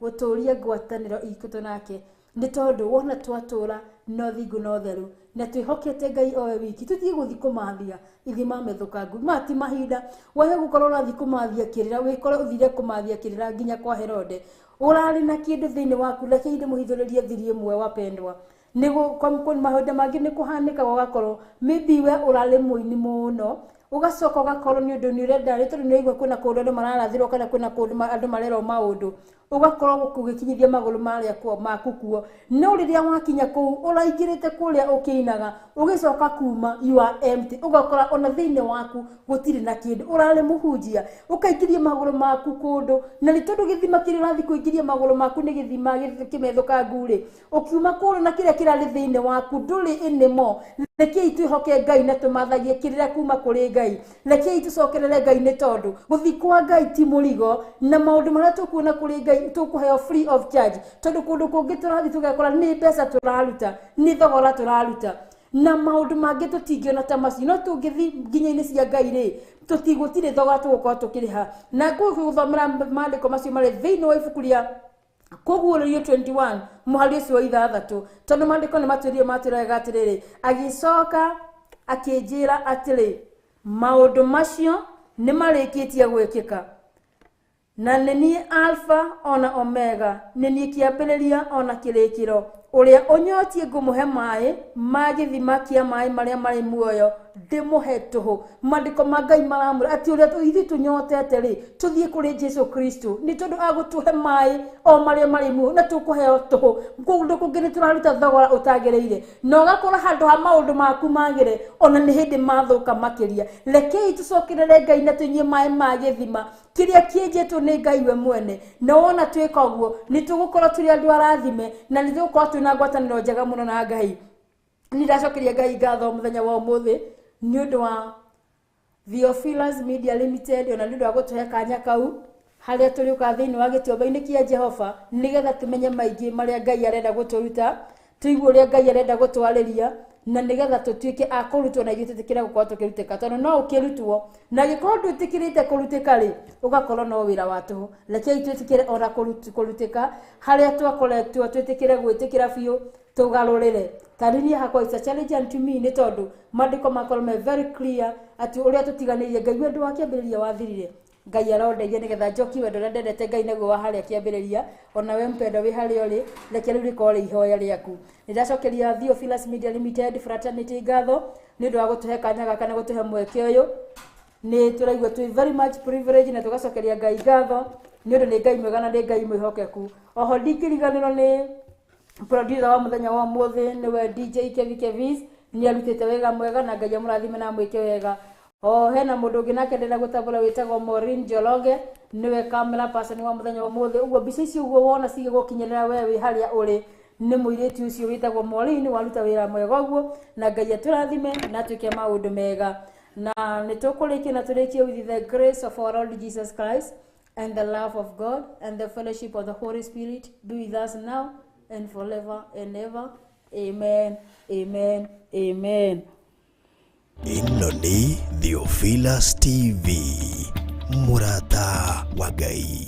guturia ngwataniro itu nake ni tondu wona twatura no thingu no theru na twihokete Ngai o we wiki tuthie guthi kumathia ithima methukangu mati mahinda wahe gukorwo rathi kumathia kirira wikore uthire kumathia kirira nginya kwa Herode urari na kindu thiini waku reke inde muhithuririe thiri imwe wapendwa nigo kwa mahoda mangi ni kuhanika wagakorwo maybe we urale muini muno ugacoka ugakorwo ni undu ni urenda ri tondu ni igwa kuna kundu andu mararathirwo kana kuna kundu andu marerwo maundu ugakorwo gukinyithia maguru maria kwa makukuo no riria wakinya kuu uraingirite kuria ukiinaga ugicoka kuma you are empty ugakora ona thiini waku gutiri na kindu urale muhunjia ukaingiria maguru maku kundu na ni tondu githima kiri rathi kuingiria maguru maku ni githima kimethuka nguri ukiuma kuru na kiria kirali thiini waku nduri inimo rekei twihoke Ngai na tumathagie kirira kuma kuri Ngai rekei tucokerere Ngai ni tondu guthikwa Ngai ti murigo na maundu maria tukuona kuri Ngai tukuheo free of charge tondu kundu kungi turathi tugakora ni mbeca turaruta ni thogora turaruta na maundu mangi tutingiona ta macio no tungithi nginya-ini cia Ngai ri tutigutire thogora tugukorwo tukiriha na guthomera maandiko macio mari thiini wa ibuku ria Kuguũrĩrio 21 muhari ucio wa 6 tondu maandiko ni matwiraga atiriri agicoka akinjira atiri maundu macio ni marikitie gwikika na nini alpha ona omega nini kiambiriria ona kirikiro uria unyotie ngumuhe mai magithima kia mai maria mari muoyo ndimuhe tuhu maandiko ma Ngai maramura ati uria ithu tunyotete ri tuthie kuri Jesu Kristo ni tondu agutuhe mai o maria mari muoyo na tukuheo tuhu kundu kungiri turaruta thogora utagereire no gakora handu ha maundu maku magire ona ni hindi mathuka makiria rekei tucokerere Ngai na tunyie mai magithima kiria kienjetwo ni Ngai we mwene no wona twika uguo ni tugukorwo turi andu arathime na ni tugukorwo twina ngwataniro njega muno na Ngai. Ni ndacokeria Ngai ngatho muthenya wa umuthi ni undu wa Theophilus Media Limited ona ni undu wa gutuhe kanya kau haria turi uka thiini wa gituamba-ini kia Jehova nigetha tumenye maingi maria Ngai arenda guturuta tuigue uria Ngai arenda gutwariria na nigetha tutuike a kurutwo na ithuĩ tũtĩkĩre gũkorwo tũkĩrutĩka tondũ no ũkĩrutwo na gĩkorwo ndwĩtĩkĩrĩte kũrutĩka rĩ ũgakorwo no wĩra wa tũhũ. Rekei twĩtĩkĩre ona kũrutĩka harĩa twakoretwo twĩtĩkĩre gwĩtĩkĩra biũ tũgarũrĩre. Tarĩria hakwa is a challenge unto me nĩ tondũ maandĩko makorwo me very clear atĩ ũrĩa tũtiganĩirie Ngai wendo wa kĩambĩrĩria wathirire. Ngai arondeithia nĩgetha njoki wendo ũrĩa ndendete Ngai nĩguo wa harĩa kĩambĩrĩria. Ona we mpendo wĩ harĩa ũrĩ reke rĩu rĩkorwo rĩ ihoya rĩaku. Nĩndacokeria Theophilus Media Limited fraternity ngatho nĩ ũndũ wa gũtũhe kanya gaka na gũtũhe mweke ũyũ. Nĩ tũraigua twĩ very much privilege na tũgacokeria Ngai ngatho nĩ ũndũ nĩ Ngai mwega na nĩ Ngai mwĩhokeku. Oho ndingĩriganĩrwo nĩ producer wa mũthenya wa ũmũthĩ nĩwe DJ Kevis nĩ arutĩte wega mwega na Ngai amũrathime na mwĩke wega. Hena mũndũ ũngĩ nake ndĩrenda gũtambũra wĩtagwo Maureen Jologe niwe camera person wa mũthenya wa ũmũthĩ. Ũguo mbica icio ũguo wona cigũkinyĩrĩra we wĩ harĩa ũrĩ nĩ mũirĩtu ũcio wĩtagwo Maureen waruta wĩra mwega ũguo na Ngai atũrathime na atuĩke maũndũ mega. Na nĩ tũkũrĩkia na tũrĩkie with the grace of our Lord Jesus Christ and the love of God and the fellowship of the Holy Spirit be with us now and forever and ever. Amen, amen, amen. Ĩno nĩ Theophilus TV, MURATA wa Ngai.